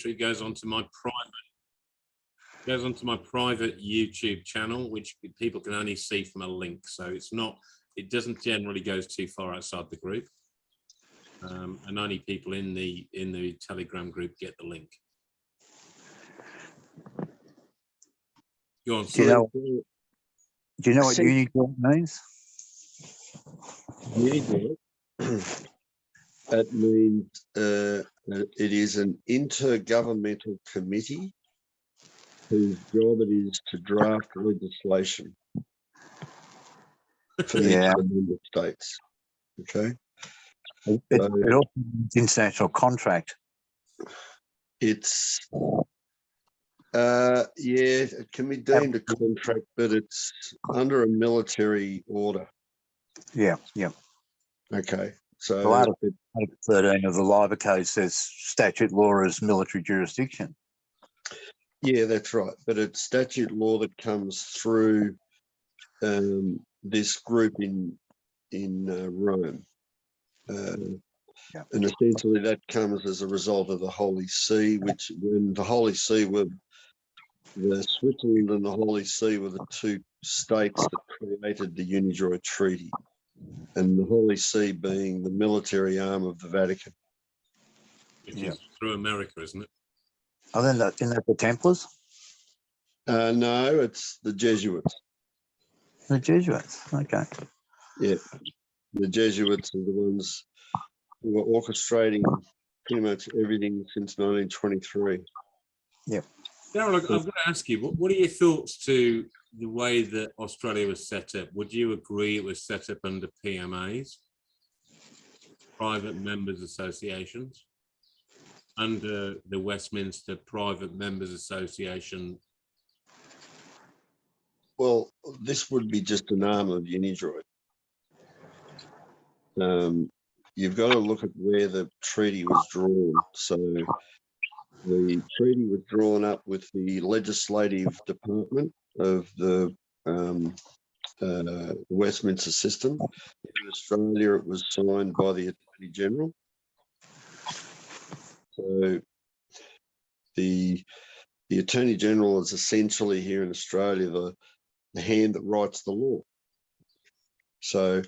It goes onto my private YouTube channel, which people can only see from a link. So it doesn't generally go too far outside the group, and only people in the Telegram group get the link. Go on. Do you know what Unijoint means? Unijoint. That means it is an intergovernmental committee whose job it is to draft legislation for each of the member states. Okay. It also means international contract. It's it can be deemed a contract, but it's under a military order. Yeah. Okay. So Well, Article 13 of the Liver Code says statute law is military jurisdiction. yeah, that's right. But it's statute law that comes through this group in Rome. And essentially that comes as a result of the Holy See, which when the Holy See were Switzerland and the Holy See were the two states that created the Unijoint Treaty, and the Holy See being the military arm of the Vatican. Which is through America, isn't it? Oh, then isn't that the Templars? No, it's the Jesuits. The Jesuits, okay. Yeah, the Jesuits are the ones who were orchestrating pretty much everything since 1923. Darryl, I've got to ask you, what are your thoughts to the way that Australia was set up? Would you agree it was set up under PMAs, private members associations, under the Westminster Private Members Association? Well, this would be just an arm of Unijoint. You've got to look at where the treaty was drawn. So the treaty was drawn up with the legislative department of the Westminster system. In Australia, it was signed by the Attorney General. So the Attorney General is essentially here in Australia the hand that writes the law. So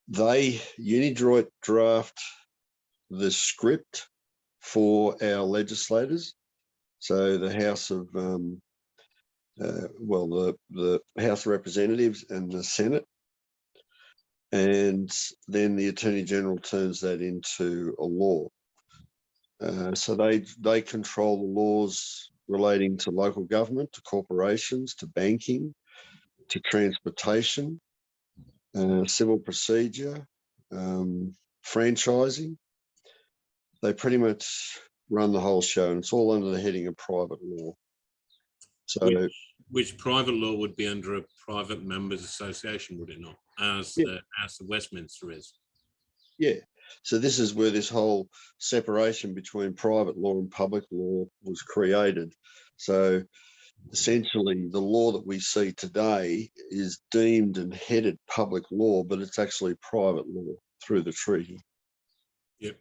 Unijoint draft the script for our legislators. So the House of the House of Representatives and the Senate, and then the Attorney General turns that into a law. So they control the laws relating to local government, to corporations, to banking, to transportation, civil procedure, franchising. They pretty much run the whole show, and it's all under the heading of private law. So, which private law would be under a private members association, would it not? As the Westminster is. Yeah. So this is where this whole separation between private law and public law was created. So essentially, the law that we see today is deemed and headed public law, but it's actually private law through the treaty. Yep.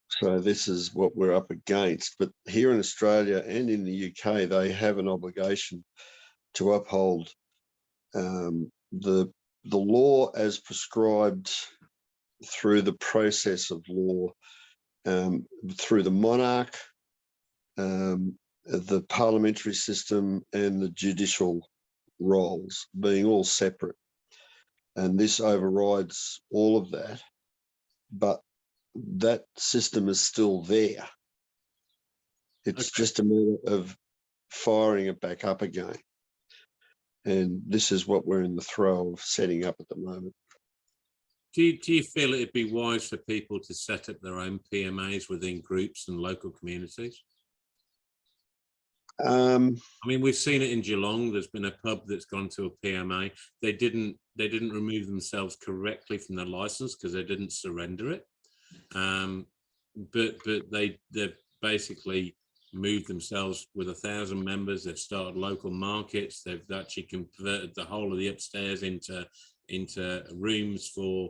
So this is what we're up against. But here in Australia and in the UK, they have an obligation to uphold the law as prescribed through the process of law, through the monarch, the parliamentary system, and the judicial roles being all separate. And this overrides all of that, but that system is still there. It's just a matter of firing it back up again. And this is what we're in the throw of setting up at the moment. Do you feel it'd be wise for people to set up their own PMAs within groups and local communities? I mean, we've seen it in Geelong. There's been a pub that's gone to a PMA. They didn't remove themselves correctly from their license because they didn't surrender it. But they've basically moved themselves with 1,000 members. They've started local markets. They've actually converted the whole of the upstairs into rooms for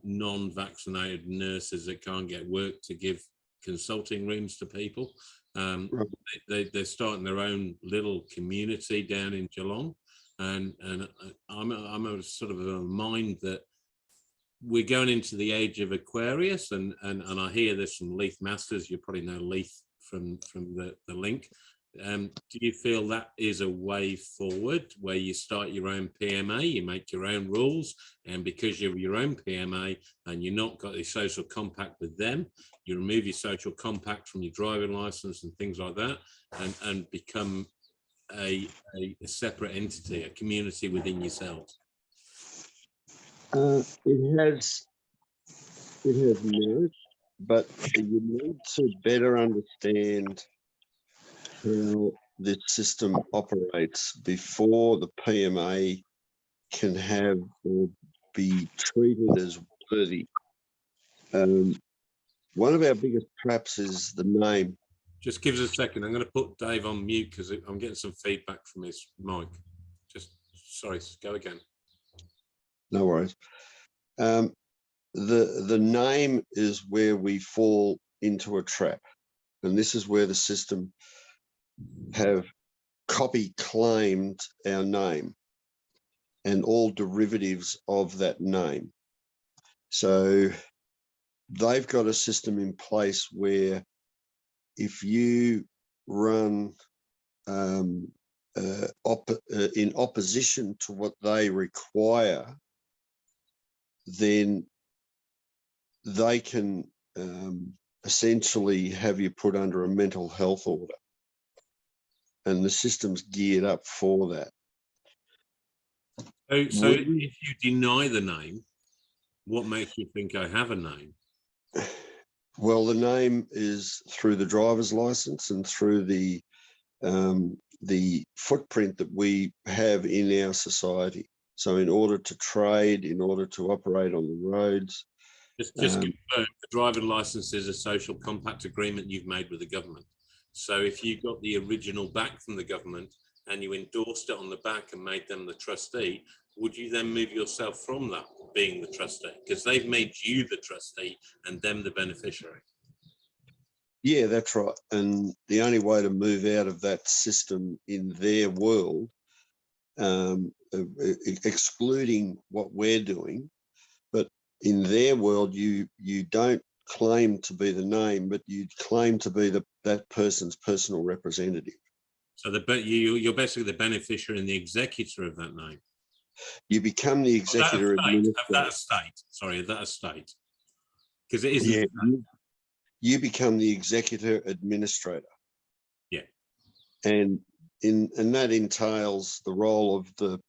non-vaccinated nurses that can't get work to give consulting rooms to people. Right. They're starting their own little community down in Geelong, and I'm a sort of a mind that we're going into the age of Aquarius, and I hear this from Leith Masters. You probably know Leith from the link. Do you feel that is a way forward, where you start your own PMA, you make your own rules, and because you're your own PMA and you're not got a social compact with them, you remove your social compact from your driving license and things like that, and become a separate entity, a community within yourselves? It has merit, but you need to better understand how this system operates before the PMA can have or be treated as worthy. One of our biggest traps is the name. Just give us a second. I'm going to put Dave on mute because I'm getting some feedback from his mic. Just sorry, go again. No worries. The name is where we fall into a trap, and this is where the system have copy claimed our name and all derivatives of that name. So they've got a system in place where if you run in opposition to what they require, then they can essentially have you put under a mental health order. And the system's geared up for that. So if you deny the name, what makes you think I have a name? Well, the name is through the driver's license and through the footprint that we have in our society. So in order to trade, in order to operate on the roads. Just confirm, the driving license is a social compact agreement you've made with the government. So if you got the original back from the government and you endorsed it on the back and made them the trustee, would you then move yourself from that being the trustee? Because they've made you the trustee and them the beneficiary. Yeah, that's right. And the only way to move out of that system in their world, excluding what we're doing, but in their world, you don't claim to be the name, but you claim to be that person's personal representative. So you're basically the beneficiary and the executor of that name. You become the executor of that estate. Sorry, of that estate. Because it isn't. Yeah, you become the executor administrator. Yeah. And that entails the role of the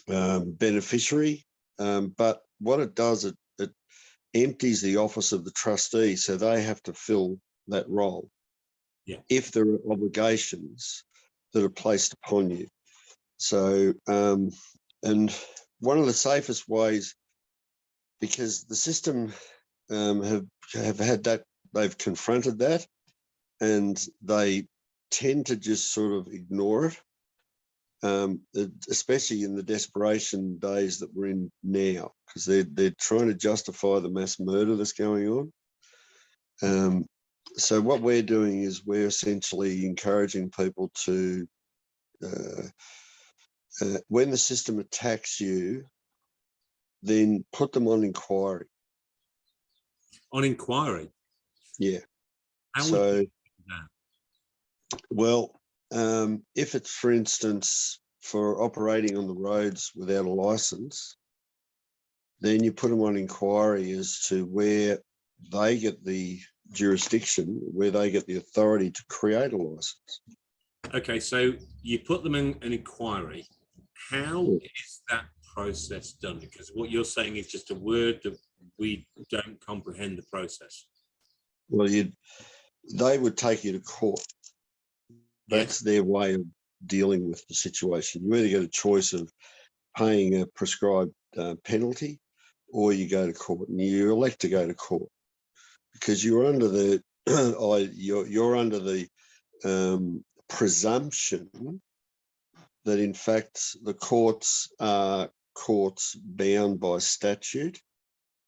beneficiary. But what it does, it empties the office of the trustee, so they have to fill that role. Yeah. If there are obligations that are placed upon you. So, and one of the safest ways, because the system have had that, they've confronted that, and they tend to just sort of ignore it, especially in the desperation days that we're in now, because they're trying to justify the mass murder that's going on. So what we're doing is we're essentially encouraging people to, when the system attacks you, then put them on inquiry. On inquiry? Yeah. How would you do that? Well, if it's, for instance, for operating on the roads without a license, then you put them on inquiry as to where they get the jurisdiction, where they get the authority to create a license. Okay, so you put them in an inquiry. How is that process done? Because what you're saying is just a word that we don't comprehend the process. Well, they would take you to court. That's their way of dealing with the situation. You either get a choice of paying a prescribed penalty, or you go to court, and you elect to go to court because you're under the you're under the presumption that in fact the courts are courts bound by statute,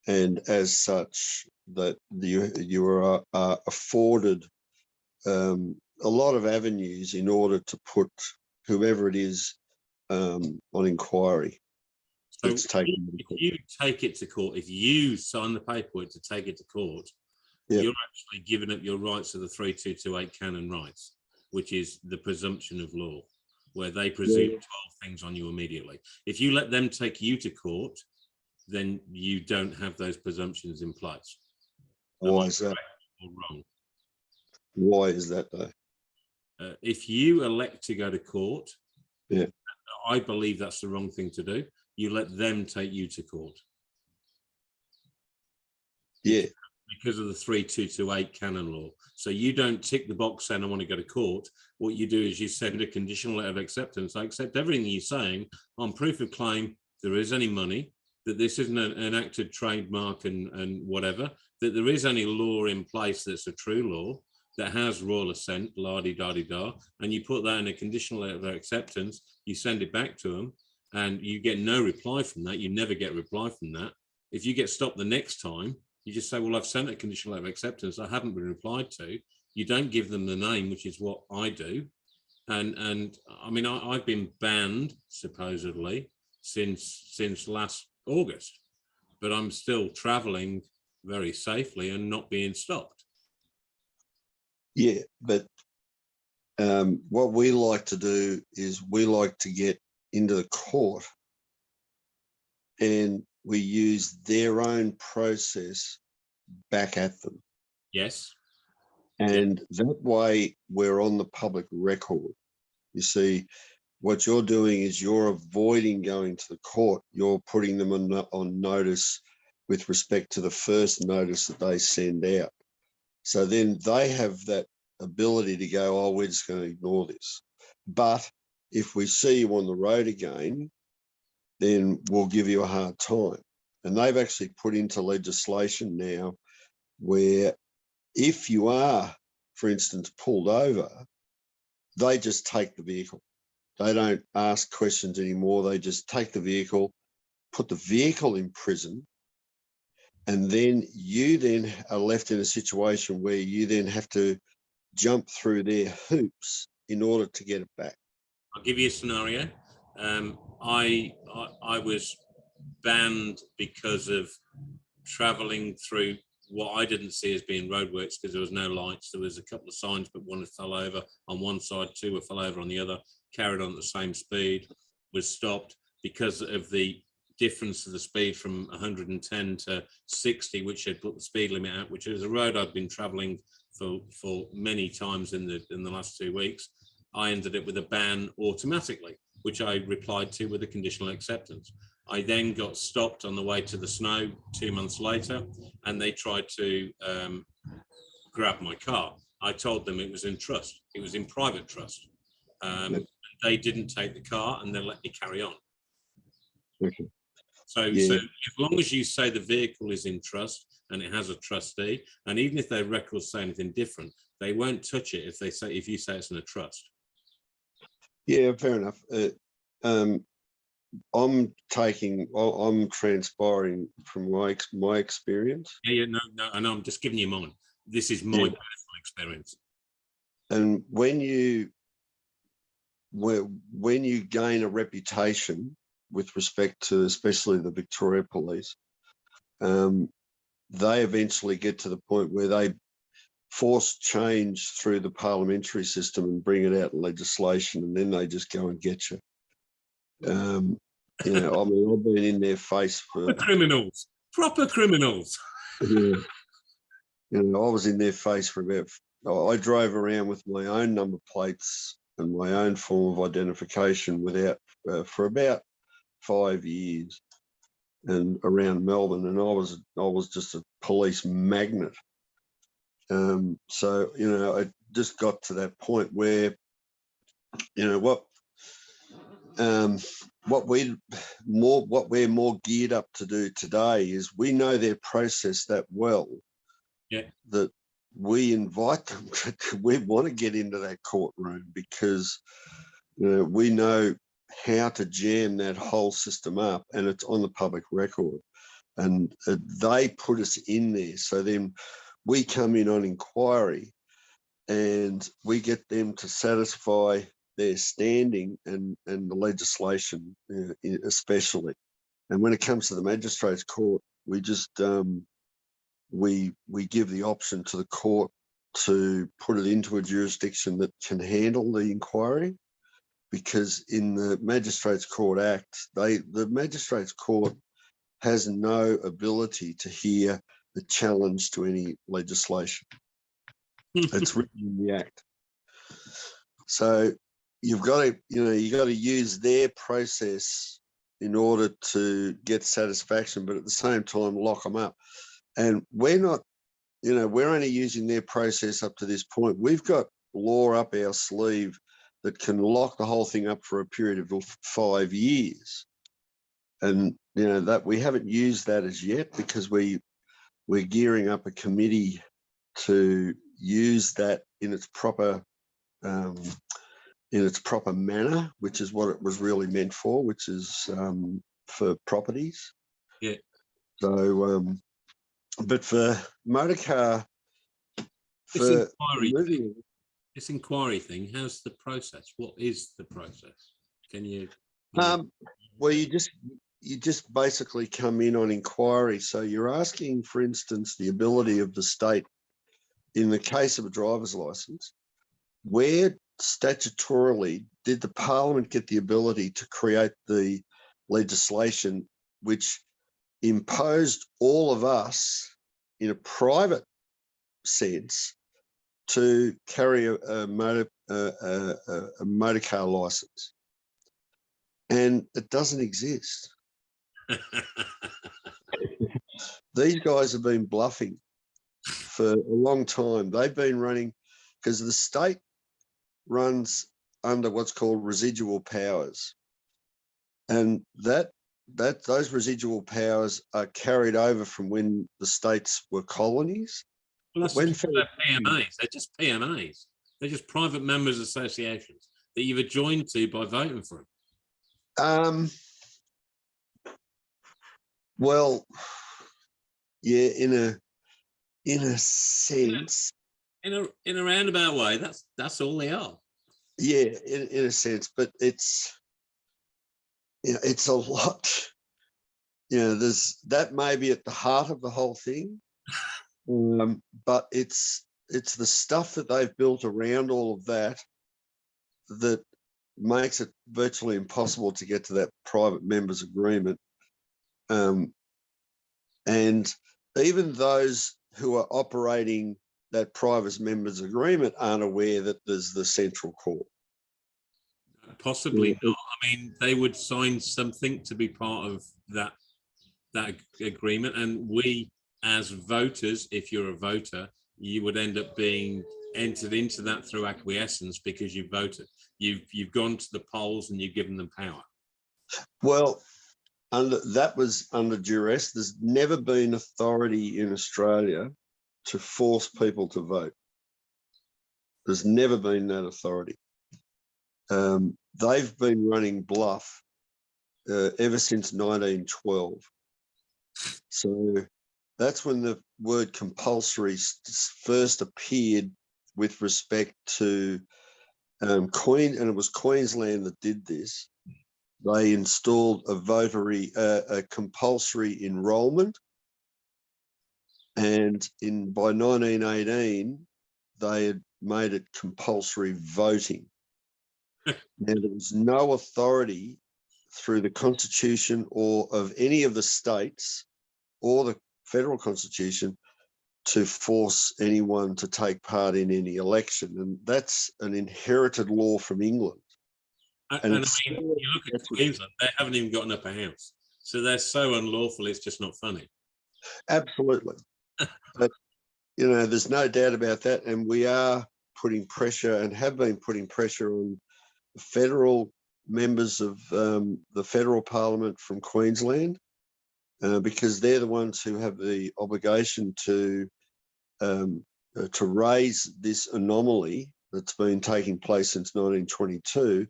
and as such that you are afforded a lot of avenues in order to put whoever it is on inquiry. So It's taken if you take it to court, if you sign the paperwork to take it to court, Yep. you're actually giving up your rights to the 3228 canon rights, which is the presumption of law, where they presume 12 things on you immediately. If you let them take you to court, then you don't have those presumptions in place. Why is that? Or wrong? Why is that though? If you elect to go to court, Yeah. I believe that's the wrong thing to do. You let them take you to court. Yeah. Because of the 3228 canon law. So you don't tick the box saying I want to go to court. What you do is you send a conditional letter of acceptance. I accept everything you're saying on proof of claim. There is any money, that this isn't an enacted trademark and whatever, that there is any law in place that's a true law, that has royal assent, la-di-da-di-da, and you put that in a conditional letter of acceptance, you send it back to them, and you get no reply from that. You never get a reply from that. If you get stopped the next time, you just say, well, I've sent a conditional letter of acceptance. I haven't been replied to. You don't give them the name, which is what I do. And I mean, I've been banned, supposedly, since last August, but I'm still traveling very safely and not being stopped. Yeah, but what we like to do is we like to get into the court and we use their own process back at them. Yes. And that way we're on the public record. You see, what you're doing is you're avoiding going to the court. You're putting them on notice with respect to the first notice that they send out. So then they have that ability to go, oh, we're just going to ignore this. But if we see you on the road again, then we'll give you a hard time. And they've actually put into legislation now where if you are, for instance, pulled over, they just take the vehicle. They don't ask questions anymore. They just take the vehicle, put the vehicle in prison, and then you then are left in a situation where you then have to jump through their hoops in order to get it back. I'll give you a scenario. I was banned because of traveling through what I didn't see as being roadworks because there was no lights. There was a couple of signs, but one fell over on one side, two fell over on the other, carried on at the same speed, was stopped because of the difference of the speed from 110 to 60, which had put the speed limit out, which is a road I've been traveling for many times in the last 2 weeks. I ended up with a ban automatically, which I replied to with a conditional acceptance. I then got stopped on the way to the snow 2 months later, and they tried to grab my car. I told them it was in trust. It was in private trust. They didn't take the car and they let me carry on. Okay. So as long as you say the vehicle is in trust and it has a trustee, and even if their records say anything different, they won't touch it if you say it's in a trust. Yeah, fair enough. I'm transpiring from my experience. Yeah, no, I know. I'm just giving you mine. This is my personal experience. And when you gain a reputation with respect to especially the Victoria Police, they eventually get to the point where they force change through the parliamentary system and bring it out in legislation, and then they just go and get you. You know, I mean, I've been in their face for proper criminals. Yeah. You know, I was in their face for I drove around with my own number plates and my own form of identification for about 5 years, and around Melbourne, and I was just a police magnet. So you know, I just got to that point where, you know, what we're more geared up to do today is we know their process that well, that we invite them we want to get into that courtroom because, you know, we know how to jam that whole system up, and it's on the public record. and they put us in there. So then we come in on inquiry, and we get them to satisfy their standing and the legislation, especially. And when it comes to the magistrates' court, we just we give the option to the court to put it into a jurisdiction that can handle the inquiry, because in the Magistrates Court Act, the Magistrates Court has no ability to hear the challenge to any legislation. It's written in the Act. So you've got to, you got to use their process in order to get satisfaction, but at the same time lock them up. And we're not, we're only using their process up to this point. We've got law up our sleeve that can lock the whole thing up for a period of 5 years. And, that we haven't used that as yet, because we're gearing up a committee to use that in its proper manner, which is what it was really meant for, which is for properties. Yeah. So, but for motor car, this inquiry thing, how's the process? What is the process? Can you? Well, you just basically come in on inquiry. So you're asking, for instance, the ability of the state, in the case of a driver's license, where statutorily did the Parliament get the ability to create the legislation which imposed all of us in a private sense to carry a motor car license? And it doesn't exist. These guys have been bluffing for a long time. They've been running, because the state runs under what's called residual powers, and those residual powers are carried over from when the states were colonies. Well, that's when PMAs. They're just PMAs. They're just private members' associations that you've joined to by voting for them. Well, yeah, in a sense. In a roundabout way, that's all they are. Yeah, in a sense, but it's a lot. There's that may be at the heart of the whole thing, but it's the stuff that they've built around all of that that makes it virtually impossible to get to that private members agreement. And even those who are operating that private members agreement aren't aware that there's the central court. Possibly not. I mean, they would sign something to be part of that agreement, and we as voters, if you're a voter, you would end up being entered into that through acquiescence because you voted. You've gone to the polls and you've given them power. Well, that was under duress. There's never been authority in Australia to force people to vote. There's never been that authority. They've been running bluff ever since 1912. So that's when the word compulsory first appeared with respect to and it was Queensland that did this. They installed a compulsory enrolment, and by 1918 they had made it compulsory voting. Now, there was no authority through the Constitution or of any of the states or the federal Constitution to force anyone to take part in any election. And that's an inherited law from England. And I mean, you look at Queensland, they haven't even got an upper house. So they're so unlawful, it's just not funny. Absolutely. But, there's no doubt about that. And we are putting pressure and have been putting pressure on federal members of the federal parliament from Queensland, because they're the ones who have the obligation to raise this anomaly that's been taking place since 1922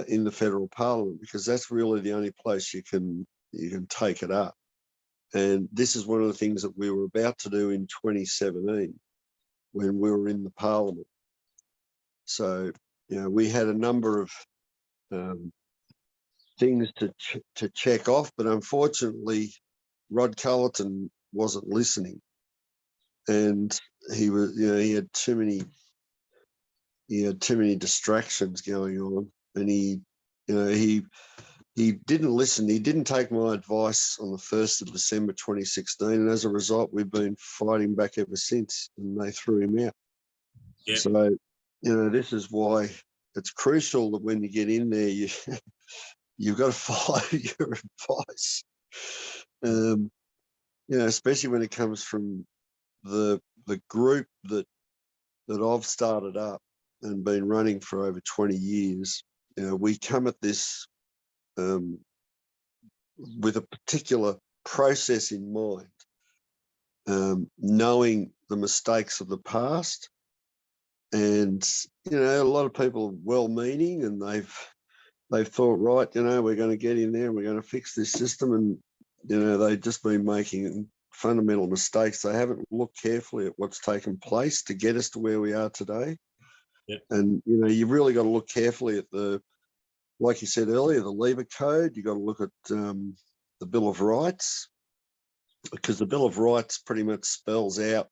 in the federal parliament, because that's really the only place you can take it up. And this is one of the things that we were about to do in 2017 when we were in the Parliament. So, we had a number of things to check off, but unfortunately, Rod Cullerton wasn't listening, and he was, he had too many distractions going on, and he didn't listen. He didn't take my advice on the 1st of December 2016, and as a result, we've been fighting back ever since, and they threw him out. Yeah. So, this is why it's crucial that when you get in there, you've got to follow your advice. Especially when it comes from the group that I've started up and been running for over 20 years. We come at this with a particular process in mind, knowing the mistakes of the past. And, a lot of people are well-meaning, and they've thought, right, we're going to get in there and we're going to fix this system. And, they've just been making fundamental mistakes. They haven't looked carefully at what's taken place to get us to where we are today. Yep. And, you've really got to look carefully at like you said earlier, the Lever Code. You've got to look at the Bill of Rights, because the Bill of Rights pretty much spells out,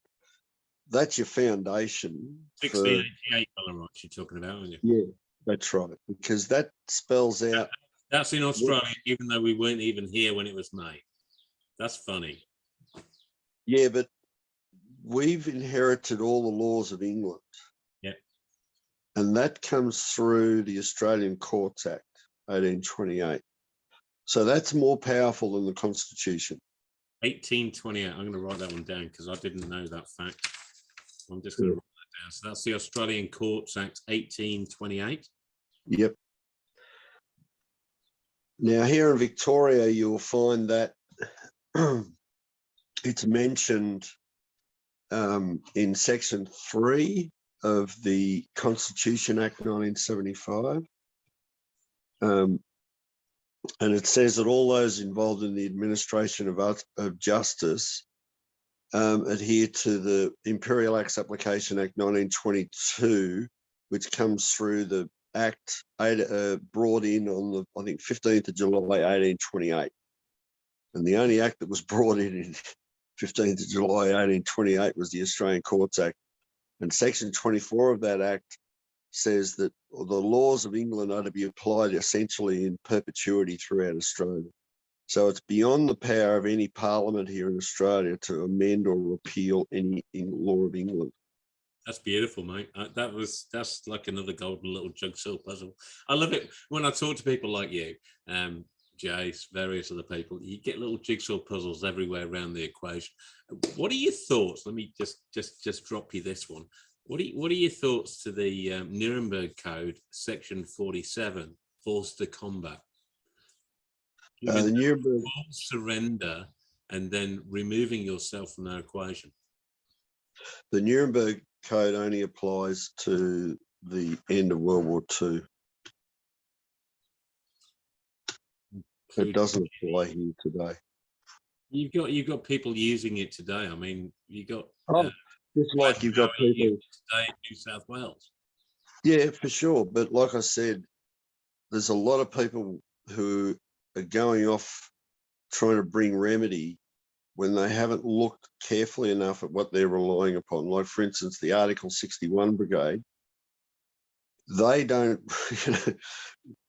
that's your foundation. 1688 Bill of Rights you're talking about, aren't you? Yeah, that's right, because that spells out. That's in Australia, even though we weren't even here when it was made. That's funny. Yeah, but we've inherited all the laws of England. Yeah. And that comes through the Australian Courts Act, 1828. So that's more powerful than the Constitution. 1828. I'm going to write that one down because I didn't know that fact. I'm just going to write that down. So that's the Australian Courts Act, 1828. Yep. Now, here in Victoria, you'll find that it's mentioned in Section 3 of the Constitution Act 1975. And it says that all those involved in the administration of justice adhere to the Imperial Acts Application Act 1922, which comes through the Act brought in on the, I think, 15th of July 1828. And the only act that was brought in 15th of July 1828 was the Australian Courts Act. And Section 24 of that Act says that the laws of England are to be applied essentially in perpetuity throughout Australia. So it's beyond the power of any parliament here in Australia to amend or repeal any law of England. That's beautiful, mate. That's like another golden little jigsaw puzzle. I love it when I talk to people like you, Jace, various other people. You get little jigsaw puzzles everywhere around the equation. What are your thoughts? Let me just drop you this one. What are your thoughts to the Nuremberg Code, Section 47, forced to combat? The Nuremberg full surrender and then removing yourself from the equation. The Nuremberg Code only applies to the end of World War II. It doesn't apply here today. You've got people using it today. I mean, you got just like you've got people today in New South Wales. Yeah, for sure. But like I said, there's a lot of people who are going off trying to bring remedy when they haven't looked carefully enough at what they're relying upon. Like, for instance, the Article 61 Brigade, they don't,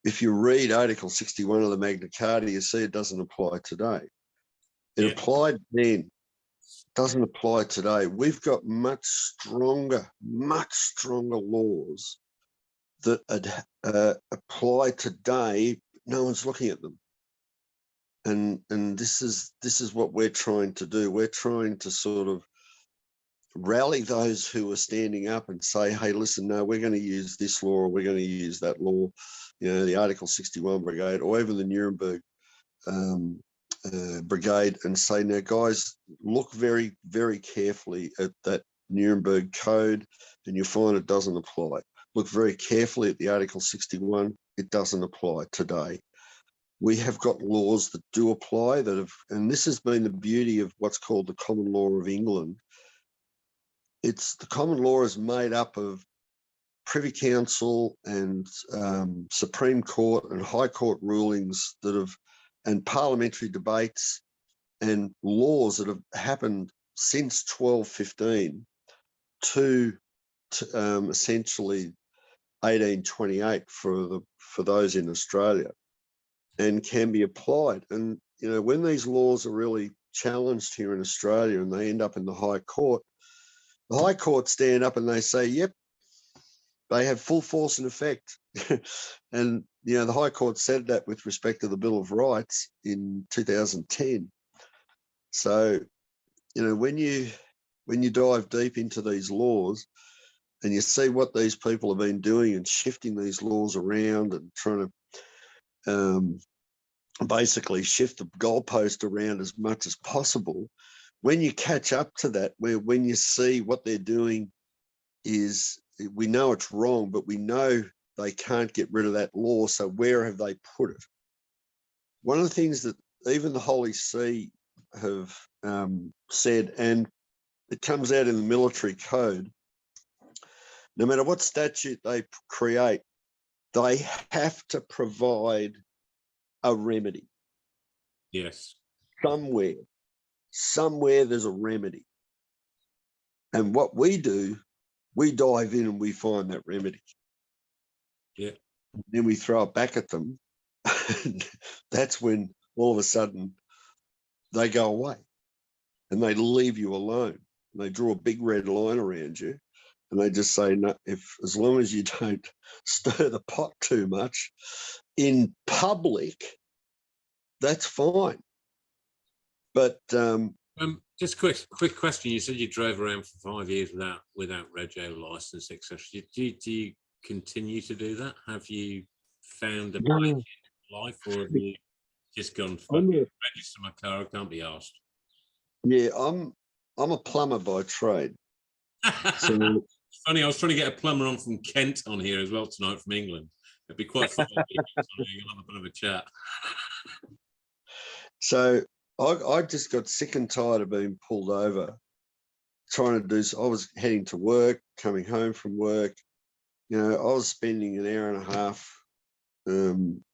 if you read Article 61 of the Magna Carta, you see it doesn't apply today. It applied then, doesn't apply today. We've got much stronger laws that apply today. No one's looking at them. And this is what we're trying to do. We're trying to sort of rally those who are standing up and say, hey, listen, no, we're going to use this law or we're going to use that law, the Article 61 Brigade or even the Nuremberg Brigade, and say, now, guys, look very, very carefully at that Nuremberg Code and you'll find it doesn't apply. Look very carefully at the Article 61. It doesn't apply today. we have got laws that do apply that have, and this has been the beauty of what's called the common law of England. It's the common law is made up of Privy Council and Supreme Court and High Court rulings that have, and parliamentary debates and laws that have happened since 1215 to essentially 1828 for those in Australia, and can be applied. And you know, when these laws are really challenged here in Australia and they end up in the High Court, the High Court stand up and they say, "Yep, they have full force and effect." And you know, the High Court said that with respect to the Bill of Rights in 2010. So, you know, when you dive deep into these laws and you see what these people have been doing and shifting these laws around and trying to basically shift the goalpost around as much as possible, when you catch up to that, when you see what they're doing is, we know it's wrong, but we know they can't get rid of that law. So where have they put it? One of the things that even the Holy See have said, and it comes out in the military code, no matter what statute they create, they have to provide a remedy. Yes. Somewhere there's a remedy. And what we do, we dive in and we find that remedy. Yeah. Then we throw it back at them. And that's when all of a sudden they go away and they leave you alone. And they draw a big red line around you. And they just say, no, as long as you don't stir the pot too much in public, that's fine. But just quick question. You said you drove around for 5 years without rego license, etc. Do you continue to do that? Have you found a place in life, or have you just gone, register my car? I can't be asked. Yeah, I'm a plumber by trade. So funny, I was trying to get a plumber on from Kent on here as well tonight from England. It'd be quite fun. You'll have a bit of a chat. So I just got sick and tired of being pulled over, trying to do. I was heading to work, coming home from work. You know, I was spending an hour and a half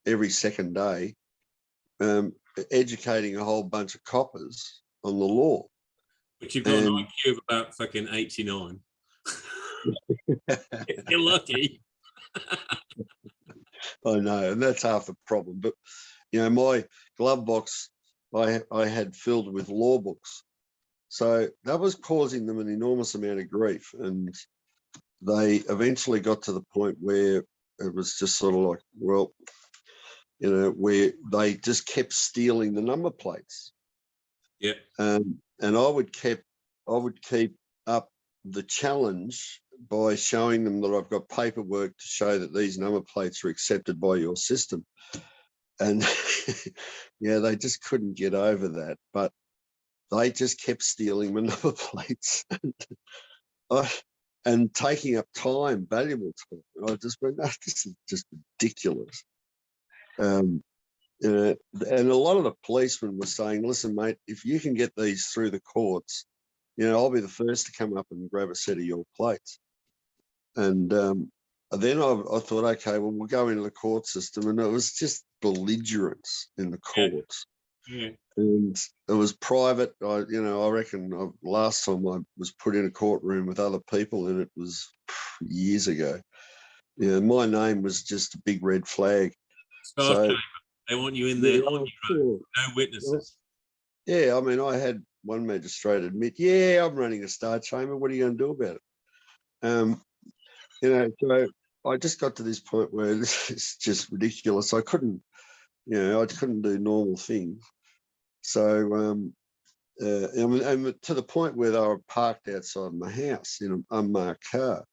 every second day educating a whole bunch of coppers on the law. But you've got an IQ of about fucking 89. You're lucky. I know, and that's half the problem. But you know, my glove box I had filled with law books, so that was causing them an enormous amount of grief. And they eventually got to the point where it was just sort of like, well, you know, where they just kept stealing the number plates. Yeah. And I would keep up the challenge by showing them that I've got paperwork to show that these number plates are accepted by your system. And yeah, they just couldn't get over that, but they just kept stealing my number plates and taking up time, valuable time. And I just went, no, this is just ridiculous. You know, and a lot of the policemen were saying, listen, mate, if you can get these through the courts, you know, I'll be the first to come up and grab a set of your plates. And then I thought, okay, well, we'll go into the court system. And it was just belligerence in the courts. Yeah. And it was private. I reckon last time I was put in a courtroom with other people, and it was years ago. You know, my name was just a big red flag. So they want you in there on your own, no witnesses. Yeah, I mean, I had one magistrate admit, yeah, I'm running a star chamber. What are you going to do about it? You know, so I just got to this point where this is just ridiculous. I couldn't do normal things. So, and to the point where they were parked outside my house in an unmarked car.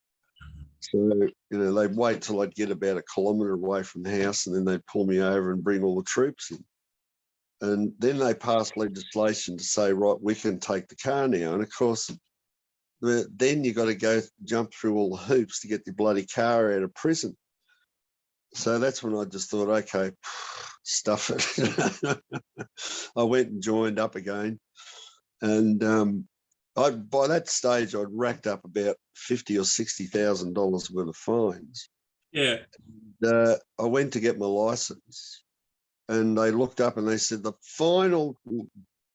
So, you know, they'd wait till I'd get about 1 kilometre away from the house, and then they'd pull me over and bring all the troops in. And then they passed legislation to say, right, we can take the car now. And of course, then you got to go jump through all the hoops to get your bloody car out of prison. So that's when I just thought, okay, stuff it. I went and joined up again. And by that stage, I'd racked up about $50,000 or $60,000 worth of fines. Yeah. I went to get my license, and they looked up and they said the final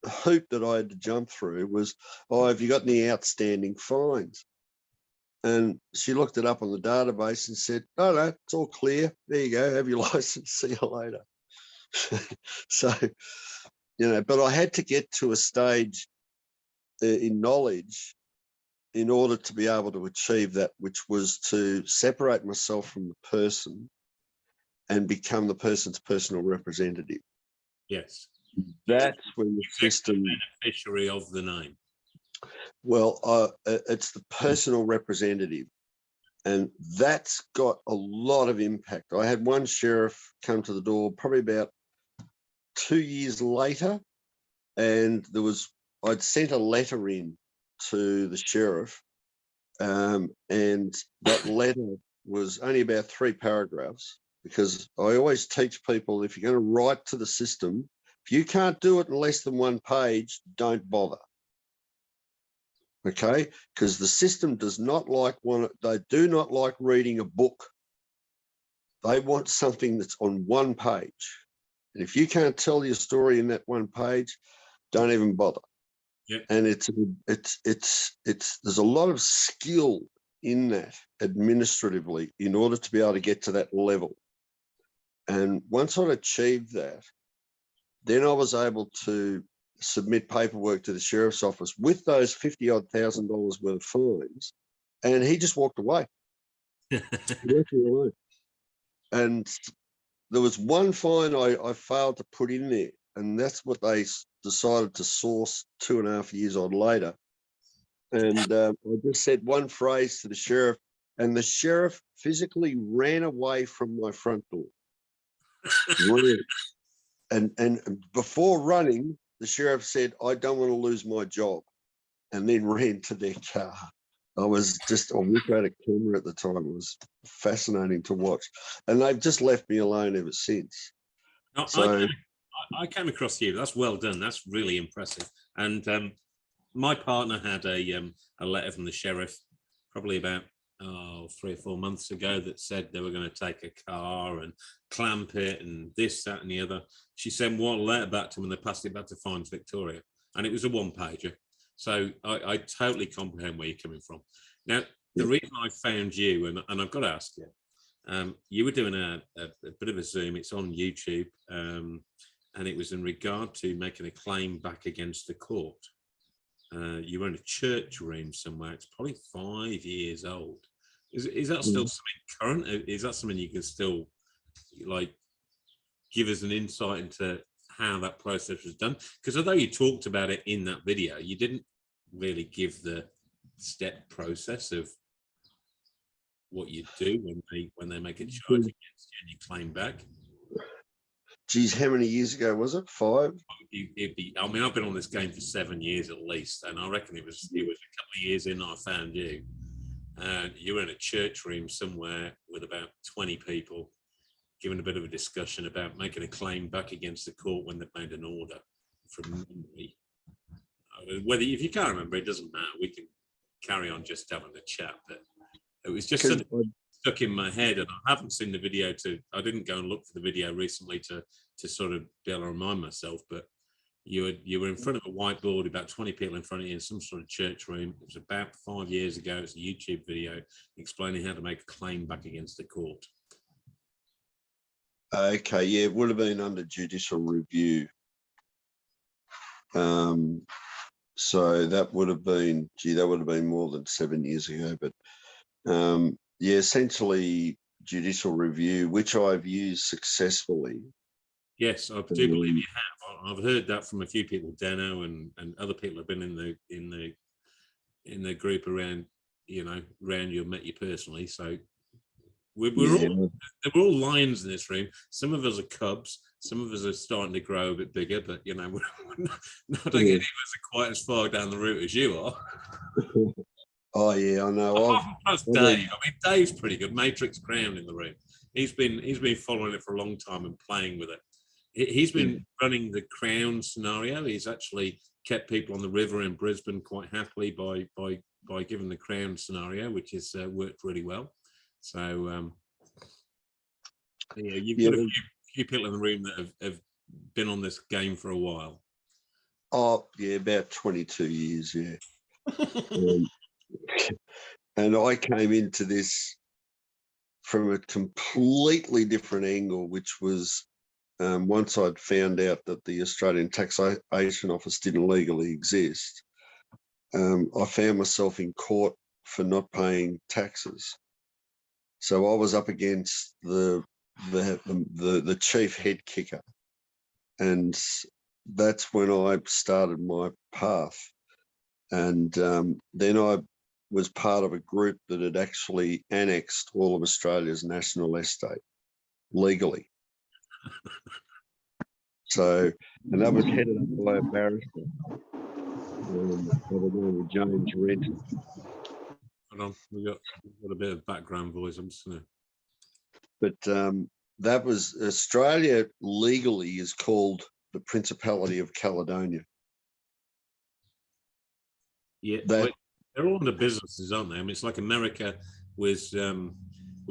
hoop that I had to jump through was, "Oh, have you got any outstanding fines?" And she looked it up on the database and said, "Oh, no, it's all clear. There you go. Have your license. See you later." So, but I had to get to a stage in knowledge in order to be able to achieve that, which was to separate myself from the person and become the person's personal representative. Yes. That's when the system, beneficiary of the name. well, it's the personal representative, and that's got a lot of impact. I had one sheriff come to the door probably about 2 years later, and I'd sent a letter in to the sheriff, and that letter was only about 3 paragraphs, because I always teach people, if you're going to write to the system, if you can't do it in less than 1 page, don't bother. Okay? Because the system does not like they do not like reading a book. They want something that's on 1 page. And if you can't tell your story in that 1 page, don't even bother. Yep. And there's a lot of skill in that administratively in order to be able to get to that level. And once I'd achieved that, then I was able to submit paperwork to the sheriff's office with those $50,000 worth of fines, and he just walked away. He left me alone. And there was one fine I failed to put in there, and that's what they decided to source 2.5 years on later. And I just said one phrase to the sheriff, and the sheriff physically ran away from my front door. And before running, the sheriff said, "I don't want to lose my job," and then ran to their car. I wish I had a camera at the time. It was fascinating to watch. And they've just left me alone ever since. No, So I came across you. That's well done. That's really impressive. And my partner had a letter from the sheriff probably about 3 or 4 months ago that said they were going to take a car and clamp it and this, that, and the other. She sent one letter back to them and they passed it back to Fines Victoria, and it was a 1-pager. So I totally comprehend where you're coming from. Now, the reason I found you, and I've got to ask you, you were doing a bit of a Zoom. It's on YouTube, and it was in regard to making a claim back against the court. You were in a church room somewhere. It's probably 5 years old. Is that still something current? Is that something you can still give us an insight into how that process was done? Because although you talked about it in that video, you didn't really give the step process of what you do when they make a charge against you and you claim back. Geez, how many years ago was it? 5? I mean, I've been on this game for 7 years at least, and I reckon it was a couple of years in I found you. And you were in a church room somewhere with about 20 people, giving a bit of a discussion about making a claim back against the court when they've made an order from memory. Whether, if you can't remember, it doesn't matter. We can carry on just having a chat. But it was just something stuck in my head, and I haven't seen the video. I didn't go and look for the video recently to sort of be able to remind myself. But you were in front of a whiteboard, about 20 people in front of you in some sort of church room. It was about 5 years ago. It's a YouTube video explaining how to make a claim back against the court. Okay, yeah, it would have been under judicial review. So that would have been, that would have been more than 7 years ago. But yeah, essentially judicial review, which I've used successfully. Yes, I do believe you have. I've heard that from a few people, Dano and other people have been in the group around you, I've met you personally. So we're all lions in this room. Some of us are cubs. Some of us are starting to grow a bit bigger, but we're not any of us are quite as far down the route as you are. Oh yeah, I know. Plus Dave. I mean, Dave's pretty good. Matrix Crown in the room. He's been following it for a long time and playing with it. He's been running the Crown scenario. He's actually kept people on the river in Brisbane quite happily by giving the Crown scenario, which has worked really well. So yeah, you've got a few people in the room that have been on this game for a while. Oh, yeah, about 22 years, yeah. And I came into this from a completely different angle, which was once I'd found out that the Australian Taxation Office didn't legally exist, I found myself in court for not paying taxes. So I was up against the chief head kicker, and that's when I started my path. And then I was part of a group that had actually annexed all of Australia's national estate legally. So, and that was headed up by a barrister, by the name of James Renton. Hold on, we've got a bit of background voice. I'm just gonna. But that was Australia legally is called the Principality of Caledonia. Yeah, they're all under businesses, aren't they? I mean, it's like America was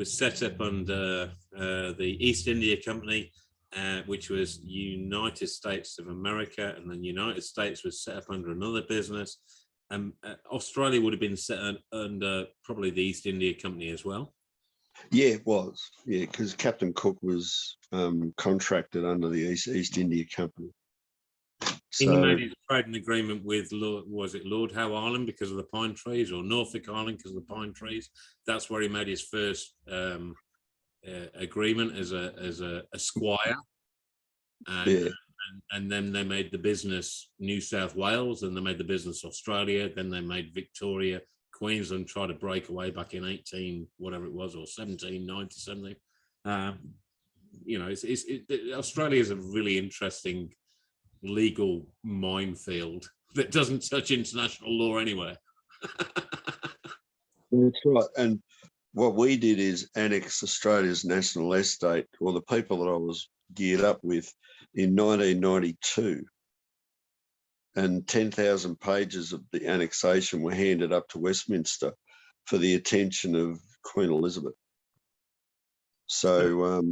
set up under the East India Company, which was United States of America, and then United States was set up under another business. Australia would have been set under probably the East India Company as well. Yeah, it was. Yeah, because Captain Cook was contracted under the East India Company. So, he made his trading agreement with Lord Howe Island because of the pine trees, or Norfolk Island because of the pine trees. That's where he made his first agreement as a squire. And then they made the business New South Wales, and they made the business Australia. Then they made Victoria. Queensland tried to break away back in 18 whatever it was, or 1790 something. You know, Australia is a really interesting legal minefield that doesn't touch international law anywhere. That's right. And what we did is annex Australia's national estate, or the people that I was geared up with, in 1992. And 10,000 pages of the annexation were handed up to Westminster for the attention of Queen Elizabeth. So,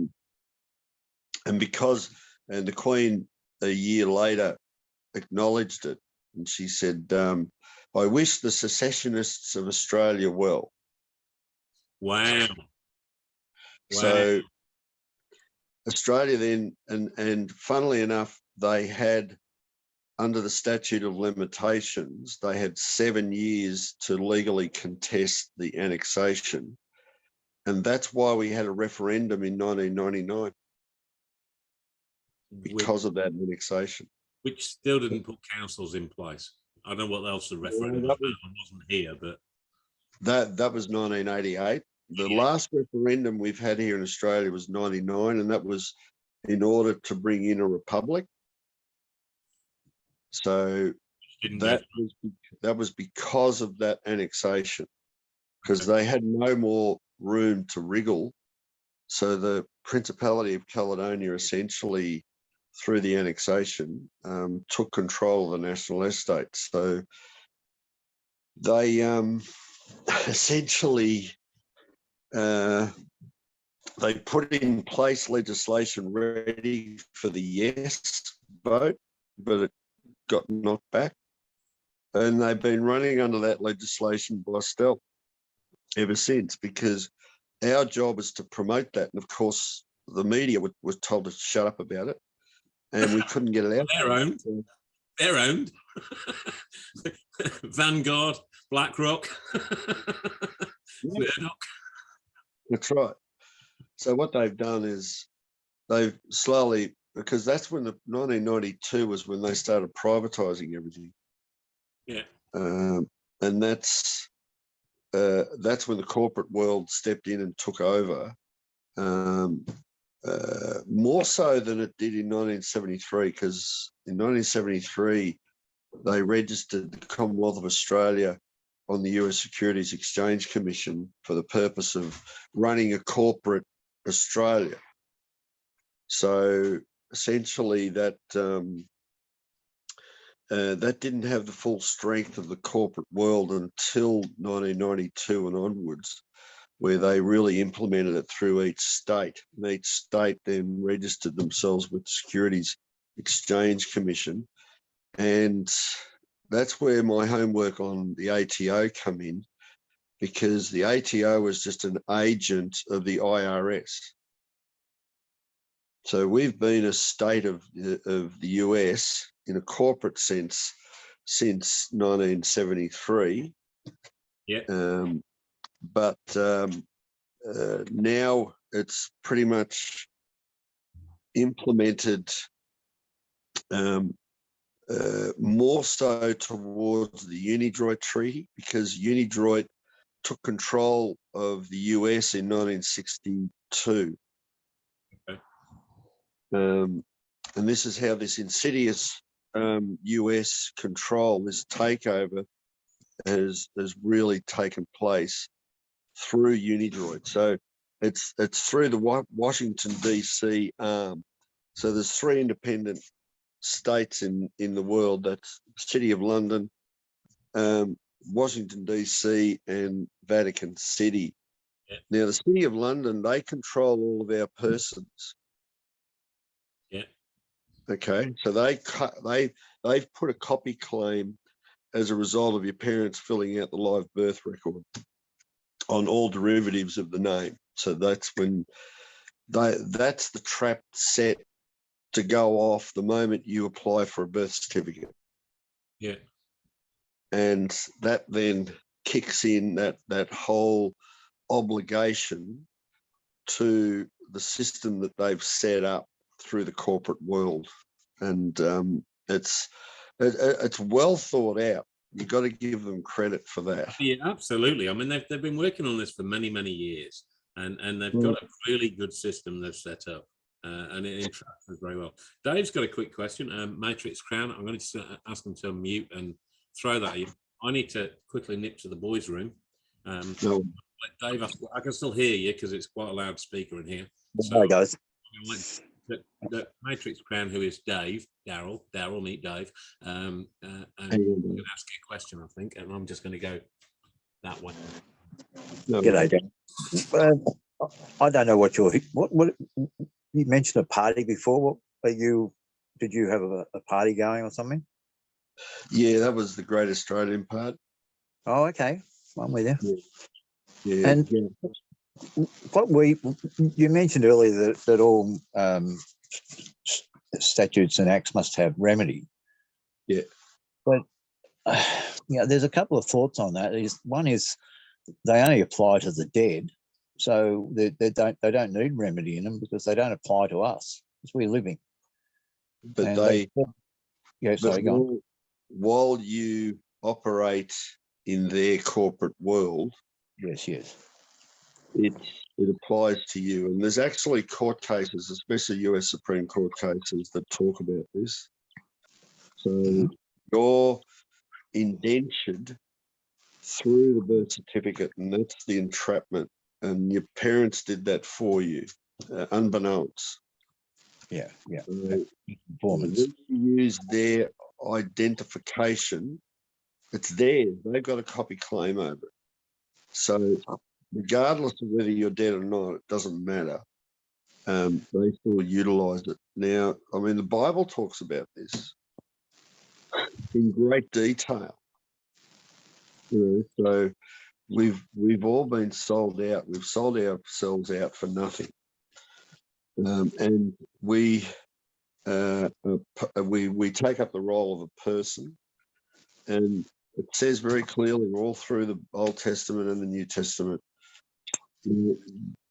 and the Queen a year later acknowledged it, and she said, I wish the secessionists of Australia well. Wow. So Australia then, and funnily enough, they had, under the statute of limitations, they had 7 years to legally contest the annexation. And that's why we had a referendum in 1999, because of that annexation. Which still didn't put councils in place. I don't know what else the referendum was. I wasn't here, but that was 1988. The last referendum we've had here in Australia was 99, and that was in order to bring in a republic. So that was because of that annexation, because they had no more room to wriggle. So the Principality of Caledonia essentially, through the annexation, took control of the national estate. So they essentially they put in place legislation ready for the yes vote, but it got knocked back. And they've been running under that legislation by stealth ever since, because our job is to promote that. And of course, the media was told to shut up about it, and we couldn't get it out. They're owned. Vanguard, BlackRock. That's right. So what they've done is they've slowly, because that's when the 1992 was when they started privatizing everything. Yeah. And that's when the corporate world stepped in and took over, more so than it did in 1973, because in 1973, they registered the Commonwealth of Australia on the US Securities Exchange Commission for the purpose of running a corporate Australia. So essentially that that didn't have the full strength of the corporate world until 1992 and onwards, where they really implemented it through each state. And each state then registered themselves with the Securities Exchange Commission. And that's where my homework on the ATO come in, because the ATO was just an agent of the IRS. So we've been a state of the US in a corporate sense since 1973. Yeah. But now it's pretty much implemented more so towards the Unidroit Treaty, because Unidroit took control of the US in 1962. Okay. And this is how this insidious US control, this takeover, has really taken place through Unidroit. So it's through the Washington DC arm. So there's 3 independent states in the world. That's City of London, Washington DC, and Vatican City. Yeah. Now the City of London, they control all of our persons. Yeah. Okay, so they've put a copy claim as a result of your parents filling out the live birth record on all derivatives of the name. So that's when that's the trap set to go off the moment you apply for a birth certificate. Yeah. And that then kicks in that whole obligation to the system that they've set up through the corporate world. And it's well thought out. You've got to give them credit for that. Yeah, absolutely. I mean, they've been working on this for many, many years, and they've got a really good system they've set up, and it interacts us very well. Dave's got a quick question. Matrix Crown, I'm going to ask him to unmute and throw that at you. I need to quickly nip to the boys' room. No. Dave, I can still hear you because it's quite a loudspeaker in here. Hi, guys. The Matrix Crown, who is Dave, Darryl, meet Dave, and I'm going to ask you a question, I think, and I'm just going to go that way. No. G'day, Dan. I don't know what you mentioned a party before. Did you have a party going or something? Yeah, that was the Great Australian part. Oh, okay. I'm with you. Yeah. And what you mentioned earlier that all statutes and acts must have remedy. Yeah. But there's a couple of thoughts on that. One is they only apply to the dead, so they don't need remedy in them because they don't apply to us because we're living. But go on. While you operate in their corporate world, Yes. it applies to you. And there's actually court cases, especially US Supreme Court cases, that talk about this. So you're indentured through the birth certificate, and that's the entrapment. And your parents did that for you, unbeknownst. Yeah. So Performance. when you use their identification, it's theirs. They've got a copy claim over it. So regardless of whether you're dead or not, it doesn't matter. They still utilize it. Now, I mean, the Bible talks about this in great detail. So we've all been sold out. We've sold ourselves out for nothing. And we take up the role of a person, and it says very clearly all through the Old Testament and the New Testament,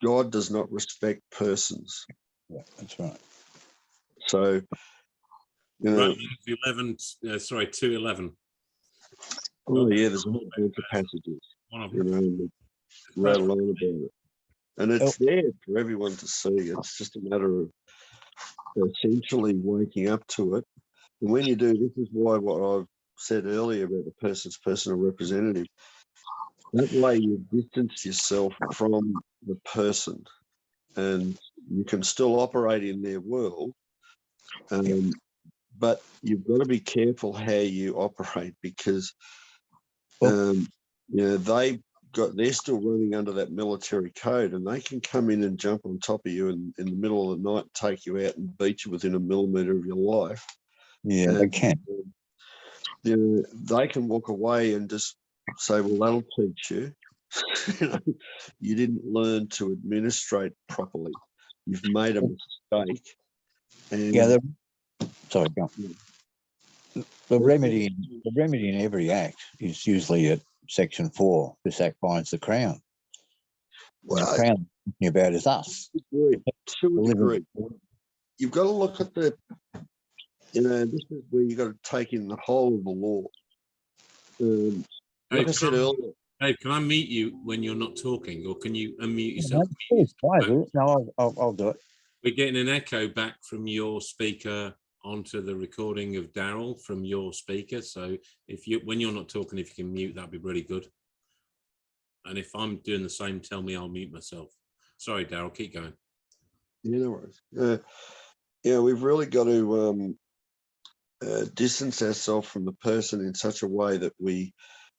God does not respect persons. Yeah, that's right. So, Romans 2:11. Oh yeah, there's a whole bunch of passages. One of You them. know, rattle on about it, and it's there for everyone to see. It's just a matter of essentially waking up to it. And when you do, this is why what I've said earlier about the person's personal representative. That way, you distance yourself from the person, and you can still operate in their world, But you've got to be careful how you operate because, Well- they're still running under that military code, and they can come in and jump on top of you in the middle of the night, take you out and beat you within a millimetre of your life. Yeah, they can. They can walk away and just say, well, that'll teach you. You didn't learn to administrate properly. You've made a mistake. And Yeah, sorry, go on. The remedy in every act is usually at Section 4. This act binds the Crown. well, The Crown talking about is us. to a degree, you've got to look at this is where you've got to take in the whole of the law. Like I said earlier, Dave, can I mute you when you're not talking, or can you unmute yourself? No, I'll do it. We're getting an echo back from your speaker onto the recording of Darryl from your speaker. So when you're not talking, if you can mute, that'd be really good. And if I'm doing the same, tell me, I'll mute myself. Sorry, Darryl, keep going. Yeah, no worries. We've really got to distance ourselves from the person in such a way that we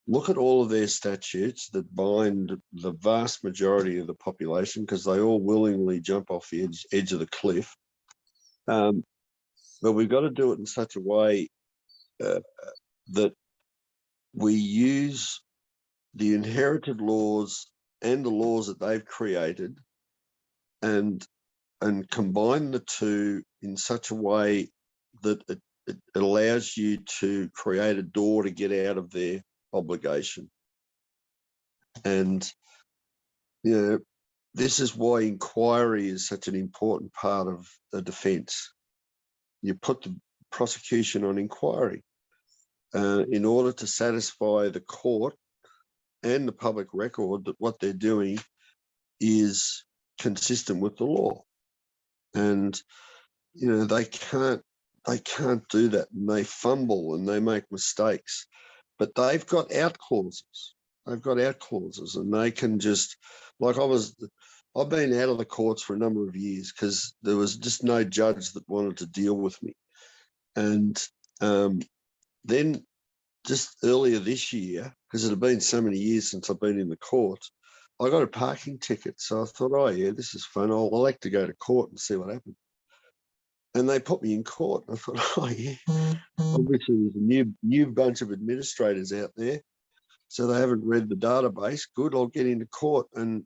look at all of their statutes that bind the vast majority of the population, because they all willingly jump off the edge of the cliff. But we've got to do it in such a way that we use the inherited laws and the laws that they've created and combine the two in such a way that it allows you to create a door to get out of their obligation. And this is why inquiry is such an important part of the defence. You put the prosecution on inquiry in order to satisfy the court and the public record that what they're doing is consistent with the law. And they can't do that, and they fumble and they make mistakes, but they've got out clauses. And they can just, like I've been out of the courts for a number of years because there was just no judge that wanted to deal with me. And then just earlier this year, because it had been so many years since I've been in the court, I got a parking ticket. So I thought, oh yeah, this is fun. I'll like to go to court and see what happens. And they put me in court. I thought, oh yeah, obviously there's a new bunch of administrators out there, so they haven't read the database. Good, I'll get into court. And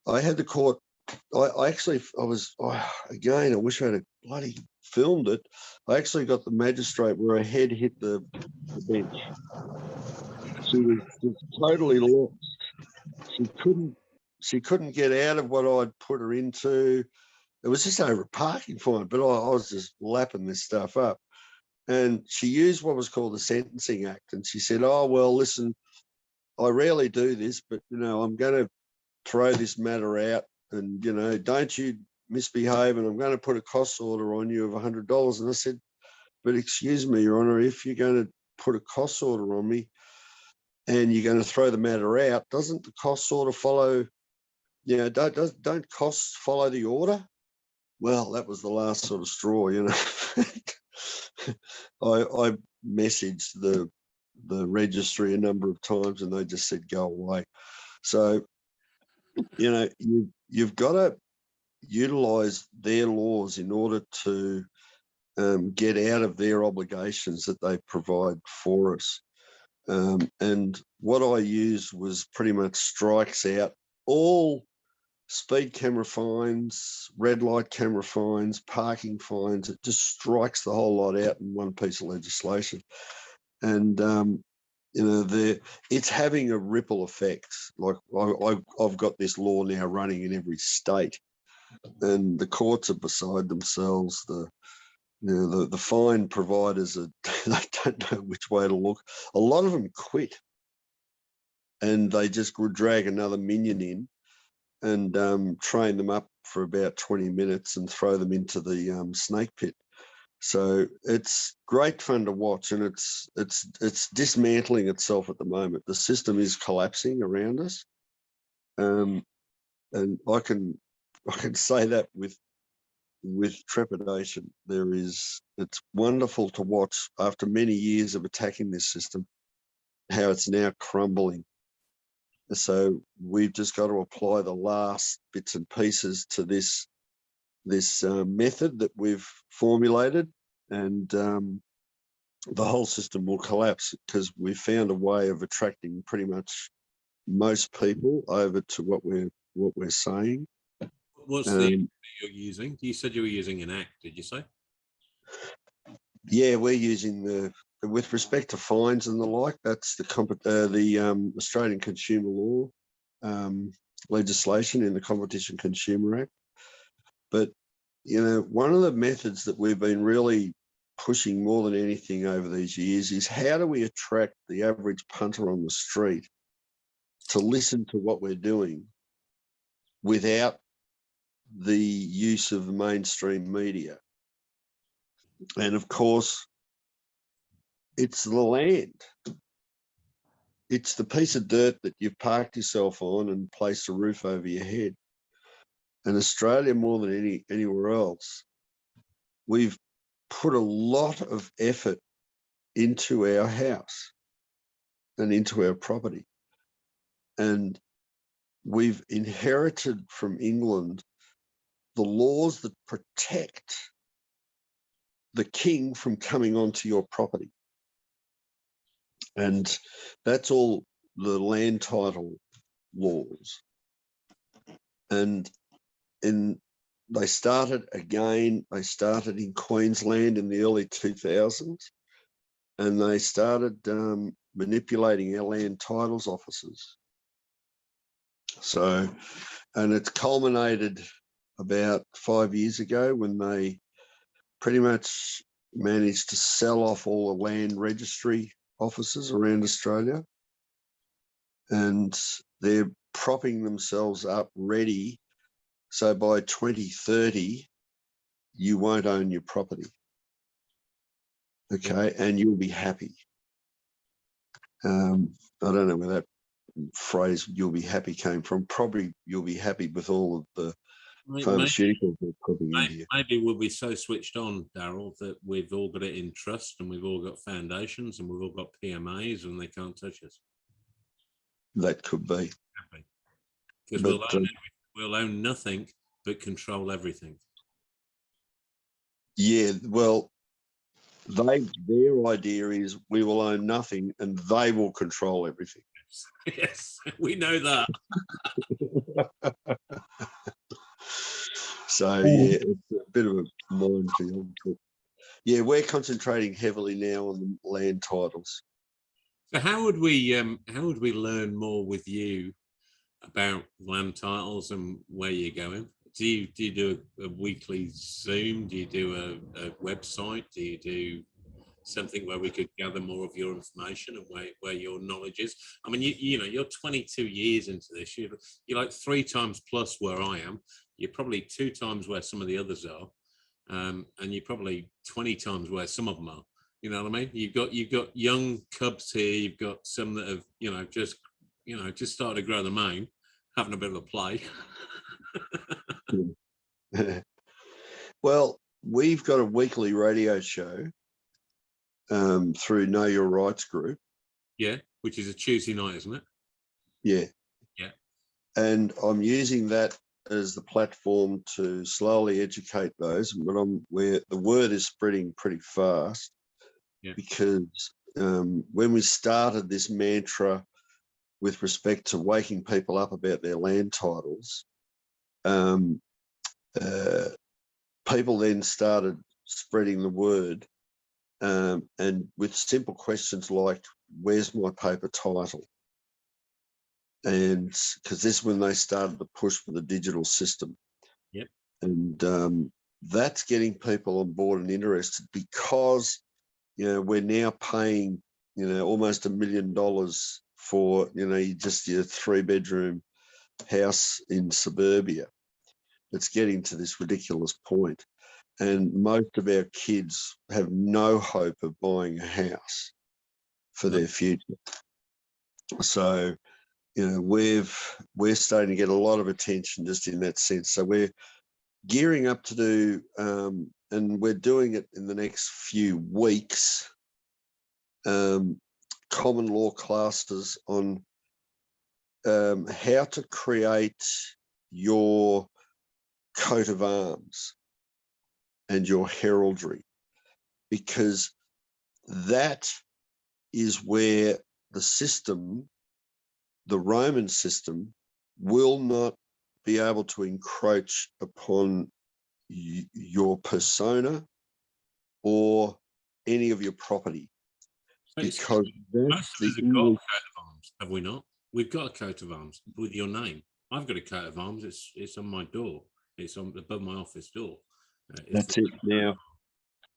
I had the court. I wish I had bloody filmed it. I actually got the magistrate where her head hit the bench. She was just totally lost. She couldn't get out of what I'd put her into. It was just over a parking fine, but I was just lapping this stuff up. And she used what was called the Sentencing Act. And she said, oh, well, listen, I rarely do this, but, I'm going to throw this matter out and, don't you misbehave, and I'm going to put a cost order on you of $100. And I said, but excuse me, Your Honour, if you're going to put a cost order on me and you're going to throw the matter out, doesn't the cost order follow, don't costs follow the order? Well, that was the last sort of straw, I messaged the registry a number of times and they just said, go away. So, you've got to utilise their laws in order to get out of their obligations that they provide for us. And what I used was pretty much strikes out all speed camera fines, red light camera fines, parking fines. It just strikes the whole lot out in one piece of legislation. And, it's having a ripple effect. Like I've got this law now running in every state, and the courts are beside themselves. The fine providers they don't know which way to look. A lot of them quit, and they just drag another minion in and train them up for about 20 minutes and throw them into the snake pit. So it's great fun to watch, and it's dismantling itself at the moment. The system is collapsing around us, and I can say that with with trepidation. It's wonderful to watch after many years of attacking this system, how it's now crumbling. So we've just got to apply the last bits and pieces to this method that we've formulated, and the whole system will collapse because we found a way of attracting pretty much most people over to what we're saying. What's the app that you're using? You said you were using an act, did you say? Yeah, we're using with respect to fines and the like, that's the Australian Consumer Law legislation in the Competition Consumer Act. But, one of the methods that we've been really pushing more than anything over these years is how do we attract the average punter on the street to listen to what we're doing without the use of the mainstream media. And of course, it's the land. It's the piece of dirt that you've parked yourself on and placed a roof over your head. And Australia, more than anywhere else, we've put a lot of effort into our house and into our property. And we've inherited from England the laws that protect the king from coming onto your property. And that's all the land title laws. And they started in Queensland in the early 2000s, and they started manipulating our land titles officers. So, and it's culminated about 5 years ago when they pretty much managed to sell off all the land registry offices around Australia, and they're propping themselves up ready. So by 2030, you won't own your property. Okay, and you'll be happy. I don't know where that phrase "you'll be happy" came from. Probably you'll be happy with all of the pharmaceuticals they're putting in here. Maybe we'll be so switched on, Darryl, that we've all got it in trust and we've all got foundations and we've all got PMAs and they can't touch us. That could be. Because we'll own nothing but control everything. Yeah, well, their idea is we will own nothing and they will control everything. Yes, we know that. So yeah, it's a bit of a minefield. But yeah, we're concentrating heavily now on the land titles. So how would we learn more with you about land titles and where you're going? Do you do a weekly Zoom? Do you do a website? Do you do something where we could gather more of your information and where your knowledge is? I mean, you're 22 years into this. You're like 3 times plus where I am. You're probably 2 times where some of the others are, and you're probably 20 times where some of them are. You know what I mean? You've got young cubs here. You've got some that have just started to grow the mane, having a bit of a play. Well, we've got a weekly radio show through Know Your Rights group. Yeah, which is a Tuesday night, isn't it? Yeah. Yeah. And I'm using that as the platform to slowly educate those, but where the word is spreading pretty fast. Yeah. Because when we started this mantra with respect to waking people up about their land titles, people then started spreading the word, and with simple questions like, where's my paper title? And because this is when they started to push for the digital system. Yep. And that's getting people on board and interested, because we're now paying almost $1 million for your 3-bedroom house in suburbia. It's getting to this ridiculous point. And most of our kids have no hope of buying a house for their future. So, we're starting to get a lot of attention just in that sense. So we're gearing up to do, and we're doing it in the next few weeks, common law classes on how to create your coat of arms and your heraldry, because that is where the system, the Roman system, will not be able to encroach upon your persona or any of your property. Because most of us have got a coat of arms, have we not? We've got a coat of arms with your name. I've got a coat of arms. It's on my door. It's on above my office door. That's it. Now,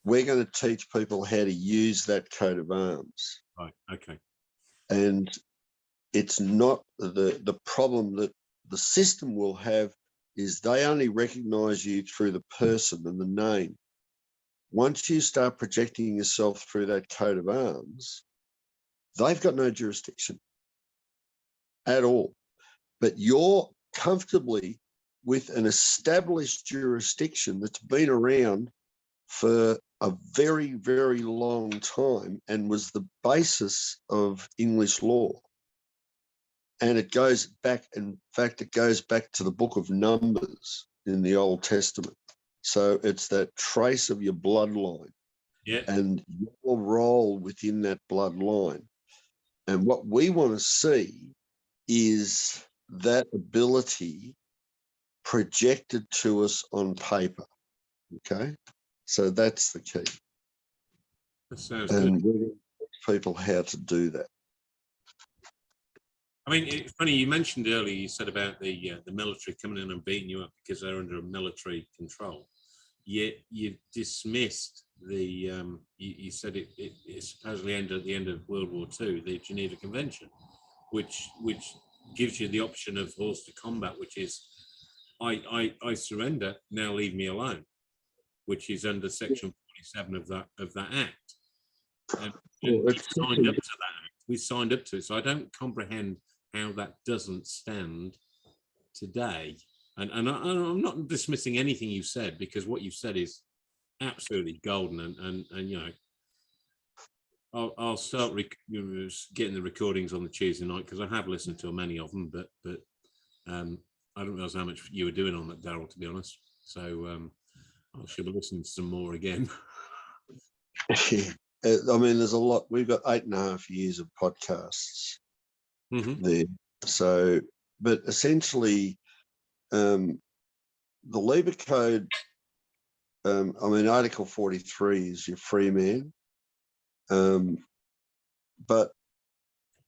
we're going to teach people how to use that coat of arms. Right. Okay. And it's not the problem that the system will have is they only recognize you through the person and the name. Once you start projecting yourself through that coat of arms, they've got no jurisdiction at all. But you're comfortably with an established jurisdiction that's been around for a very, very long time and was the basis of English law. And it goes back, in fact, it goes back to the book of Numbers in the Old Testament. So it's that trace of your bloodline, yeah, and your role within that bloodline. And what we want to see is that ability projected to us on paper. Okay. So that's the key. that sounds And good. we're going to teach people how to do that. I mean, it's funny, you mentioned earlier, you said about the military coming in and beating you up because they're under military control. Yet you dismissed the, you said it supposedly ended at the end of World War II, the Geneva Convention, which gives you the option of horse to combat, which is, I surrender, now leave me alone, which is under Section 47 of that Act. And we signed up to that Act. We signed up to it, so I don't comprehend how that doesn't stand today. And I'm not dismissing anything you said, because what you said is absolutely golden. And you know, I'll start getting the recordings on the Tuesday night, because I have listened to many of them, but I don't realize how much you were doing on that, Darryl, to be honest. So I should be listening to some more again. I mean, there's a lot. We've got 8.5 years of podcasts there. So, but essentially, the Labour Code, I mean, Article 43 is your free man, but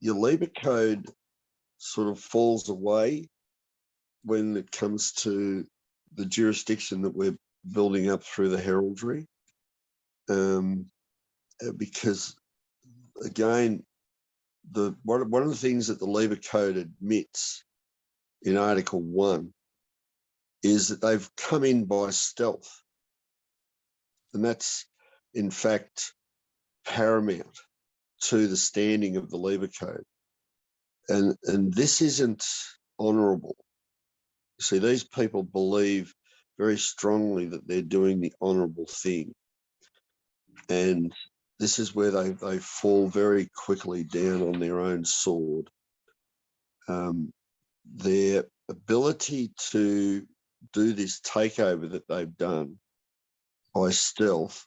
your Labour Code sort of falls away when it comes to the jurisdiction that we're building up through the heraldry, because, again, one of the things that the Labour Code admits in Article 1 is that they've come in by stealth. And that's, in fact, paramount to the standing of the Labour Code. And this isn't honourable. You see, these people believe very strongly that they're doing the honourable thing. And this is where they fall very quickly down on their own sword. Their ability to do this takeover that they've done by stealth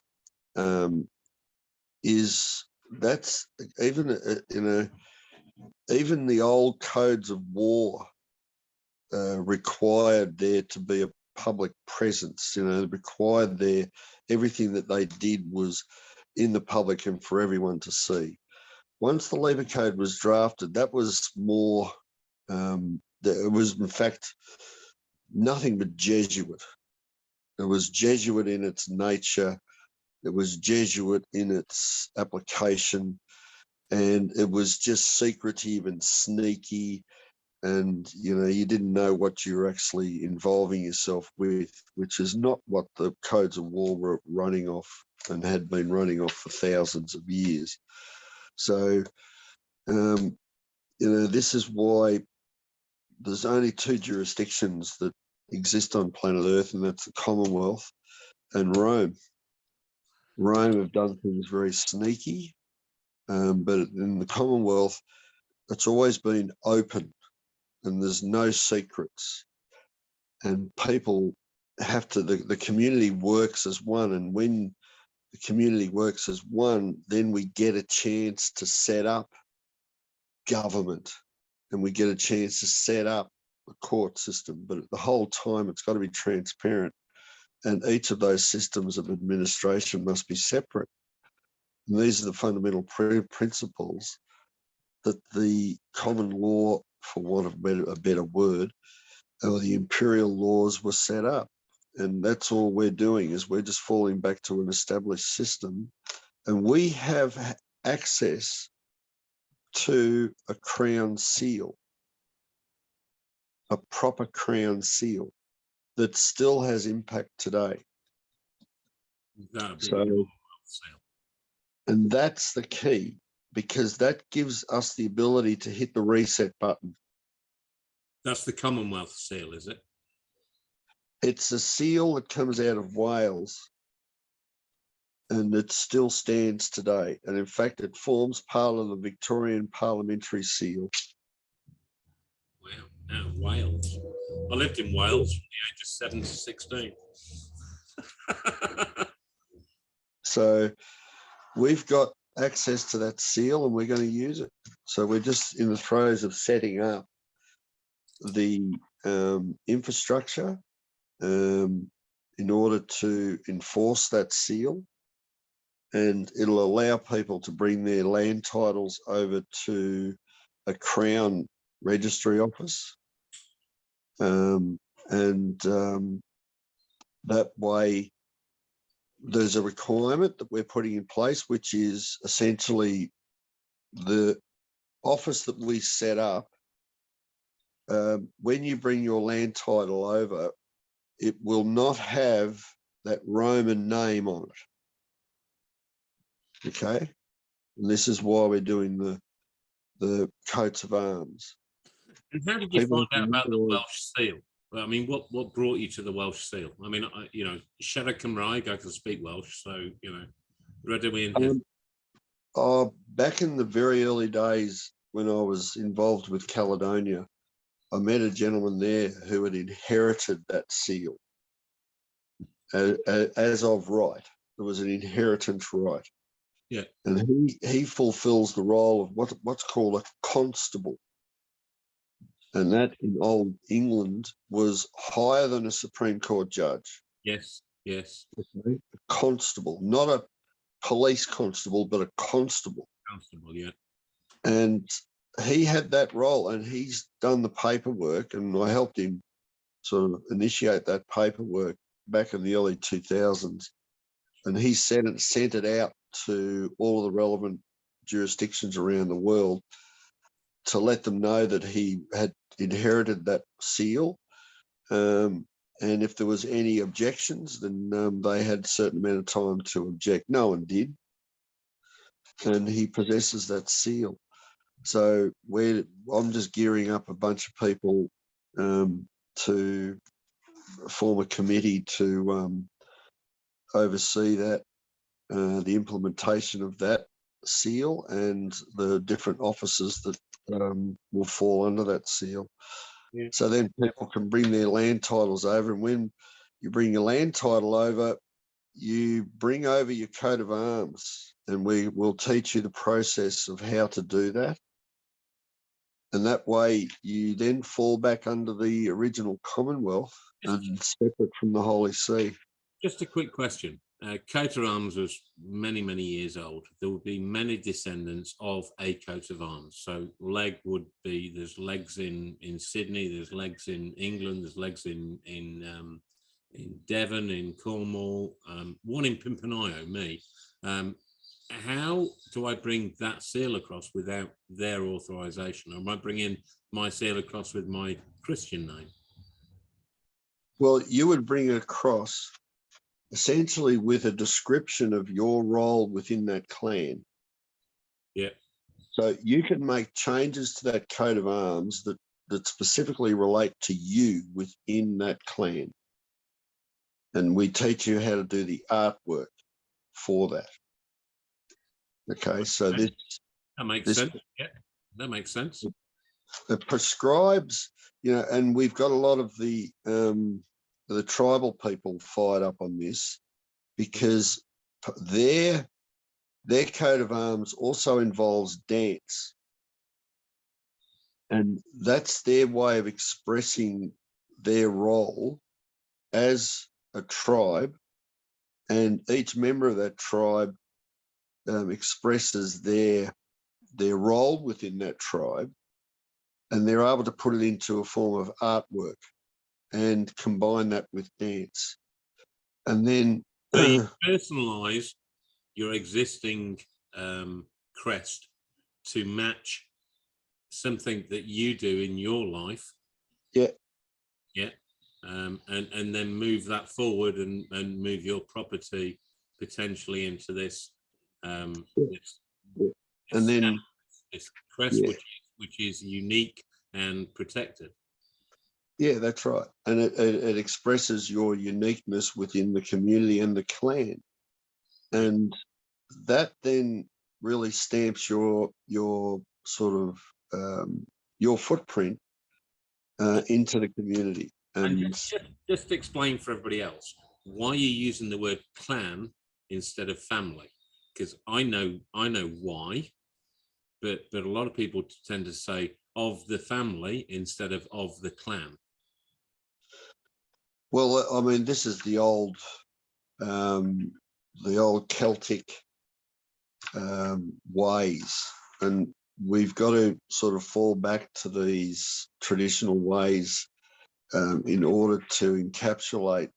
that's even even the old codes of war required there to be a public presence. You know, required there everything that they did was in the public and for everyone to see. Once the Labour Code was drafted, that was more. It was, in fact, nothing but Jesuit. It was Jesuit in its nature. It was Jesuit in its application, and it was just secretive and sneaky. And, you know, you didn't know what you were actually involving yourself with, which is not what the codes of war were running off and had been running off for thousands of years. So, you know, this is why there's only 2 jurisdictions that exist on planet Earth, and that's the Commonwealth and Rome. Rome have done things very sneaky, but in the Commonwealth, it's always been open and there's no secrets. And people have to, the community works as one. And when the community works as one, then we get a chance to set up government and we get a chance to set up a court system. But the whole time it's got to be transparent. And each of those systems of administration must be separate. And these are the fundamental principles that the common law, for want of a better word, or the imperial laws were set up. And that's all we're doing, is we're just falling back to an established system. And we have access to a crown seal, a proper crown seal that still has impact today. So, and that's the key, because that gives us the ability to hit the reset button. That's the Commonwealth seal, is it? It's a seal that comes out of Wales, and it still stands today. And in fact, it forms part of the Victorian parliamentary seal. Wow, now Wales. I lived in Wales from the age of 7 to 16. So we've got access to that seal and we're going to use it. So we're just in the throes of setting up the infrastructure in order to enforce that seal. And it'll allow people to bring their land titles over to a Crown registry office. That way, there's a requirement that we're putting in place, which is essentially the office that we set up. When you bring your land title over, it will not have that Roman name on it. Okay, and this is why we're doing the coats of arms. And how did you find out about the Welsh seal? I mean, what brought you to the Welsh seal? I mean, you know, siarad Cymraeg, I can speak Welsh, so, you know, rydw i'n back in the very early days when I was involved with Caledonia, I met a gentleman there who had inherited that seal as of right. There was an inheritance right. Yeah. And he fulfills the role of what's called a constable. And that in old England was higher than a Supreme Court judge. Yes, yes. Okay? A constable, not a police constable, but a constable. Constable, yeah. And he had that role, and he's done the paperwork, and I helped him sort of initiate that paperwork back in the early 2000s. And he sent it out to all of the relevant jurisdictions around the world to let them know that he had inherited that seal. And if there was any objections, then they had a certain amount of time to object. No one did. And he possesses that seal. So I'm just gearing up a bunch of people to form a committee to oversee that, the implementation of that seal and the different offices that will fall under that seal. Yeah. So then people can bring their land titles over, and when you bring your land title over, you bring over your coat of arms, and we will teach you the process of how to do that. And that way you then fall back under the original Commonwealth and separate from the Holy See. Just a quick question. Coat of arms was many, many years old. There would be many descendants of a coat of arms. So leg would be, there's legs in Sydney, there's legs in England, there's legs in Devon, in Cornwall, one in Pimpernio, me. How do I bring that seal across without their authorization? Or am I bringing my seal across with my Christian name? Well, you would bring it across essentially with a description of your role within that clan. Yeah. So you can make changes to that coat of arms that that specifically relate to you within that clan. And we teach you how to do the artwork for that. Okay, so that makes sense. Yeah, that makes sense. It prescribes, and we've got a lot of the tribal people fired up on this because their coat of arms also involves dance. And that's their way of expressing their role as a tribe. And each member of that tribe expresses their role within that tribe. And they're able to put it into a form of artwork and combine that with dance. And then so you personalize your existing crest to match something that you do in your life. Yeah. Yeah. And then move that forward and move your property potentially into this and then this crest, which is unique and protected. Yeah, that's right. And it expresses your uniqueness within the community and the clan. And that then really stamps your sort of your footprint into the community. And just explain for everybody else why you're using the word clan instead of family, because I know why, but a lot of people tend to say of the family instead of the clan. Well, I mean, this is the old Celtic ways, and we've got to sort of fall back to these traditional ways in order to encapsulate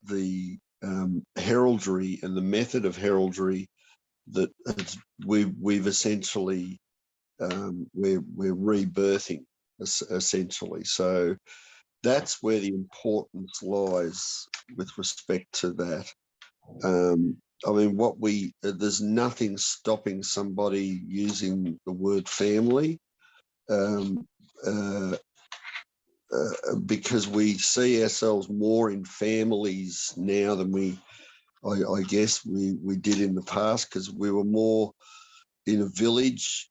the heraldry and the method of heraldry that we've essentially we're rebirthing essentially. So that's where the importance lies with respect to that. I mean, there's nothing stopping somebody using the word family because we see ourselves more in families now than I guess we did in the past, because we were more in a village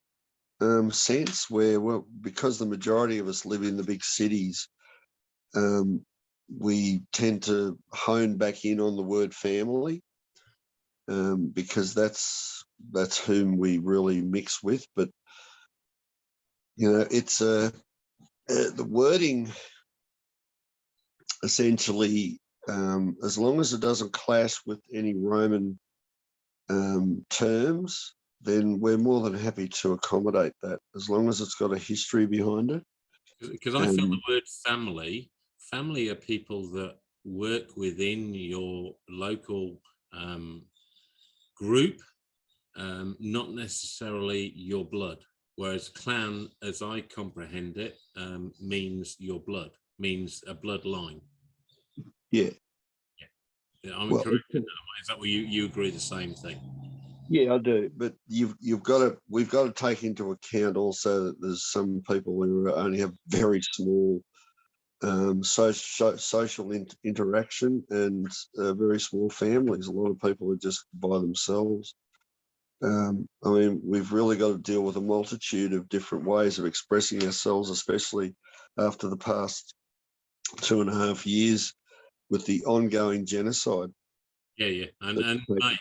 sense where, because the majority of us live in the big cities, we tend to hone back in on the word family because that's whom we really mix with. But it's the wording essentially, as long as it doesn't clash with any Roman terms, then we're more than happy to accommodate that, as long as it's got a history behind it. Because I feel the word family are people that work within your local group, not necessarily your blood. Whereas clan, as I comprehend it, means your blood, means a bloodline. Yeah. I'm correct in that way. Is that what you agree the same thing? Yeah, I do. But we've got to take into account also that there's some people who only have very small social interaction and very small families. A lot of people are just by themselves. I mean, we've really got to deal with a multitude of different ways of expressing ourselves, especially after the past 2.5 years with the ongoing genocide. Yeah, and mate,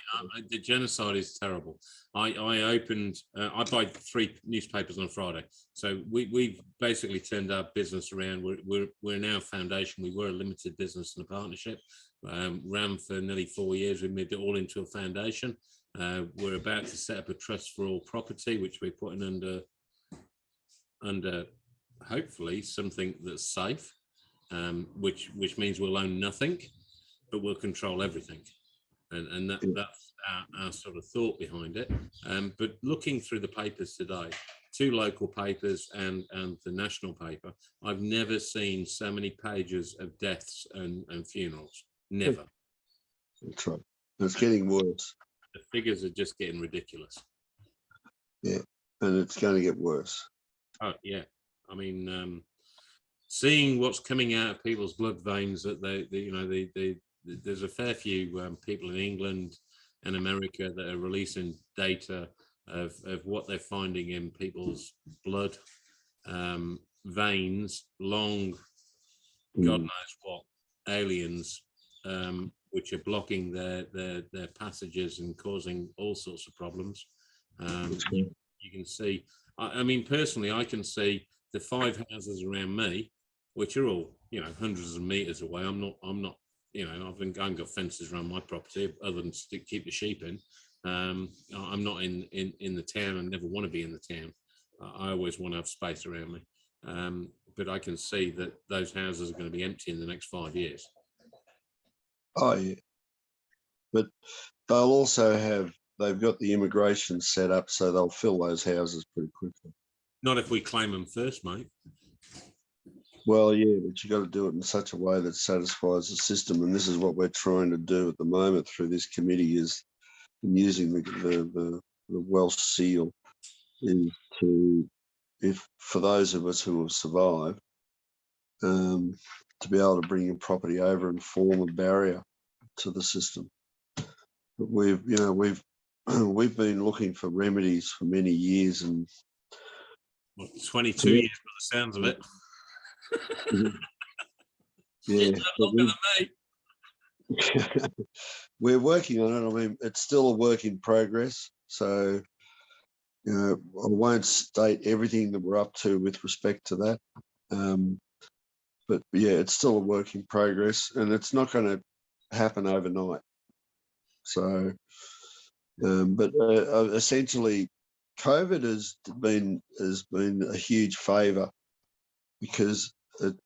the genocide is terrible. I buy 3 newspapers on Friday, so we've basically turned our business around. We're now a foundation. We were a limited business and a partnership. Ran for nearly 4 years. We moved it all into a foundation. We're about to set up a trust for all property, which we're putting under hopefully something that's safe, which means we'll own nothing, but we'll control everything. And that's our sort of thought behind it. But looking through the papers today, 2 local papers and the national paper, I've never seen so many pages of deaths and funerals. Never. That's right. It's getting worse. The figures are just getting ridiculous. Yeah, and it's going to get worse. Oh, yeah. I mean, seeing what's coming out of people's blood veins, that there's a fair few people in England and America that are releasing data of what they're finding in people's blood veins, long, God knows what, aliens, which are blocking their passages and causing all sorts of problems. You can see, I mean, personally, I can see the 5 houses around me, which are all, hundreds of meters away. I haven't got fences around my property other than to keep the sheep in. I'm not in the town and never want to be in the town. I always want to have space around me. But I can see that those houses are going to be empty in the next 5 years. Oh, yeah. But they've got the immigration set up, so they'll fill those houses pretty quickly. Not if we claim them first, mate. Well, yeah, but you got to do it in such a way that satisfies the system, and this is what we're trying to do at the moment through this committee, is using the Welsh seal, is to, if for those of us who have survived, to be able to bring your property over and form a barrier to the system. But we've been looking for remedies for many years, and 22 years by the sounds of it. Yeah, longer than me. We're working on it. I mean, it's still a work in progress. So, I won't state everything that we're up to with respect to that. But yeah, it's still a work in progress, and it's not going to happen overnight. So, but essentially, COVID has been a huge favour, because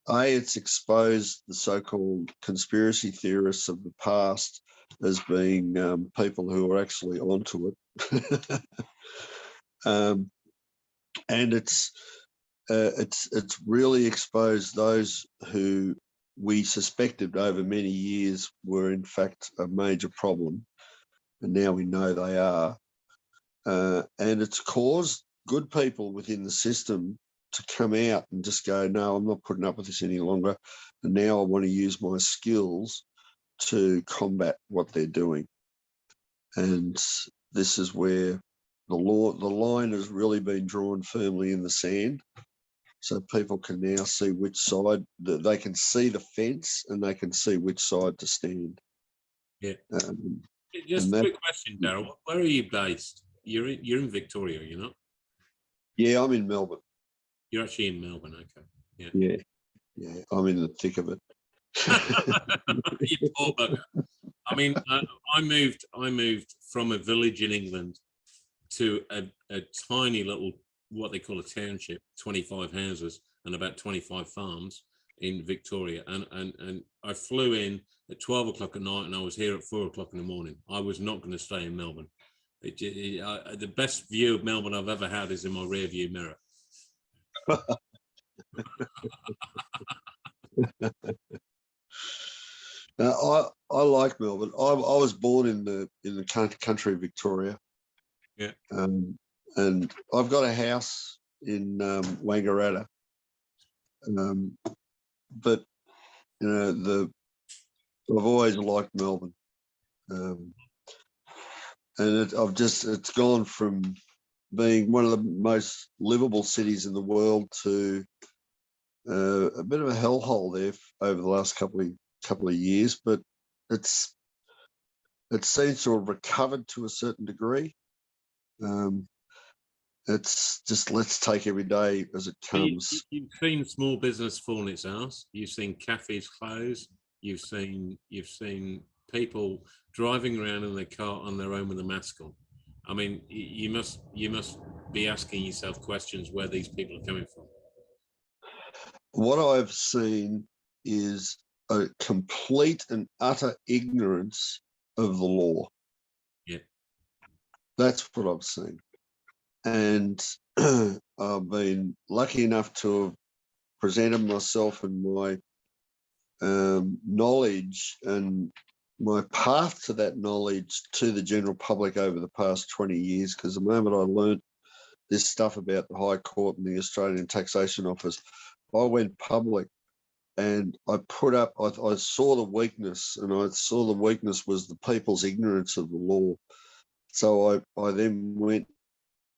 it's exposed the so-called conspiracy theorists of the past as being people who are actually onto it, and it's really exposed those who we suspected over many years were in fact a major problem, and now we know they are, and it's caused good people within the system to come out and just go, no, I'm not putting up with this any longer, and now I want to use my skills to combat what they're doing. And this is where the line has really been drawn firmly in the sand, so people can now see which side, they can see the fence and they can see which side to stand. Yeah. Just a quick question, Darryl. Where are you based? You're in Victoria, you're not? Yeah, I'm in Melbourne. You're actually in Melbourne, okay. Yeah, I'm in the thick of it. You poor bugger. I mean, I moved from a village in England to a tiny little, what they call a township, 25 houses and about 25 farms in Victoria. And I flew in at 12 o'clock at night and I was here at 4 o'clock in the morning. I was not going to stay in Melbourne. The best view of Melbourne I've ever had is in my rear view mirror. Now, I like Melbourne. I was born in the country of Victoria. Yeah. And I've got a house in Wangaratta. But I've always liked Melbourne. And it's gone from being one of the most livable cities in the world to a bit of a hellhole there over the last couple of years, but it seems to have recovered to a certain degree. It's just, let's take every day as it comes. You've seen small business fall in its arse. You've seen cafes close. You've seen people driving around in their car on their own with a mask on. I mean, you must be asking yourself questions where these people are coming from. What I've seen is a complete and utter ignorance of the law. Yeah. That's what I've seen. And I've been lucky enough to have presented myself and my knowledge and my path to that knowledge to the general public over the past 20 years, because the moment I learned this stuff about the High Court and the Australian Taxation Office, I went public and I put up, I saw the weakness, and I saw the weakness was the people's ignorance of the law. So I then went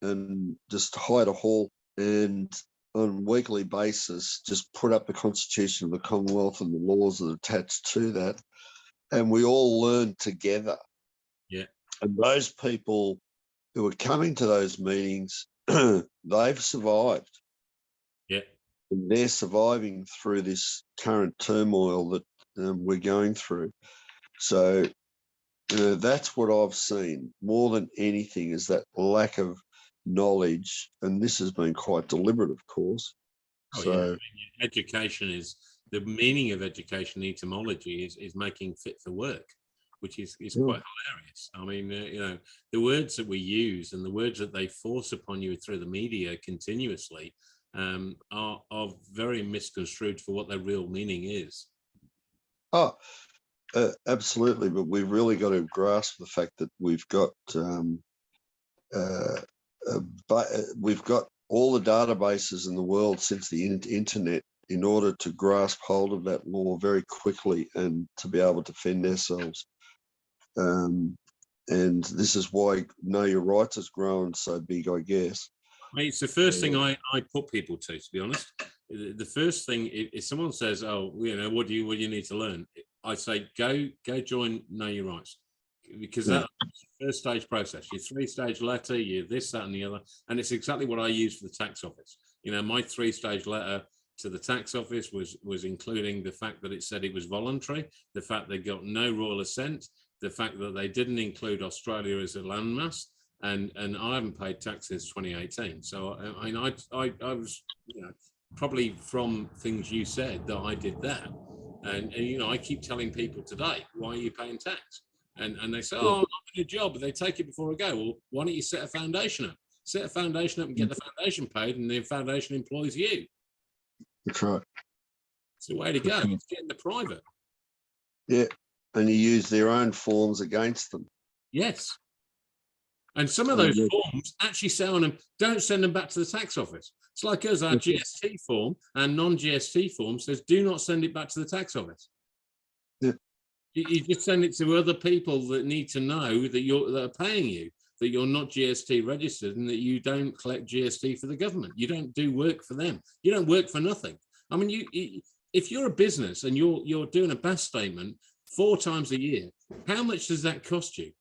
and just hired a hall and on a weekly basis just put up the Constitution of the Commonwealth and the laws that are attached to that. And we all learned together. Yeah. And those people who are coming to those meetings, they've survived. Yeah. And they're surviving through this current turmoil that we're going through. So, that's what I've seen more than anything, is that lack of knowledge. And this has been quite deliberate, of course. Oh, so, yeah. I mean, education is, the meaning of education, etymology is making fit for work, which is quite hilarious. I mean, the words that we use and the words that they force upon you through the media continuously are very misconstrued for what their real meaning is. Oh, absolutely. But we've really got to grasp the fact that we've got we've got all the databases in the world since the internet in order to grasp hold of that law very quickly and to be able to defend ourselves. And this is why Know Your Rights has grown so big, I guess. It's the first thing I put people to be honest. The first thing, if someone says, "Oh, what do you need to learn?" I say, go join Know Your Rights, because that's the first stage process. Your 3-stage letter, you this, that, and the other, and it's exactly what I use for the tax office. My 3-stage letter to the tax office was including the fact that it said it was voluntary, the fact they got no royal assent, the fact that they didn't include Australia as a landmass. And I haven't paid tax since 2018. So I was, probably from things you said that I did that. And I keep telling people today, why are you paying tax? And they say, oh, I'm not in a job, but they take it before I go. Well, why don't you set a foundation up? Set a foundation up and get the foundation paid, and the foundation employs you. That's right. It's the way to go. It's getting the private. Yeah. And you use their own forms against them. Yes. And some of those forms actually say on them, don't send them back to the tax office. It's like us, our GST form and non-GST form says, do not send it back to the tax office. Yeah. You just send it to other people that need to know that that are paying you, that you're not GST registered and that you don't collect GST for the government. You don't do work for them. You don't work for nothing. I mean, if you're a business and you're doing a BAS statement 4 times a year, how much does that cost you?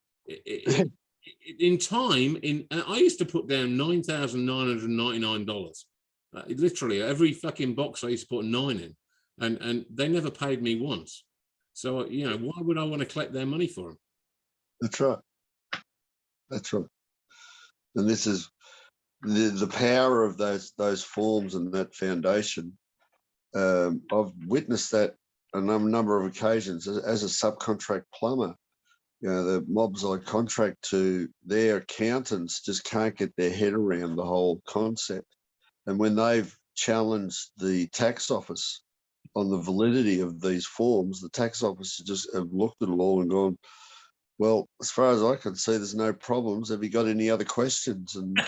In time, I used to put down $9,999. Literally every fucking box I used to put 9 in, and they never paid me once. So why would I want to collect their money for them? That's right. That's right. And this is the power of those forms and that foundation. I've witnessed that on a number of occasions as a subcontract plumber. The mobs I contract to, their accountants just can't get their head around the whole concept. And when they've challenged the tax office on the validity of these forms, the tax office just have looked at it all and gone, well, as far as I can see, there's no problems. Have you got any other questions? And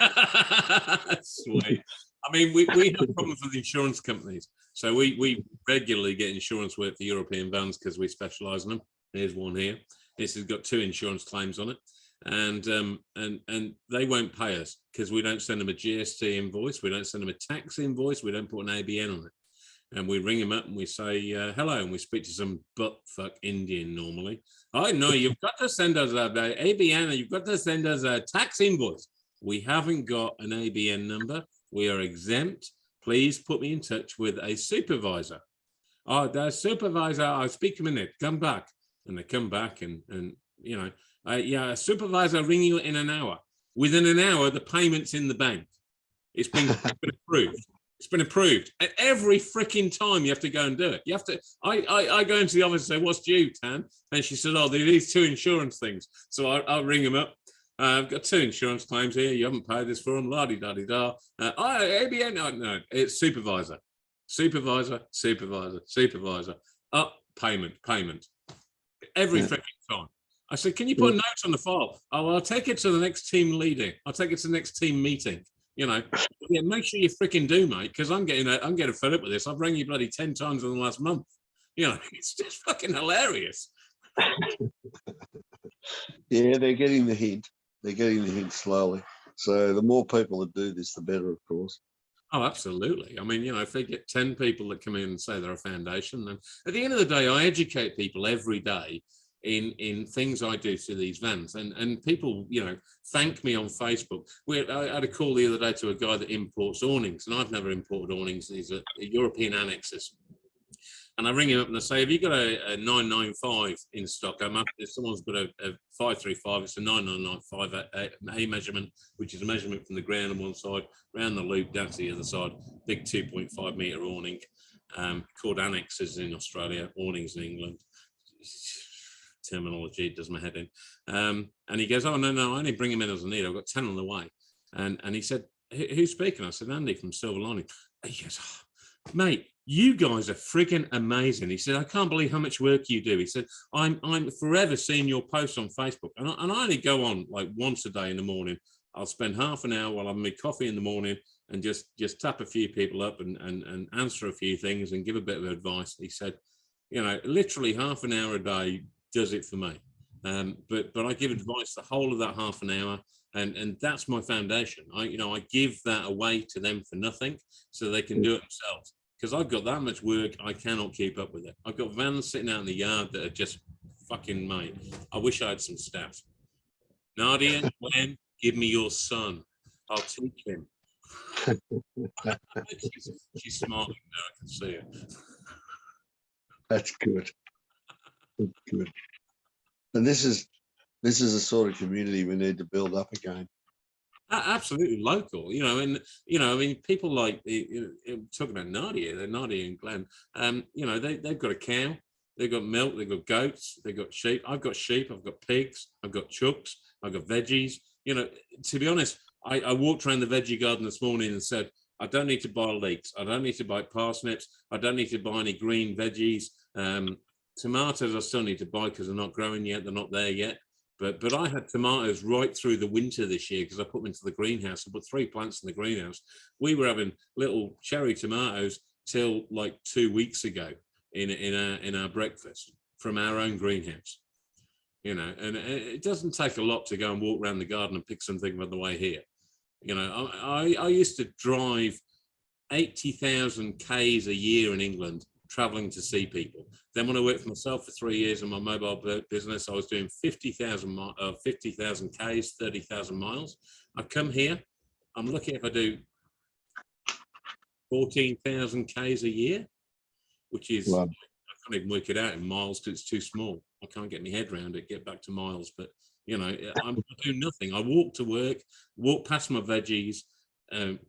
sweet. I mean, we have problems with insurance companies. So we regularly get insurance work for European vans because we specialise in them. Here's one here. This has got 2 insurance claims on it, and they won't pay us because we don't send them a GST invoice, we don't send them a tax invoice, we don't put an ABN on it, and we ring them up and we say hello, and we speak to some buttfuck Indian normally. I know you've got to send us a ABN, and you've got to send us a tax invoice. We haven't got an ABN number. We are exempt. Please put me in touch with a supervisor. Oh, the supervisor, I'll speak to a minute. Come back. And they come back and a supervisor will ring you in an hour. Within an hour, the payment's in the bank. It's been approved. It's been approved. And every freaking time you have to go and do it. You have to. I go into the office and say, "What's due, Tan?" And she said, "Oh, there are these 2 insurance things." So I'll ring them up. I've got 2 insurance claims here. You haven't paid this for them. La di da di da. ABN. No, it's supervisor. Supervisor. Up payment. Every freaking time. I said, can you put a note on the file? Oh, I'll take it to the next team leading. I'll take it to the next team meeting. You know, yeah, make sure you freaking do, mate, because I'm getting fed up with this. I've rang you bloody 10 times in the last month. You know, it's just fucking hilarious. Yeah, they're getting the hint. They're getting the hint slowly. So the more people that do this, the better, of course. Oh, absolutely. I mean, you know, if they get 10 people that come in and say they're a foundation, then at the end of the day, I educate people every day in things I do to these vans. And people, you know, thank me on Facebook. I had a call the other day to a guy that imports awnings, and I've never imported awnings. These are European annexes. And I ring him up and I say, have you got a 995 in stock? If someone's got a 535, it's a 9995 A measurement, which is a measurement from the ground on one side, round the loop, down to the other side, big 2.5 metre awning, called annexes in Australia, awnings in England. Terminology does my head in. And he goes, oh, no, I only bring him in as I need. I've got 10 on the way. And he said, who's speaking? I said, Andy from Silver Lining. He goes, oh, mate, you guys are frigging amazing. He said, I can't believe how much work you do. He said, I'm forever seeing your posts on Facebook. And I only go on like once a day in the morning. I'll spend half an hour while I'm having coffee in the morning and just tap a few people up and answer a few things and give a bit of advice. He said, you know, literally half an hour a day does it for me. But I give advice the whole of that half an hour. And that's my foundation. I give that away to them for nothing so they can do it themselves. Because I've got that much work, I cannot keep up with it. I've got vans sitting out in the yard that are just fucking mate. I wish I had some staff. Nadia, Glenn, give me your son. I'll teach him. She's smiling now, I can see her. That's good. That's good. And this is a sort of community we need to build up again. Absolutely local, you know, and you know, I mean, people like talking about Nadia and Glenn. You know, they've got a cow, they've got milk, they've got goats, they've got sheep. I've got sheep, I've got pigs, I've got chooks, I've got veggies. You know, to be honest, I walked around the veggie garden this morning and said, I don't need to buy leeks, I don't need to buy parsnips, I don't need to buy any green veggies. Tomatoes I still need to buy because they're not growing yet, they're not there yet. But I had tomatoes right through the winter this year because I put them into the greenhouse. I put 3 plants in the greenhouse. We were having little cherry tomatoes till like 2 weeks ago in our breakfast from our own greenhouse. You know, and it doesn't take a lot to go and walk around the garden and pick something on the way here. You know, I used to drive 80,000 Ks a year in England traveling to see people. Then when I worked for myself for 3 years in my mobile business, I was doing 50,000 Ks, 30,000 miles. I come here, I'm lucky if I do 14,000 Ks a year, which is, wow. I can't even work it out in miles because it's too small. I can't get my head around it, get back to miles. But, you know, I do nothing. I walk to work, walk past my veggies,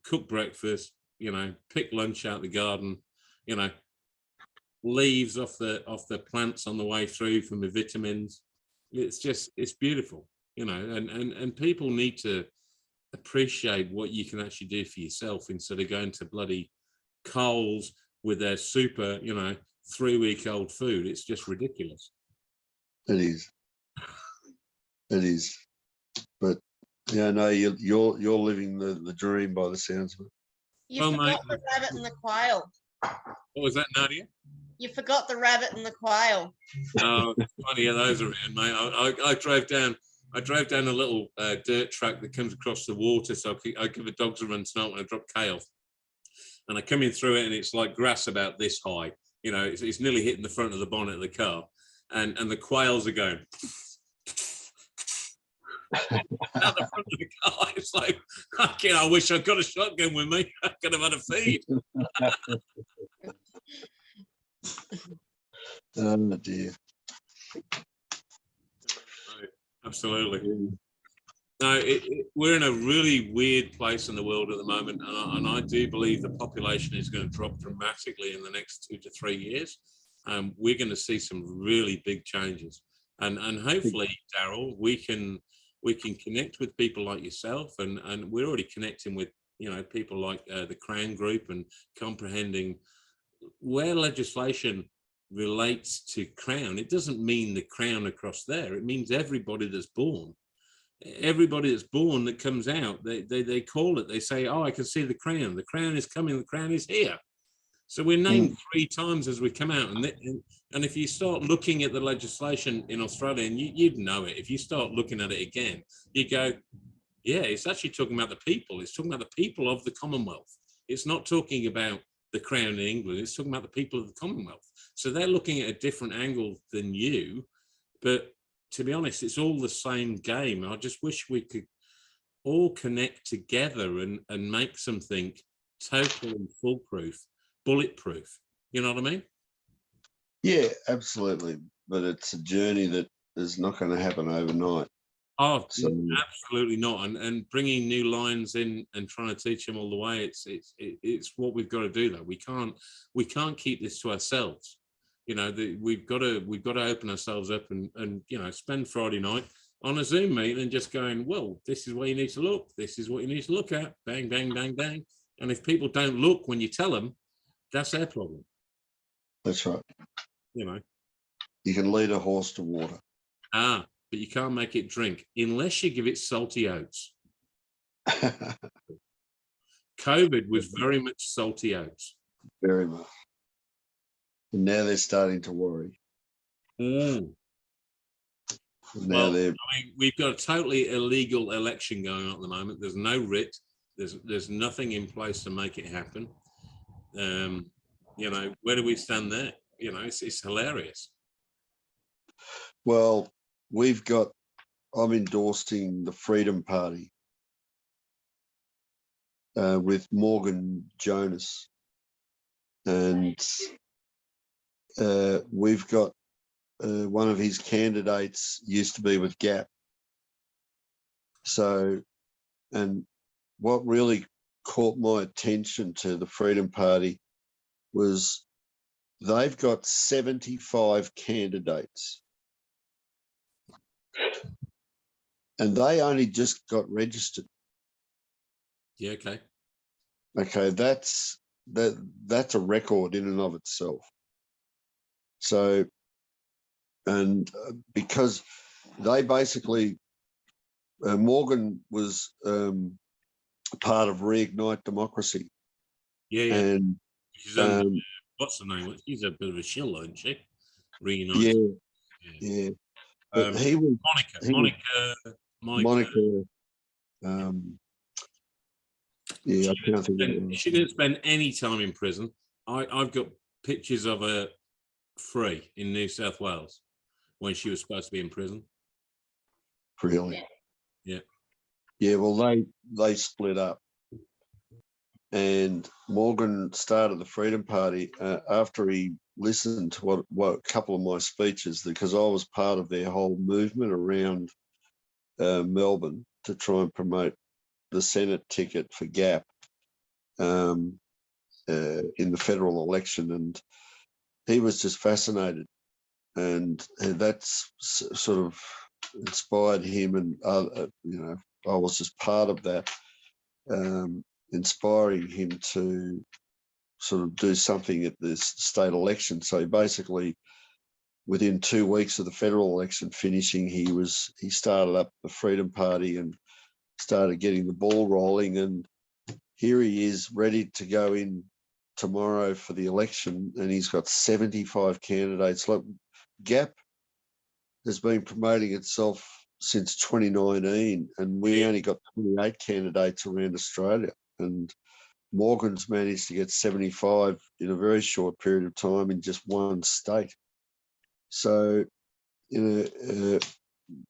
cook breakfast, you know, pick lunch out the garden, you know, leaves off the plants on the way through for my vitamins. It's beautiful, you know, and people need to appreciate what you can actually do for yourself instead of going to bloody Coles with their super, you know, 3-week-old food. It's just ridiculous. It is. It is. But yeah, no, you're living the dream by the sounds of it. You forgot the rabbit and the quail. What was that, Nadia? You forgot the rabbit and the quail. Oh, plenty of those around, mate. I drove down a little dirt track that comes across the water, so I give the dogs a run tonight when I drop kale. And I come in through it, and it's like grass about this high. You know, it's nearly hitting the front of the bonnet of the car, and the quails are going. Out the front of the car, it's like, I wish I'd got a shotgun with me. I could have had a feed. Oh dear. Absolutely. No, we're in a really weird place in the world at the moment, and I do believe the population is going to drop dramatically in the next 2 to 3 years. We're going to see some really big changes, and hopefully, Darryl, we can connect with people like yourself, and we're already connecting with, you know, people like the Crown Group and comprehending where legislation relates to Crown. It doesn't mean the Crown across there. It means everybody that's born everybody that's born that comes out, they call it. They say, "Oh, I can see the crown. The crown is coming. The crown is here." So we're named 3 times as we come out, and if you start looking at the legislation in Australia, and you'd know it, if you start looking at it again, you go, yeah, it's actually talking about the people. It's talking about the people of the Commonwealth. It's not talking about the Crown in England. It's talking about the people of the Commonwealth. So they're looking at a different angle than you, but to be honest, it's all the same game. I just wish we could all connect together and make something totally foolproof, bulletproof. You know what I mean? Yeah, absolutely. But it's a journey that is not going to happen overnight. Oh, So, absolutely not. And bringing new lines in and trying to teach them all the way, it's what we've got to do. Though we can't keep this to ourselves. You know, we've got to open ourselves up and you know, spend Friday night on a Zoom meeting and just going, well, this is where you need to look. This is what you need to look at. Bang, bang, bang, bang. And if people don't look when you tell them, that's their problem. that's right. You know. You can lead a horse to water. But you can't make it drink unless you give it salty oats. COVID was very much salty oats. Very much. And now they're starting to worry. Mm. Now I mean, we've got a totally illegal election going on at the moment. There's no writ. There's nothing in place to make it happen. You know, where do we stand there? You know, it's hilarious. Well, I'm endorsing the Freedom Party with Morgan Jonas. And we've got one of his candidates used to be with Gap. So, and what really caught my attention to the Freedom Party was they've got 75 candidates. And they only just got registered. Yeah, okay. Okay, that's a record in and of itself. So, and because they basically, Morgan was part of Reignite Democracy. Yeah. And what's the name? She's a bit of a shill, isn't she? Reunite. Yeah. But he was Monica. Yeah, I can't think. She didn't spend any time in prison. I've got pictures of her free in New South Wales when she was supposed to be in prison. Really? Yeah. Yeah. Well, they split up, and Morgan started the Freedom Party after he listened to what a couple of my speeches, because I was part of their whole movement around Melbourne to try and promote the Senate ticket for Gap in the federal election, and he was just fascinated, and that's sort of inspired him, and you know, I was just part of that, inspiring him to sort of do something at this state election. So basically, within 2 weeks of the federal election finishing, he started up the Freedom Party and started getting the ball rolling, and here he is ready to go in tomorrow for the election, and he's got 75 candidates. Look, Gap has been promoting itself since 2019, and we only got 28 candidates around Australia, and Morgan's managed to get 75 in a very short period of time in just one state. So, you know,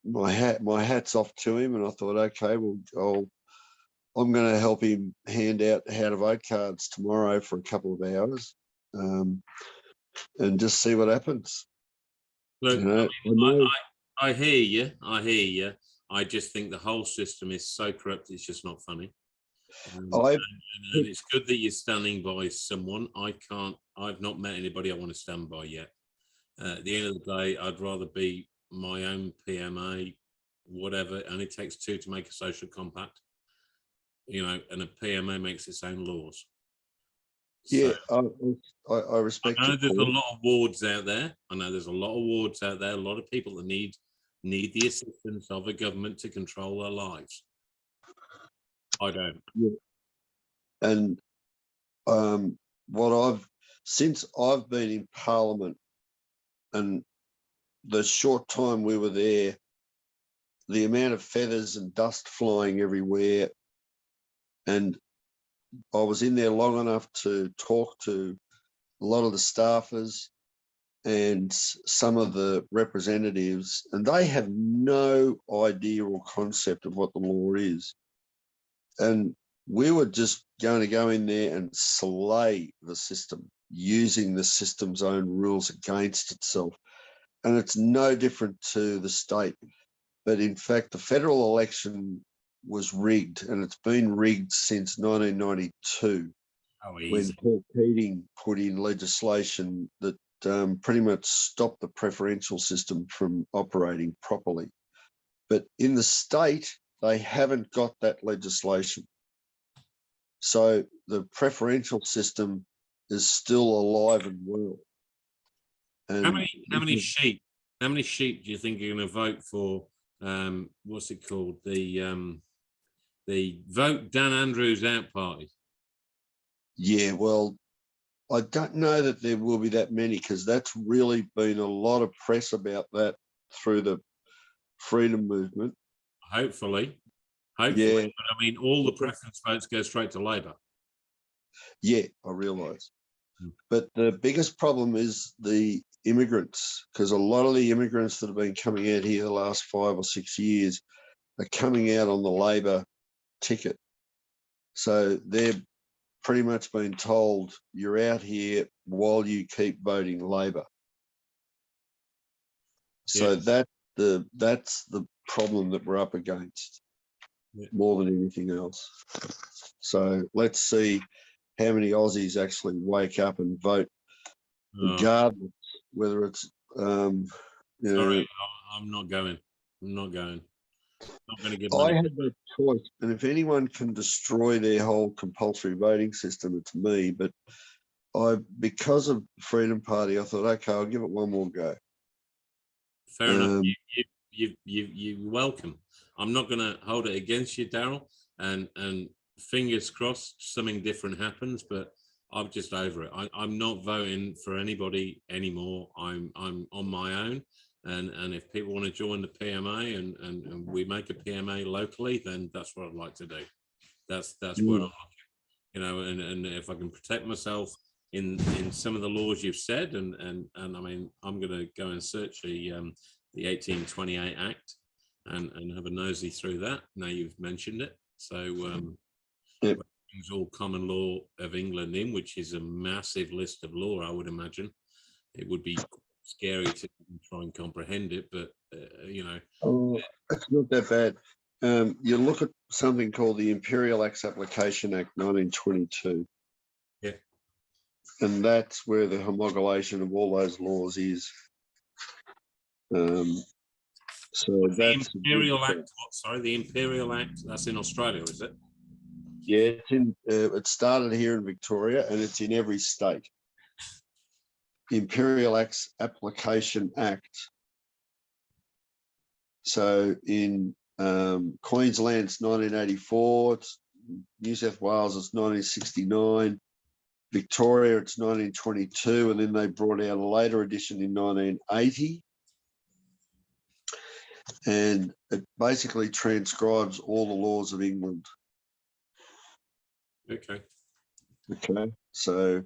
my hat's off to him, and I thought, okay, well, I'm going to help him hand out how to vote cards tomorrow for a couple of hours, and just see what happens. Look, you know, I hear you. I just think the whole system is so corrupt. It's just not funny. And it's good that you're standing by someone. I've not met anybody I want to stand by yet. At the end of the day, I'd rather be my own PMA, whatever, and it takes 2 to make a social compact. You know, and a PMA makes its own laws. Yeah, so, I respect. I know there's a lot of wards out there. A lot of people that need need the assistance of a government to control their lives. I don't. And since I've been in Parliament and the short time we were there, the amount of feathers and dust flying everywhere, and I was in there long enough to talk to a lot of the staffers and some of the representatives, and they have no idea or concept of what the law is. And we were just going to go in there and slay the system, using the system's own rules against itself. And it's no different to the state. But in fact, the federal election was rigged, and it's been rigged since 1992, when Paul Keating put in legislation that pretty much stopped the preferential system from operating properly. But in the state, they haven't got that legislation. So the preferential system is still alive and well. And how many sheep do you think are going to vote for what's it called, the Vote Dan Andrews Out party? Yeah, well, I don't know that there will be that many, because that's really been a lot of press about that through the freedom movement. Hopefully, Yeah. but I mean, all the preference votes go straight to Labor. Yeah, I realise. But the biggest problem is the immigrants, because a lot of the immigrants that have been coming out here the last 5 or 6 years are coming out on the Labor ticket. So they're pretty much been told, you're out here while you keep voting Labor. So that's the problem that we're up against, more than anything else. So let's see how many Aussies actually wake up and vote, regardless whether it's Sorry, I'm not going. I'm not going. Not going to give I money. have no choice, and if anyone can destroy their whole compulsory voting system, it's me. But because of the Freedom Party, I thought, okay, I'll give it one more go. Fair enough. You're welcome. I'm not going to hold it against you, Darryl. And fingers crossed, something different happens. But I'm just over it. I'm not voting for anybody anymore. I'm on my own. And if people want to join the PMA and we make a PMA locally, then that's what I'd like to do. That's what I'm looking, and if I can protect myself in some of the laws you've said, and I mean, I'm going to go and search the 1828 Act and have a nosy through that. Now you've mentioned it, so brings all common law of England in, which is a massive list of law. I would imagine it would be scary to try and comprehend it, but it's not that bad. You look at something called the Imperial Acts Application Act 1922. Yeah. And that's where the homologation of all those laws is. So that's the Imperial Act. Sorry, the Imperial Act. That's in Australia, is it? Yeah, it's in. It started here in Victoria, and it's in every state. Imperial Acts Application Act. So in Queensland, it's 1984. It's New South Wales, it's 1969. Victoria, it's 1922, and then they brought out a later edition in 1980. And it basically transcribes all the laws of England. Okay. So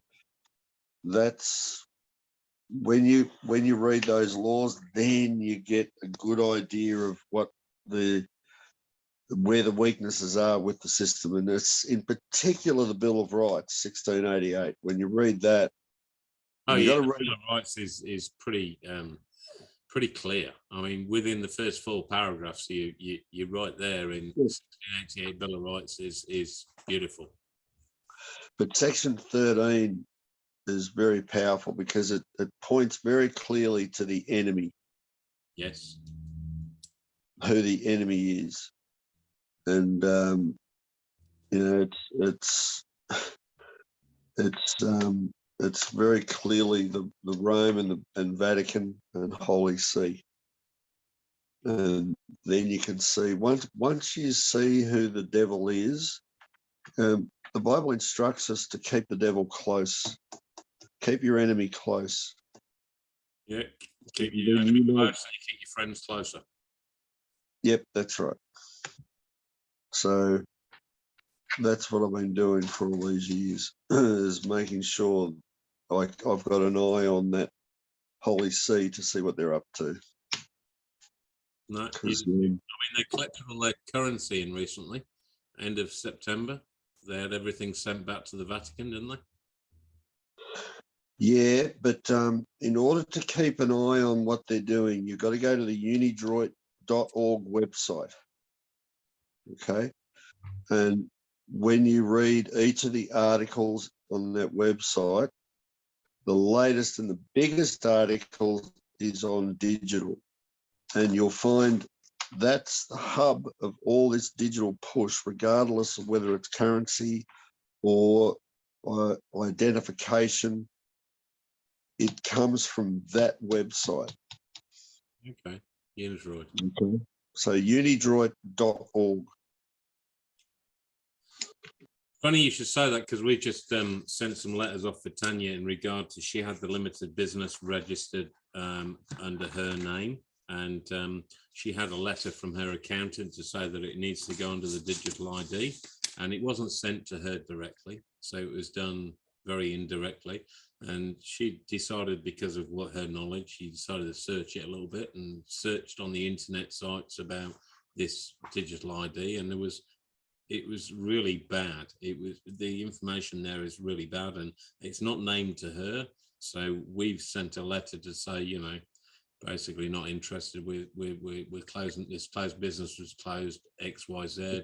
that's when you read those laws, then you get a good idea of what where the weaknesses are with the system. And it's in particular the Bill of Rights, 1688. When you read that, the Bill of Rights is pretty clear. I mean, within the first 4 paragraphs, you're right there in 1688 Bill of Rights is beautiful. But Section 13 is very powerful because it points very clearly to the enemy. Yes. Who the enemy is. And it's very clearly the Rome and Vatican and Holy See. And then you can see, once you see who the devil is, the Bible instructs us to keep the devil close, keep your enemy close. Yeah, keep your enemy close, so you keep your friends closer. Yep, that's right. So that's what I've been doing for all these years, is making sure I've got an eye on that Holy See to see what they're up to. No, I 'Cause, mean, they collected all their currency in recently, end of September. They had everything sent back to the Vatican, didn't they? yeah, but in order to keep an eye on what they're doing, you've got to go to the unidroit.org website. Okay. And when you read each of the articles on that website, the latest and the biggest article is on digital. And you'll find that's the hub of all this digital push, regardless of whether it's currency or identification. It comes from that website. Okay, Unidroid. Okay. So unidroit.org. Funny you should say that, because we just sent some letters off for Tanya in regard to, she had the limited business registered under her name, and she had a letter from her accountant to say that it needs to go under the digital ID, and it wasn't sent to her directly, so it was done very indirectly. And she decided, because of what her knowledge, she decided to search it a little bit and searched on the internet sites about this digital ID, and it was really bad. The information there is really bad, and it's not named to her. So we've sent a letter to say, you know, basically not interested. We're closing, this closed business was closed, XYZ.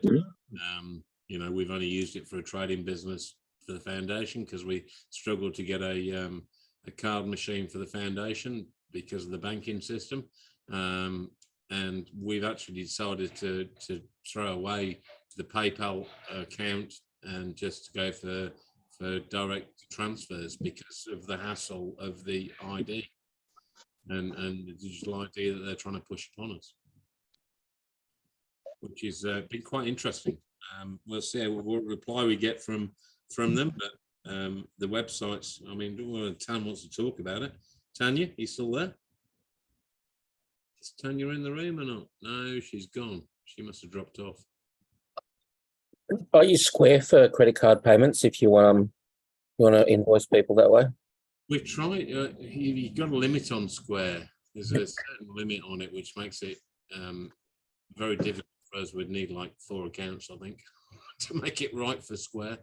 You know, we've only used it for a trading business for the foundation, because we struggled to get a card machine for the foundation because of the banking system. And we've actually decided to throw away the PayPal account and just go for direct transfers because of the hassle of the ID and the digital ID that they're trying to push upon us, which has been quite interesting. We'll see what reply we get from them, but the websites, I mean, Tan wants to talk about it. Tanya, you still there? Is Tanya in the room or not? No, she's gone. She must have dropped off. I use Square for credit card payments if you want to invoice people that way. We've tried. You've got a limit on Square. There's a certain limit on it, which makes it very difficult for us. We'd need like 4 accounts, I think, to make it right for Square.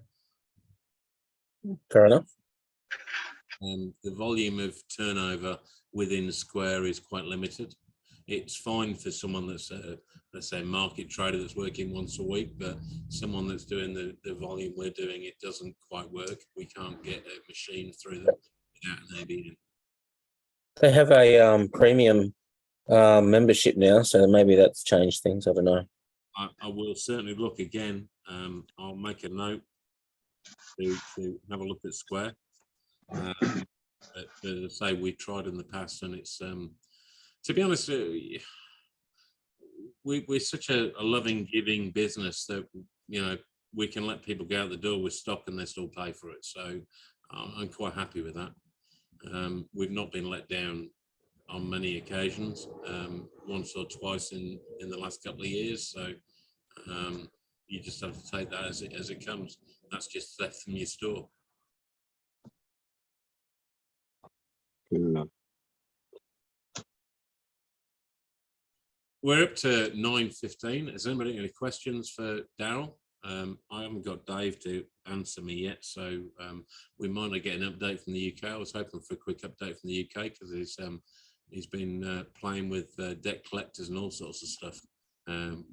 Fair enough. The volume of turnover within Square is quite limited. It's fine for someone that's let's say a market trader that's working once a week, but someone that's doing the volume we're doing, it doesn't quite work. We can't get a machine through them without an ABN. They have a premium membership now, so maybe that's changed things. I don't know. I will certainly look again. I'll make a note to have a look at Square. But as I say, we tried in the past, and it's to be honest, we're such a loving, giving business that, you know, we can let people go out the door with stock and they still pay for it. So I'm quite happy with that. We've not been let down on many occasions, once or twice in the last couple of years. So you just have to take that as it comes. That's just theft from your store. Yeah. We're up to 9:15. Has anybody got any questions for Darryl? I haven't got Dave to answer me yet, so we might not get an update from the UK. I was hoping for a quick update from the UK because he's been playing with debt collectors and all sorts of stuff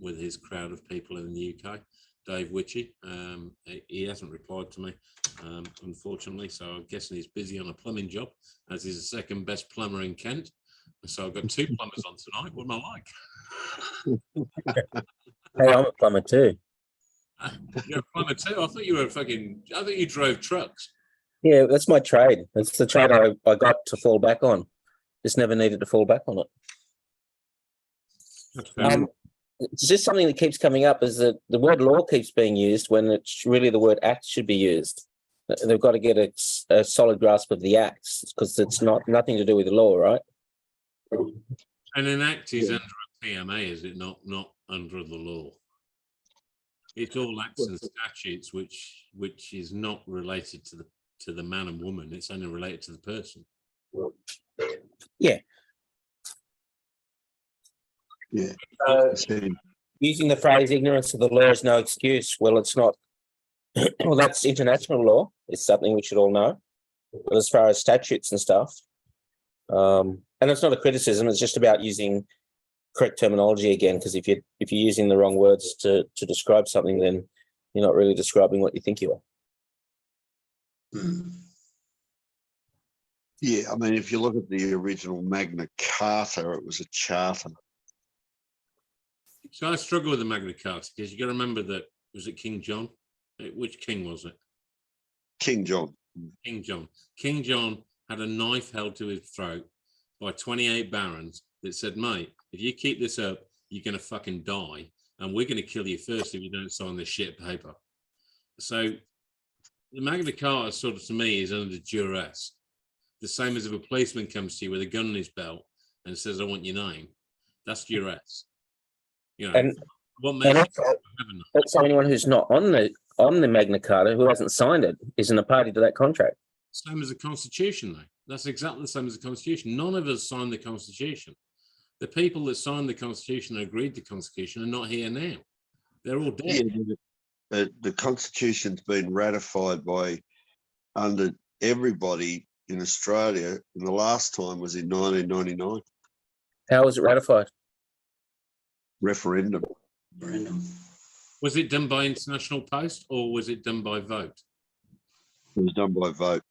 with his crowd of people in the UK. Dave Witchy, he hasn't replied to me, unfortunately, so I'm guessing he's busy on a plumbing job, as he's the second best plumber in Kent. So I've got 2 plumbers on tonight. What am I like? Hey, I'm a plumber too. You're a plumber too? I thought you drove trucks. Yeah, that's my trade. That's the trade I got to fall back on. Just never needed to fall back on it. That's fair. It's just something that keeps coming up is that the word law keeps being used when it's really the word act should be used. They've got to get a solid grasp of the acts because it's nothing to do with the law, right? And an act is under a PMA, is it not? Not under the law. It's all acts and statutes, which is not related to the man and woman. It's only related to the person. Yeah. Yeah. Using the phrase "ignorance of the law is no excuse." Well, it's not. Well, that's international law. It's something we should all know. But as far as statutes and stuff, and it's not a criticism. It's just about using correct terminology again. Because if you're using the wrong words to describe something, then you're not really describing what you think you are. Yeah, I mean, if you look at the original Magna Carta, it was a charter. So I struggle with the Magna Carta because you got to remember that, was it King John? Which king was it? King John. King John. King John had a knife held to his throat by 28 barons that said, mate, if you keep this up, you're going to fucking die. And we're going to kill you first if you don't sign this shit paper. So the Magna Carta sort of, to me, is under duress. The same as if a policeman comes to you with a gun in his belt and says, I want your name. That's duress. You know, And what makes also anyone who's not on the Magna Carta, who hasn't signed it, isn't a party to that contract. Same as the Constitution, though. That's exactly the same as the Constitution. None of us signed the Constitution. The people that signed the Constitution and agreed to the Constitution are not here now. They're all dead. Yeah, the Constitution's been ratified by under everybody in Australia, and the last time was in 1999. How was it ratified? Referendum. Was it done by international post or was it done by vote? It was done by vote.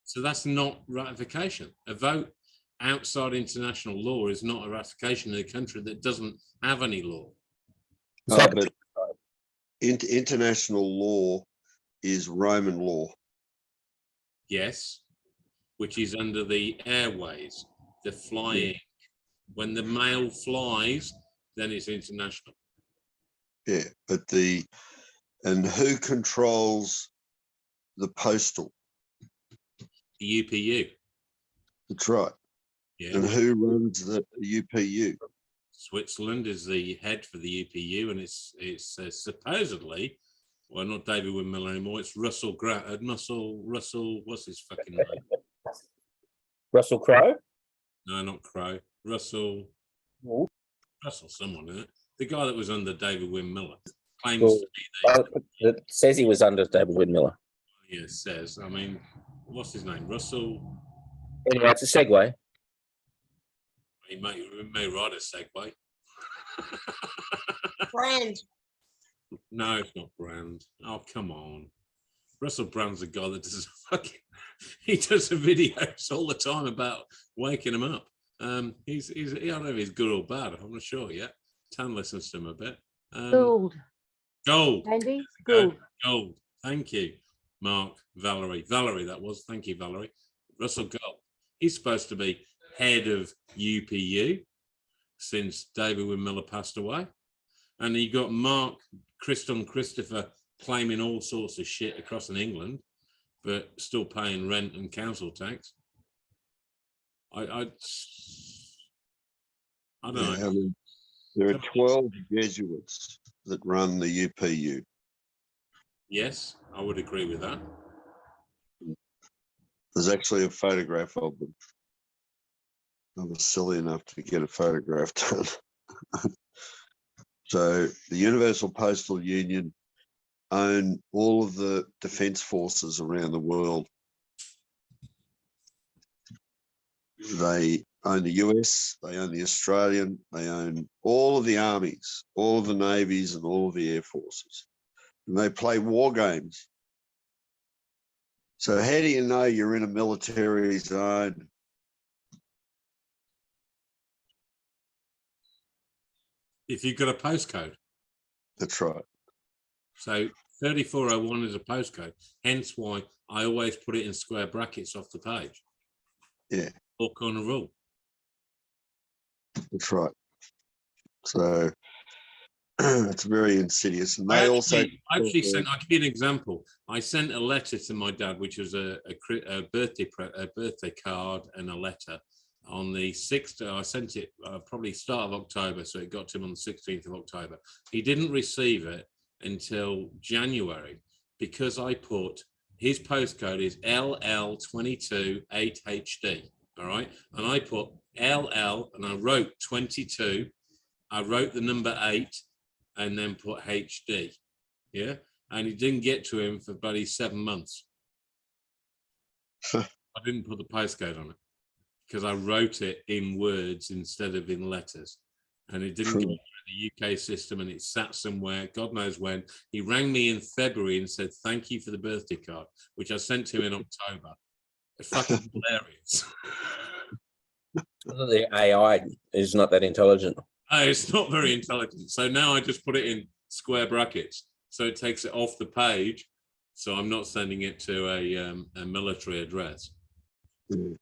So that's not ratification. A vote outside international law is not a ratification in a country that doesn't have any law. But international law is Roman law. Yes, which is under the airways, the flying. When the mail flies, then it's international. Yeah, but and who controls the postal? The UPU. That's right. Yeah. And who runs the UPU? Switzerland is the head for the UPU, and it's supposedly, well, not David Wimmera anymore. It's Russell, what's his fucking name? Russell Crowe? No, not Crowe. Russell someone, isn't it? The guy that was under David Wimmera claims to be it says he was under David Wimmera. Yeah, it says. I mean, what's his name? Russell. Anyway, it's a segue. He may ride a Segway. Brand. No, it's not Brand. Oh, come on. Russell Brand's a guy that does he does the videos all the time about waking him up. I don't know if he's good or bad. I'm not sure yet. Tan listens to him a bit. Gold. Andy, Gould. Gold. Thank you, Mark. Valerie, that was. Thank you, Valerie. Russell Gold. He's supposed to be head of UPU since David Wimmera passed away. And you got Mark Christopher claiming all sorts of shit across in England, but still paying rent and council tax. I don't know. I mean, there are 12 Jesuits that run the UPU. Yes, I would agree with that. There's actually a photograph of them. I was silly enough to get a photograph done. So the Universal Postal Union own all of the defence forces around the world. They own the US, they own the Australian, they own all of the armies, all of the navies and all of the air forces. And they play war games. So how do you know you're in a military zone? If you've got a postcode. That's right. So 3401 is a postcode, hence why I always put it in square brackets off the page. Yeah. Four corner rule. That's right. So it's very insidious. And I they also actually sent. I'll give you an example. I sent a letter to my dad, which was a birthday card and a letter on the 6th. I sent it probably start of October, so it got to him on the 16th of October. He didn't receive it until January because I put his postcode is LL228HD. All right, and I put LL and I wrote 22. I wrote the number 8 and then put HD. Yeah, and it didn't get to him for bloody 7 months. I didn't put the postcode on it because I wrote it in words instead of in letters, and it didn't go through the UK system, and it sat somewhere, God knows when. He rang me in February and said, "Thank you for the birthday card," which I sent to him in October. It's fucking hilarious. The AI is not that intelligent. Oh, it's not very intelligent. So now I just put it in square brackets, so it takes it off the page. So I'm not sending it to a military address. It's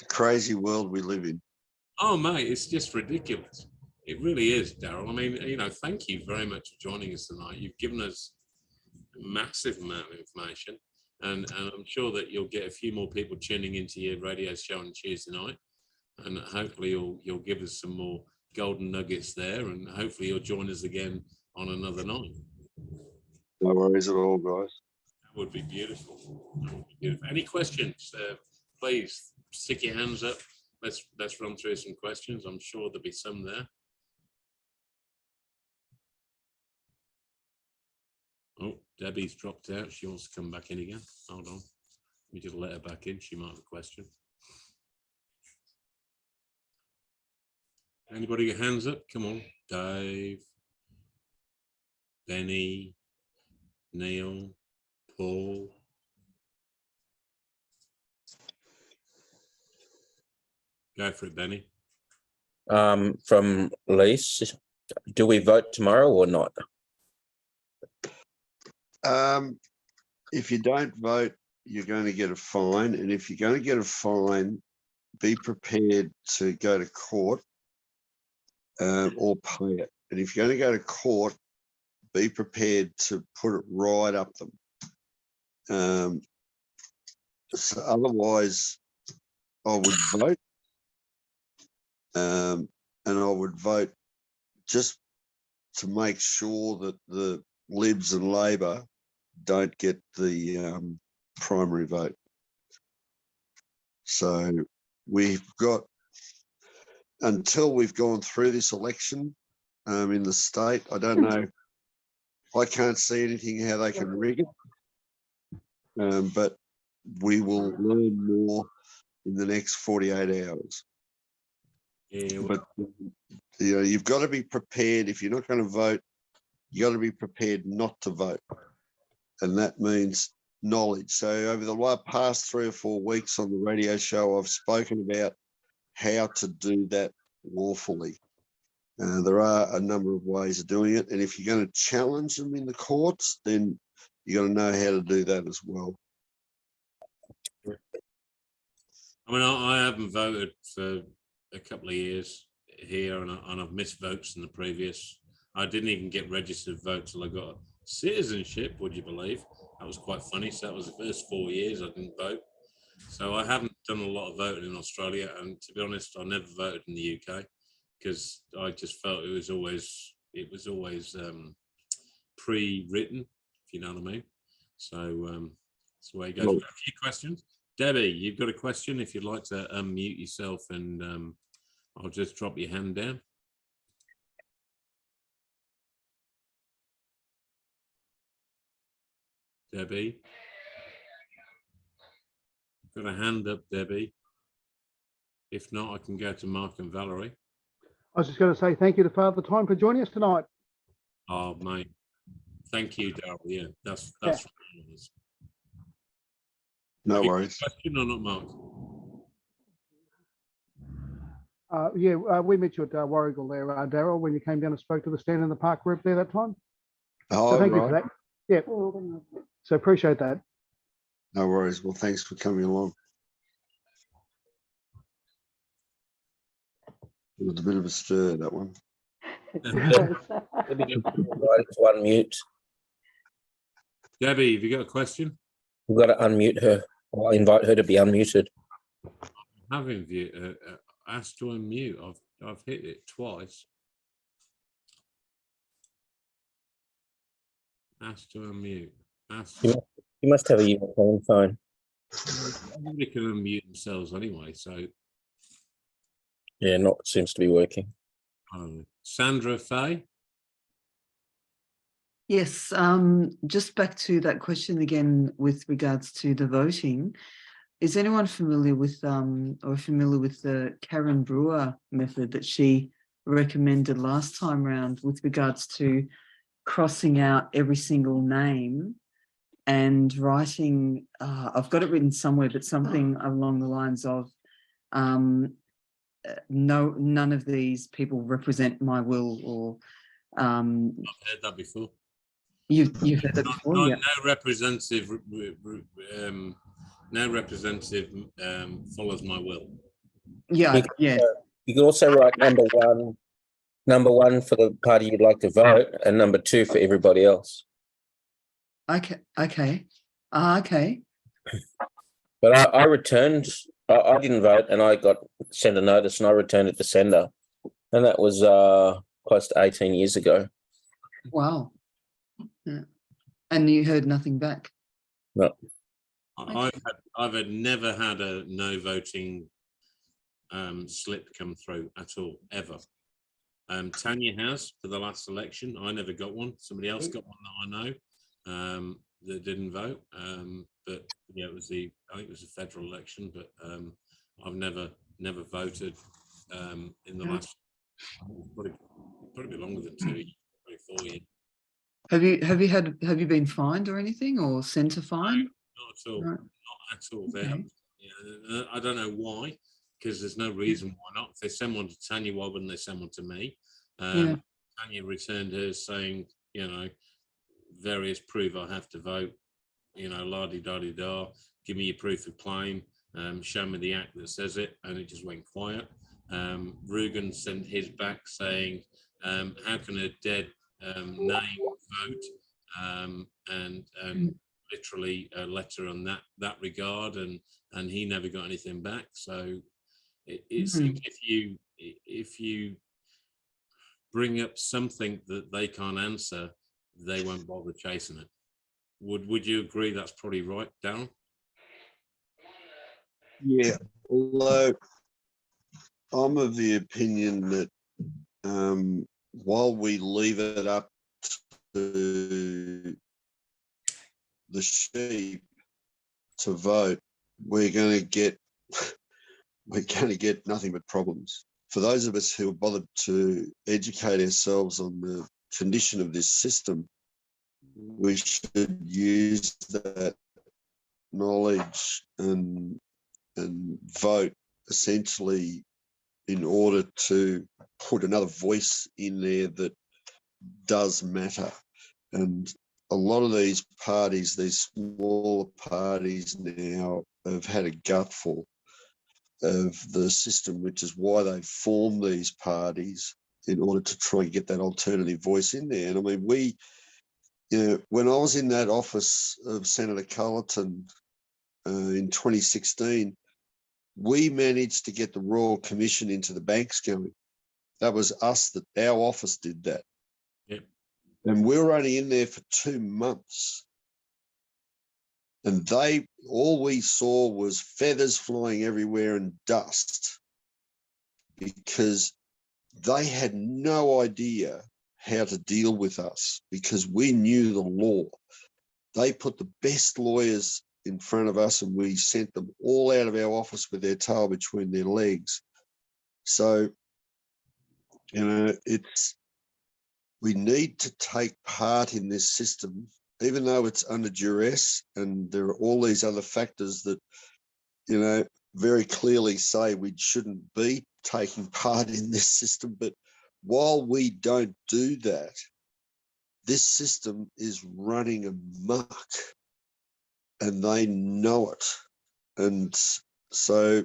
a crazy world we live in. Oh, mate, it's just ridiculous. It really is, Darryl. I mean, thank you very much for joining us tonight. You've given us a massive amount of information, and I'm sure that you'll get a few more people tuning into your radio show on Tuesday night, and hopefully you'll give us some more golden nuggets there, and hopefully you'll join us again on another night. No worries at all, guys. That would be beautiful. That would be beautiful. Any questions? Please stick your hands up. Let's run through some questions. I'm sure there'll be some there. Oh, Debbie's dropped out. She wants to come back in again. Hold on. Let me just let her back in. She might have a question. Anybody got hands up? Come on. Dave, Benny, Neil, Paul. Go for it, Benny. From Lise, do we vote tomorrow or not? If you don't vote, you're going to get a fine. And if you're going to get a fine, be prepared to go to court or pay it. And if you're going to go to court, be prepared to put it right up them. So otherwise, I would vote. And I would vote just to make sure that the Libs and Labor don't get the primary vote. So we've got, until we've gone through this election in the state, I don't know, I can't see anything how they can rig it, but we will learn more in the next 48 hours. Yeah, But you've got to be prepared. If you're not going to vote, you got to be prepared not to vote, and that means knowledge. So over the past 3 or 4 weeks on the radio show, I've spoken about how to do that lawfully. There are a number of ways of doing it, and if you're going to challenge them in the courts, then you got to know how to do that as well. I mean, I haven't voted for a couple of years here, and I've missed votes in the previous. I didn't even get registered vote till I got citizenship, would you believe? That was quite funny. So that was the first 4 years I didn't vote. So I haven't done a lot of voting in Australia, and to be honest, I never voted in the UK because I just felt it was always pre-written, if you know what I mean. So that's the way it goes. We've got a few questions. Debbie, you've got a question. If you'd like to unmute yourself, and I'll just drop your hand down. Debbie, got a hand up, Debbie. If not, I can go to Mark and Valerie. I was just going to say thank you to Father Time for joining us tonight. Oh, mate. Thank you, Darryl. Yeah, that's Yeah. No worries. Question or not, Mark? We met you at Warrigal there, Darryl, when you came down and spoke to the Stand in the Park group there that time. Oh, So thank you for right. that. Yeah. So appreciate that. No worries. Well, thanks for coming along. It was a bit of a stir, that one. Maybe just to unmute. Debbie, have you got a question? We've got to unmute her or invite her to be unmuted. Having asked to unmute. I've hit it twice. Asked to unmute. You must have a unicorn phone. Everybody can unmute themselves anyway. So, Yeah, not seems to be working. Sandra Fay. Yes, just back to that question again with regards to the voting. Is anyone familiar with the Karen Brewer method that she recommended last time round with regards to crossing out every single name and writing, I've got it written somewhere, but something along the lines of none of these people represent my will, or I've heard that before. You've heard that before, yeah. No representative follows my will. Yeah, yeah. You can also write number one for the party you'd like to vote, and number 2 for everybody else. Okay. Okay. But I returned. I didn't vote, and I got sent a notice, and I returned it to sender, and that was close to 18 years ago. Wow. Yeah. And you heard nothing back? No. I've never had a no voting slip come through at all, ever. Tanya has for the last election. I never got one. Somebody else got one that I know that didn't vote. But yeah, I think it was a federal election, but I've never voted in the last probably longer than 2 years, probably 4 years. Have you been fined or anything, or sent a fine? Not at all. No. Not at all. Okay. I don't know why, because there's no reason why not. If they send one to Tanya, why wouldn't they send one to me? Yeah. Tanya returned hers saying, various proof I have to vote, la-di-da-di-da, give me your proof of claim, show me the act that says it, and it just went quiet. Rugen sent his back saying, how can a dead name vote? And literally a letter on that regard, and he never got anything back. So it seems if you bring up something that they can't answer, they won't bother chasing it. Would you agree that's probably right, Darryl? Yeah, although I'm of the opinion that while we leave it up to the sheep to vote, we're going to get nothing but problems. For those of us who are bothered to educate ourselves on the condition of this system, we should use that knowledge and vote essentially in order to put another voice in there that does matter. And a lot of these parties, these smaller parties now, have had a gutful of the system, which is why they formed these parties, in order to try and get that alternative voice in there. And I mean, when I was in that office of Senator Cullerton in 2016, we managed to get the Royal Commission into the banks going. That was us, that our office did that. Yep. And we were only in there for 2 months. And all we saw was feathers flying everywhere and dust, because they had no idea how to deal with us, because we knew the law. They put the best lawyers in front of us, and we sent them all out of our office with their tail between their legs. So, we need to take part in this system, even though it's under duress, and there are all these other factors that, very clearly say we shouldn't be taking part in this system. But while we don't do that, this system is running amok, and they know it. And so,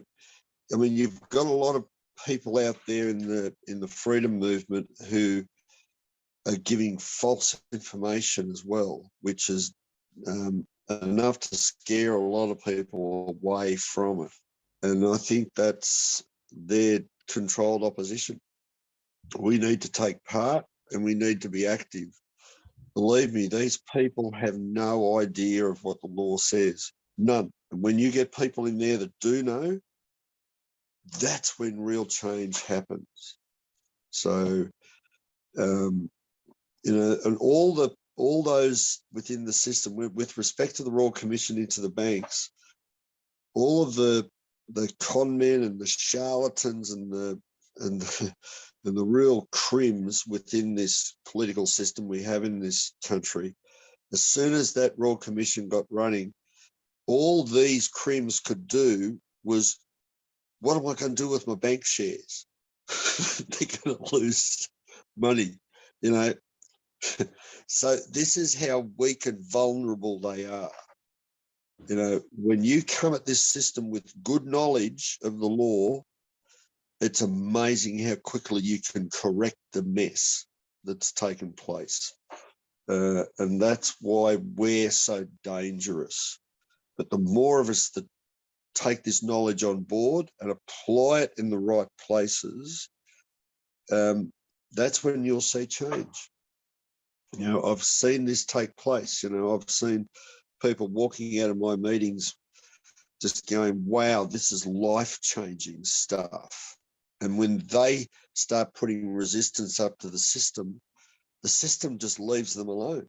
I mean, you've got a lot of people out there in the freedom movement who are giving false information as well, which is enough to scare a lot of people away from it. And I think that's their controlled opposition. We need to take part and we need to be active. Believe me, these people have no idea of what the law says. None. And when you get people in there that do know, that's when real change happens. So, you know, and all those within the system, with respect to the Royal Commission into the banks, all of the con men and the charlatans and the real crims within this political system we have in this country, as soon as that Royal Commission got running, all these crims could do was, what am I going to do with my bank shares? They're going to lose money, you know. So this is how weak and vulnerable they are. You know, when you come at this system with good knowledge of the law, it's amazing how quickly you can correct the mess that's taken place. And that's why we're so dangerous. But the more of us that take this knowledge on board and apply it in the right places, that's when you'll see change. You know, I've seen this take place. You know, I've seen people walking out of my meetings just going, wow, this is life-changing stuff. And when they start putting resistance up to the system just leaves them alone.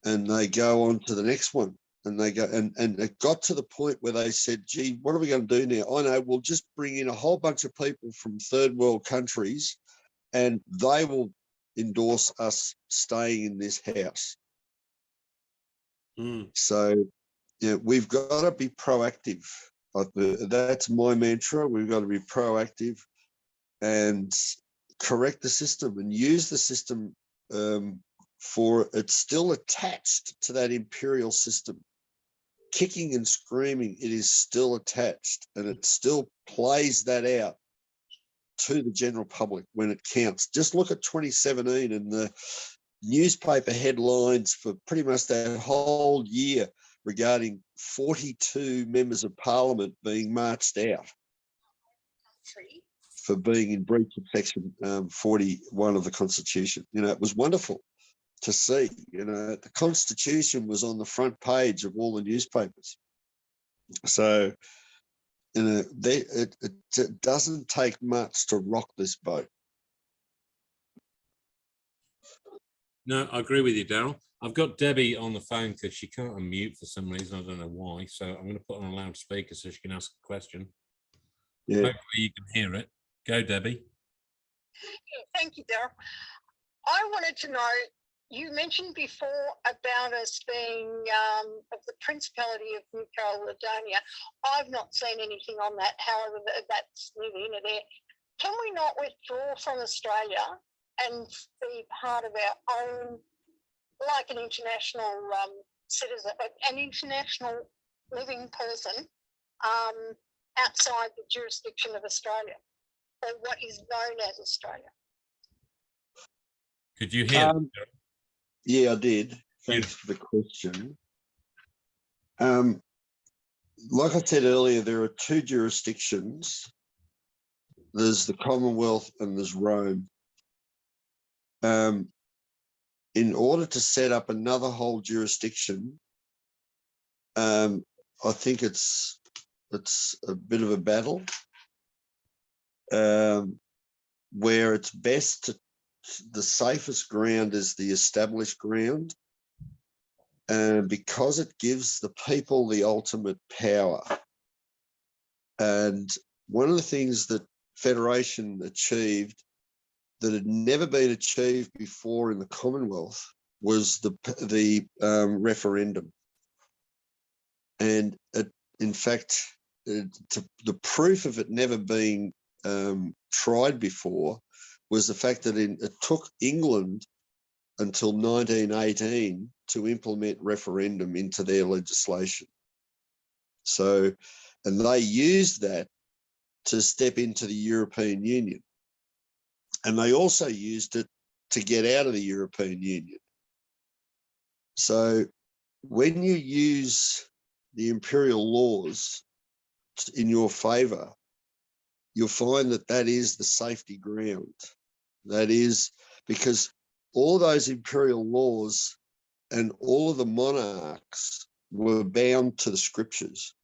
And they go on to the next one. And they go, and it got to the point where they said, gee, what are we going to do now? I know, we'll just bring in a whole bunch of people from third world countries and they will endorse us staying in this house. So, yeah, we've got to be proactive. That's my mantra. We've got to be proactive and correct the system and use the system for it's still attached to that imperial system. Kicking and screaming, it is still attached and it still plays that out to the general public when it counts. Just look at 2017 and the newspaper headlines for pretty much that whole year regarding 42 members of parliament being marched out for being in breach of section 41 of the Constitution. You know, it was wonderful to see. You know, the Constitution was on the front page of all the newspapers. So, you know, it doesn't take much to rock this boat. No, I agree with you, Darryl. I've got Debbie on the phone because she can't unmute for some reason. I don't know why. So I'm going to put her on a loudspeaker so she can ask a question. Yeah. Hopefully you can hear it. Go, Debbie. Yeah, thank you, Darryl. I wanted to know, you mentioned before about us being of the Principality of New Caledonia. I've not seen anything on that. However, that's neither here nor there. Can we not withdraw from Australia and be part of our own, like an international citizen, an international living person outside the jurisdiction of Australia, or what is known as Australia? Could you hear that? Yeah, I did. Thanks for the question. Like I said earlier, there are two jurisdictions. There's the Commonwealth and there's Rome. In order to set up another whole jurisdiction, I think it's a bit of a battle where it's best to, the safest ground is the established ground, because it gives the people the ultimate power. And one of the things that Federation achieved that had never been achieved before in the Commonwealth was the referendum. And in fact, the proof of it never being tried before was the fact that it took England until 1918 to implement referendum into their legislation. So, and they used that to step into the European Union. And they also used it to get out of the European Union. So when you use the imperial laws in your favour, you'll find that that is the safety ground. That is because all those imperial laws and all of the monarchs were bound to the scriptures,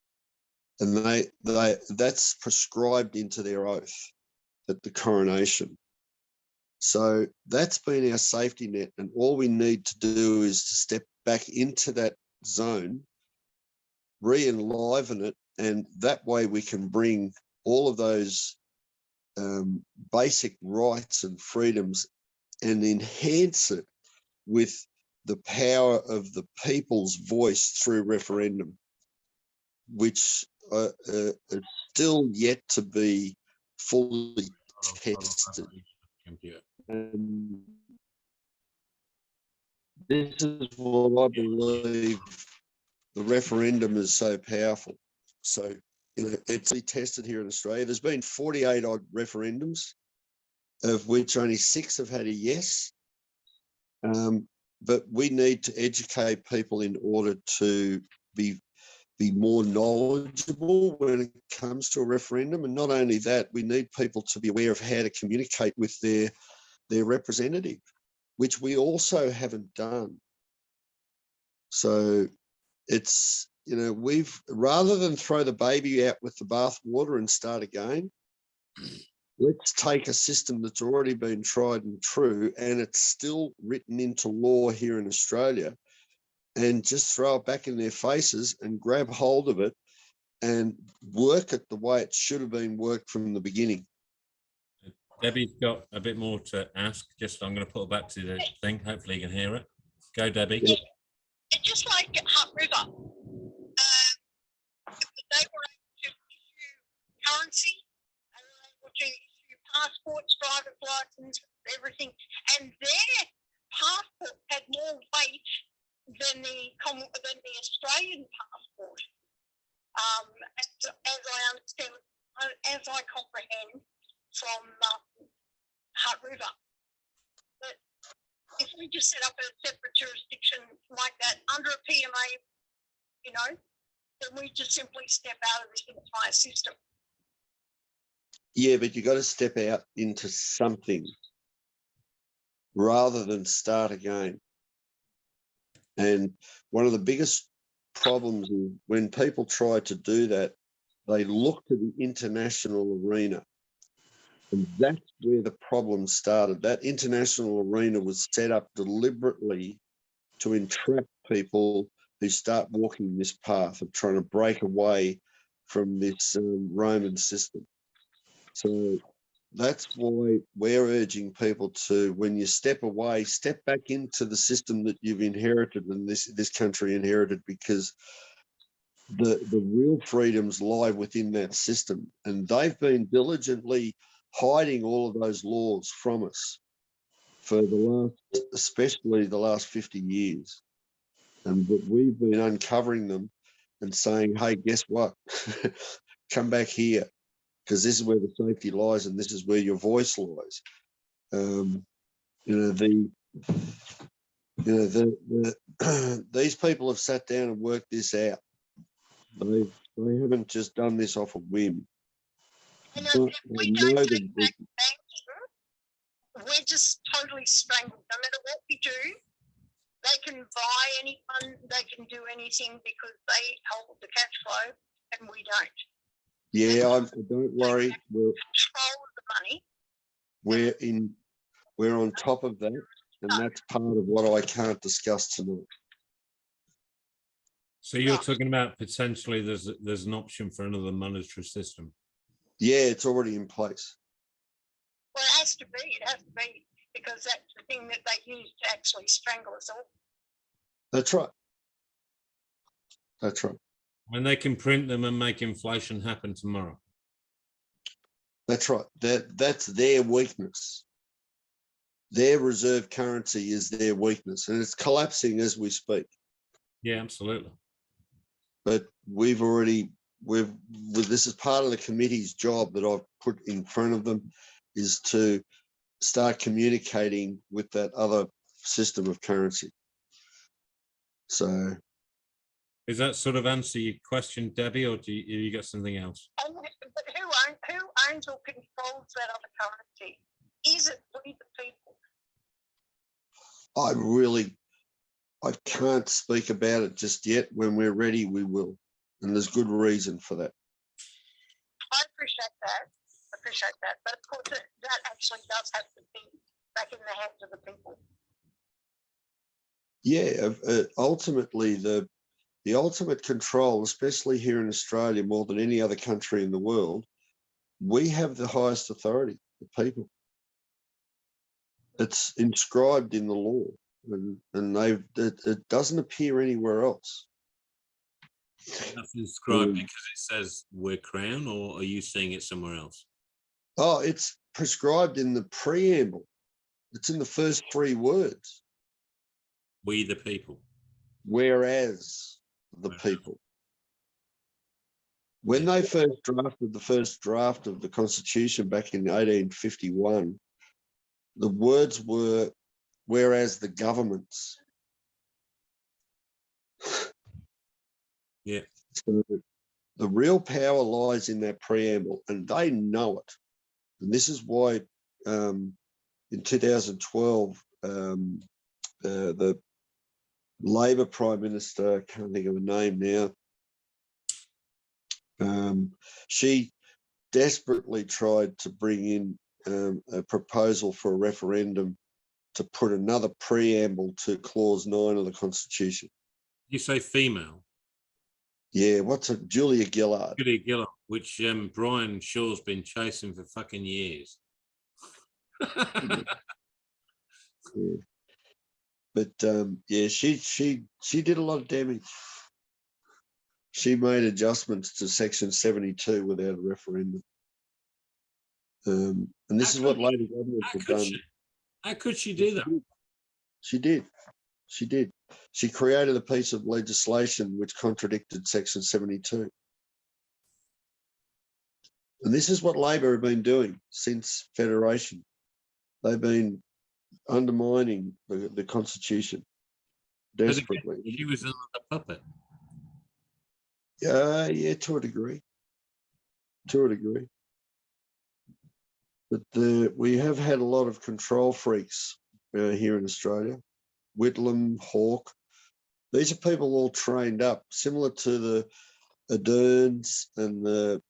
and that's prescribed into their oath at the coronation. So that's been our safety net, and all we need to do is to step back into that zone, re-enliven it, and that way we can bring all of those basic rights and freedoms and enhance it with the power of the people's voice through referendum, which is still yet to be fully tested. And this is what I believe the referendum is so powerful. So, it's tested here in Australia. There's been 48 odd referendums, of which only 6 have had a yes. But we need to educate people in order to be more knowledgeable when it comes to a referendum. And not only that, we need people to be aware of how to communicate with their representative, which we also haven't done. So it's, we've, rather than throw the baby out with the bathwater and start again, let's take a system that's already been tried and true, and it's still written into law here in Australia, and just throw it back in their faces and grab hold of it and work it the way it should have been worked from the beginning. Debbie's got a bit more to ask. I'm going to put it back to the thing. Hopefully you can hear it. Go, Debbie. Yeah. It's just like Hutt River. They were able to issue currency, and they were able to issue passports, driver's license, everything, and their passport had more weight than the Australian passport. As I understand, as I comprehend from Hutt River. But if we just set up a separate jurisdiction like that under a PMA, then we just simply step out of this entire system. Yeah, but you got to step out into something rather than start again. And one of the biggest problems is when people try to do that, they look to the international arena. And that's where the problem started. That international arena was set up deliberately to entrap people who start walking this path of trying to break away from this Roman system. So that's why we're urging people to, when you step away, step back into the system that you've inherited and this country inherited, because the real freedoms lie within that system. And they've been diligently hiding all of those laws from us for especially the last 50 years. But we've been uncovering them and saying, hey, guess what? Come back here, because this is where the safety lies and this is where your voice lies. These people have sat down and worked this out. They haven't just done this off a whim. And if we don't take back banking, we're just totally strangled. No matter what we do, they can buy anyone, they can do anything because they hold the cash flow and we don't. Yeah, don't worry. Control the money. We're on top of that, and that's part of what I can't discuss tonight. So you're talking about potentially there's an option for another monetary system. Yeah, it's already in place. Well, it has to be, because that's the thing that they use to actually strangle us all. That's right. That's right. When they can print them and make inflation happen tomorrow. That's right. That's their weakness. Their reserve currency is their weakness, and it's collapsing as we speak. Yeah, absolutely. But we've already this is part of the committee's job that I've put in front of them, is to start communicating with that other system of currency. So, Does that sort of answer your question, Debbie, or do you got something else? And but who owns or controls that other currency? Is it we the people? I can't speak about it just yet. When we're ready, we will. And there's good reason for that. I appreciate that. But of course, that actually does have to be back in the hands of the people. Yeah, ultimately, the ultimate control, especially here in Australia, more than any other country in the world, we have the highest authority, the people. It's inscribed in the law, and it doesn't appear anywhere else. That's inscribed because it says we're Crown, or are you seeing it somewhere else? Oh, it's prescribed in the preamble. It's in the first 3 words. We the people. Whereas the people. When they first drafted the first draft of the Constitution back in 1851, the words were, whereas the governments. Yeah. So the real power lies in that preamble, and they know it. And this is why in 2012, the Labor Prime Minister, I can't think of her name now, she desperately tried to bring in a proposal for a referendum to put another preamble to clause 9 of the Constitution. You say female? Yeah, what's it? Julia Gillard. Julia Gillard, which Brian Shaw's been chasing for fucking years. Yeah. But yeah, she did a lot of damage. She made adjustments to Section 72 without a referendum. And this is what Labor governments have done. How could she do that? She did. She did. She created a piece of legislation which contradicted Section 72. And this is what Labor have been doing since Federation. They've been undermining the Constitution desperately. She was another puppet. Yeah, to a degree. To a degree. But we have had a lot of control freaks here in Australia. Whitlam, Hawke. These are people all trained up, similar to the Ardern's and the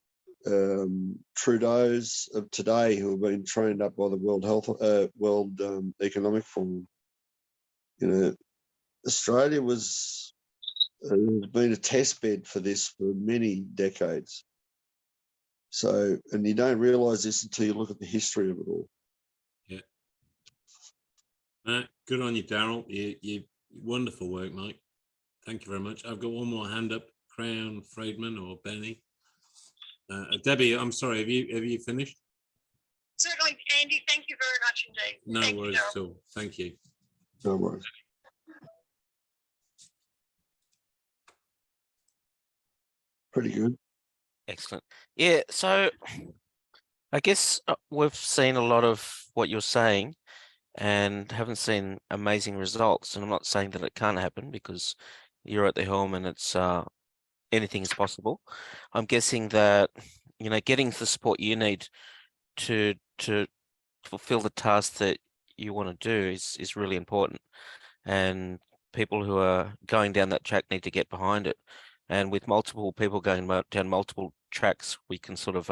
Trudeau's of today, who have been trained up by the World Economic Forum. You know, Australia has been a test bed for this for many decades. So, and you don't realise this until you look at the history of it all. Yeah. Good on you, Darryl. You wonderful work, mate. Thank you very much. I've got one more hand up. Crown, Friedman, or Benny. Debbie, I'm sorry. Have you finished? Certainly, Andy. Thank you very much indeed. No Thank worries you, at all. Thank you. No worries. Pretty good. Excellent. Yeah, so I guess we've seen a lot of what you're saying and haven't seen amazing results. And I'm not saying that it can't happen, because you're at the helm and it's anything is possible. I'm guessing that, you know, getting the support you need to fulfill the task that you want to do is really important. And people who are going down that track need to get behind it. And with multiple people going down multiple tracks, we can sort of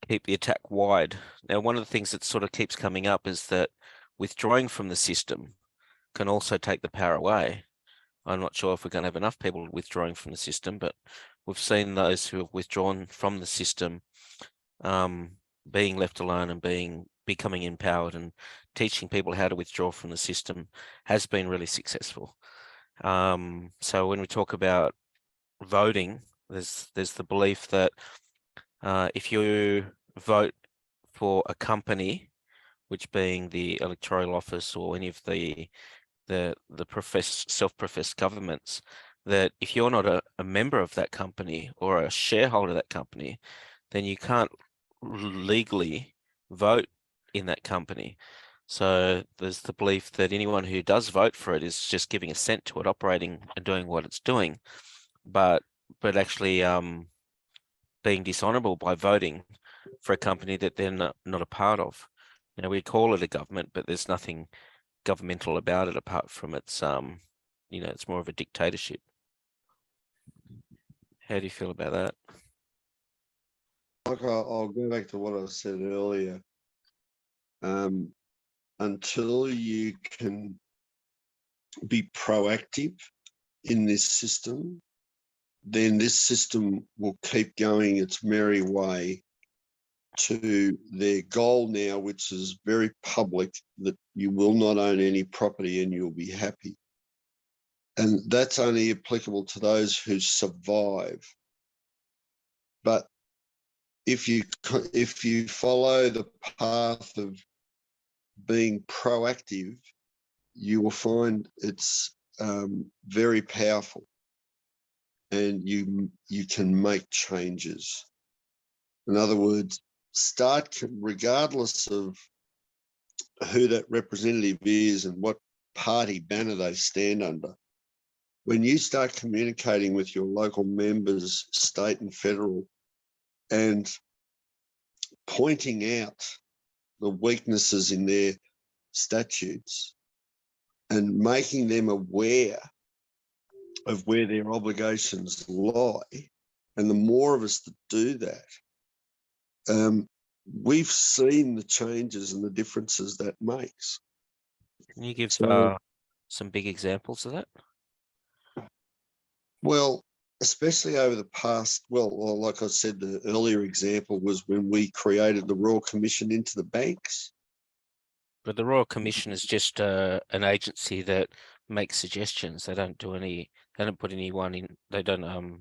keep the attack wide. Now, one of the things that sort of keeps coming up is that withdrawing from the system can also take the power away. I'm not sure if we're going to have enough people withdrawing from the system, but we've seen those who have withdrawn from the system being left alone and becoming empowered, and teaching people how to withdraw from the system has been really successful. So when we talk about voting, there's the belief that if you vote for a company, which being the electoral office or any of the self-professed governments, that if you're not a member of that company or a shareholder of that company, then you can't legally vote in that company. So there's the belief that anyone who does vote for it is just giving assent to it operating and doing what it's doing, but actually being dishonorable by voting for a company that they're not a part of. We call it a government, but there's nothing governmental about it apart from it's it's more of a dictatorship. How do you feel about that? Like I'll go back to what I said earlier. Until you can be proactive in this system, then this system will keep going its merry way to their goal now, which is very public, that you will not own any property and you'll be happy. And that's only applicable to those who survive. But if you follow the path of being proactive, you will find it's very powerful, and you can make changes. In other words, start, regardless of who that representative is and what party banner they stand under. When you start communicating with your local members, state and federal, and pointing out the weaknesses in their statutes and making them aware of where their obligations lie, and the more of us that do that, we've seen the changes and the differences that makes. Can you give So, some big examples of that? well, especially over the past, well, like I said, the earlier example was when we created the Royal Commission into the banks. But the Royal Commission is just an agency that makes suggestions. They don't do any. They don't put anyone in. They don't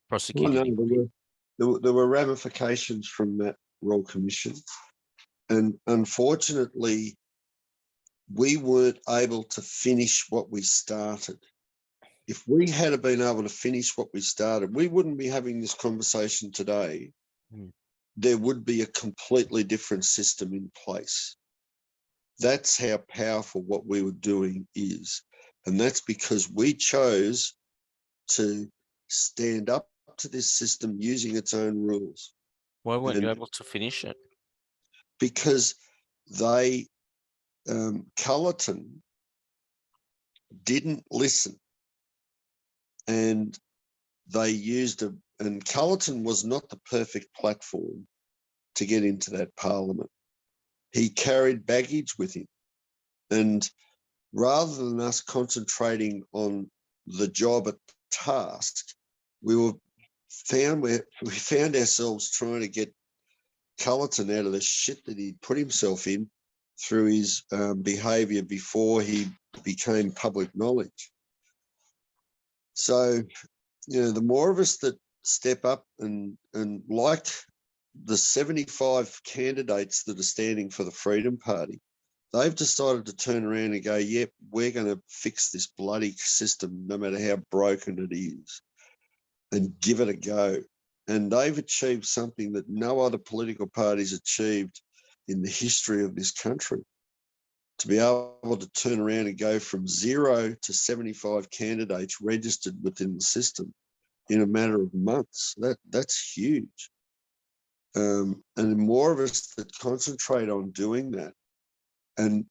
prosecute. Well, no, anybody. there were ramifications from that Royal Commission, and unfortunately, we weren't able to finish what we started. If we had been able to finish what we started, we wouldn't be having this conversation today. There would be a completely different system in place. That's how powerful what we were doing is. And that's because we chose to stand up to this system using its own rules. Why weren't you able to finish it? Because they, Cullerton didn't listen, and they used and Cullerton was not the perfect platform to get into that parliament. He carried baggage with him, and rather than us concentrating on the job at task, we found ourselves trying to get Cullerton out of the shit that he'd put himself in through his behaviour before he became public knowledge. So, the more of us that step up and like the 75 candidates that are standing for the Freedom Party, they've decided to turn around and go, yep, we're going to fix this bloody system no matter how broken it is, and give it a go. And they've achieved something that no other political parties achieved in the history of this country. To be able to turn around and go from 0 to 75 candidates registered within the system in a matter of months, that's huge. And the more of us that concentrate on doing that and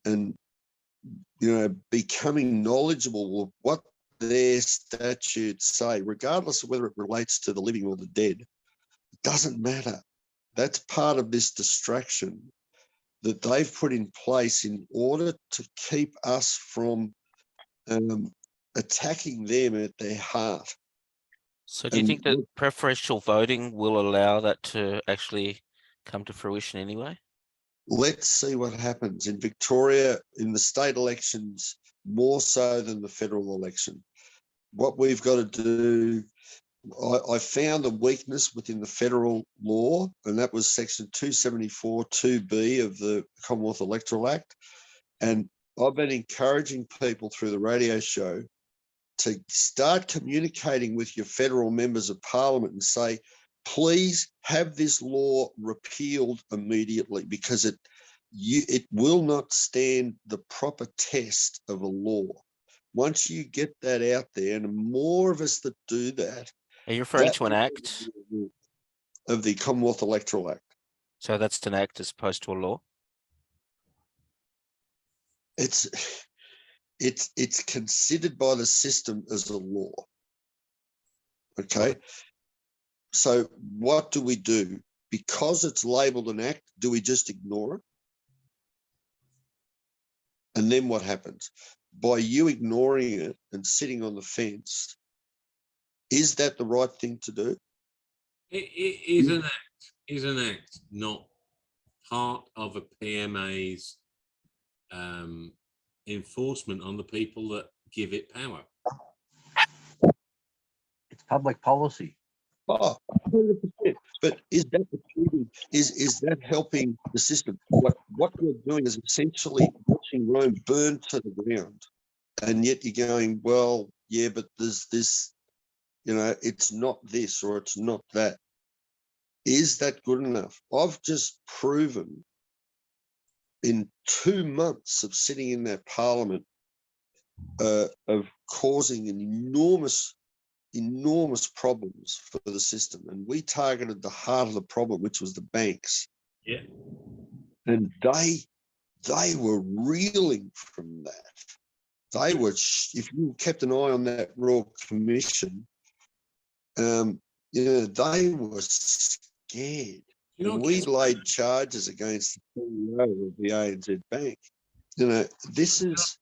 becoming knowledgeable of what their statutes say, regardless of whether it relates to the living or the dead, it doesn't matter. That's part of this distraction that they've put in place in order to keep us from attacking them at their heart. So do you think that preferential voting will allow that to actually come to fruition anyway? Let's see what happens in Victoria, in the state elections, more so than the federal election. What we've got to do, I found the weakness within the federal law, and that was section 274 2B of the Commonwealth Electoral Act. And I've been encouraging people through the radio show to start communicating with your federal members of parliament and say, please have this law repealed immediately, because it will not stand the proper test of a law. Once you get that out there, and more of us that do that. Are you referring that to an act? of the Commonwealth Electoral Act. So that's an act as opposed to a law? It's considered by the system as a law. Okay. So what do we do? Because it's labelled an act, do we just ignore it? And then what happens? By you ignoring it and sitting on the fence, is that the right thing to do? It is an act. Is an act not part of a PMA's enforcement on the people that give it power? It's public policy. Oh, 100%. But is that achieving? Is that helping the system? What we're doing is essentially watching Rome burn to the ground, and yet you're going, well, yeah, but there's this, it's not this or it's not that. Is that good enough? I've just proven in 2 months of sitting in that parliament of causing an enormous problems for the system. And we targeted the heart of the problem, which was the banks. Yeah. And they were reeling from that. They were, if you kept an eye on that Royal Commission, they were scared. And we laid charges against the CEO of the ANZ Bank. This is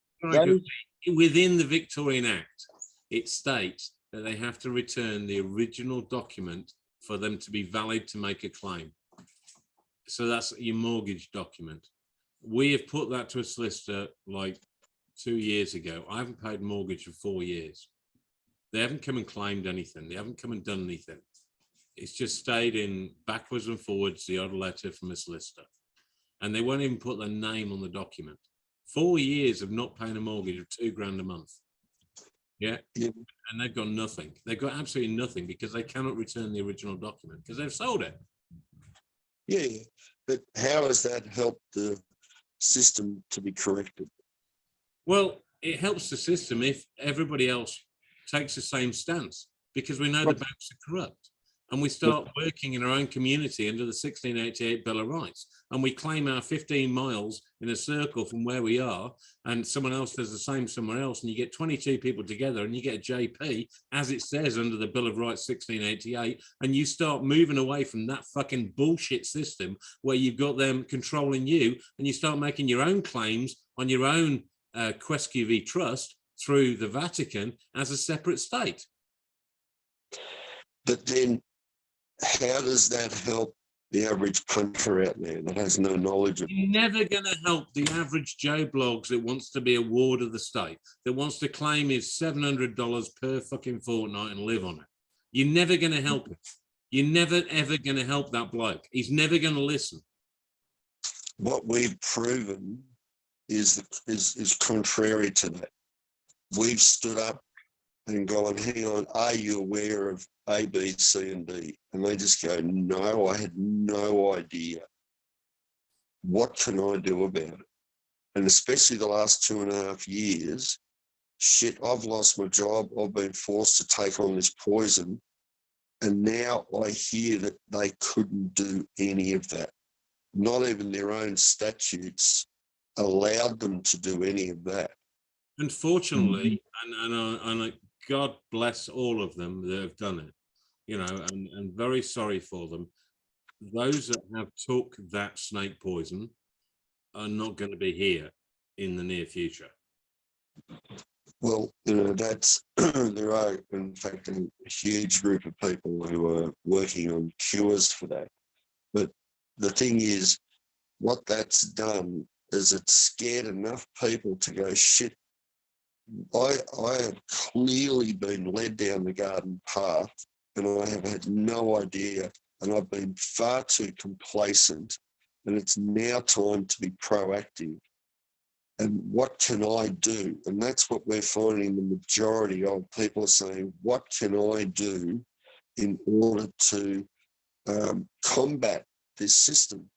within the Victorian Act. It states that they have to return the original document for them to be valid to make a claim. So that's your mortgage document. We have put that to a solicitor like 2 years ago. I haven't paid mortgage for 4 years. They haven't come and claimed anything. They haven't come and done anything. It's just stayed in backwards and forwards, the odd letter from a solicitor. And they won't even put their name on the document. 4 years of not paying a mortgage of $2,000 a month. Yeah. And they've got nothing. They've got absolutely nothing because they cannot return the original document because they've sold it. Yeah. But how has that helped the system to be corrected? Well, it helps the system if everybody else takes the same stance, because we know the banks are corrupt, and we start working in our own community under the 1688 Bill of Rights, and we claim our 15 miles in a circle from where we are, and someone else does the same somewhere else, and you get 22 people together and you get a JP, as it says under the Bill of Rights 1688, and you start moving away from that fucking bullshit system where you've got them controlling you, and you start making your own claims on your own Quesque v Trust through the Vatican as a separate state. But then how does that help the average punter out there that has no knowledge of it? You're never going to help the average Joe Bloggs that wants to be a ward of the state, that wants to claim his $700 per fucking fortnight and live on it. You're never going to help him. You're never, ever going to help that bloke. He's never going to listen. What we've proven is contrary to that. We've stood up and gone, hang on, are you aware of A, B, C, and D? And they just go, no, I had no idea. What can I do about it? And especially the last 2.5 years, shit, I've lost my job. I've been forced to take on this poison. And now I hear that they couldn't do any of that. Not even their own statutes allowed them to do any of that. Unfortunately, and God bless all of them that have done it, and very sorry for them. Those that have took that snake poison are not going to be here in the near future. Well, that's there are in fact a huge group of people who are working on cures for that. But the thing is, what that's done is it's scared enough people to go, shit, I have clearly been led down the garden path and I have had no idea, and I've been far too complacent, and it's now time to be proactive and what can I do? And that's what we're finding the majority of people are saying, what can I do in order to combat this system?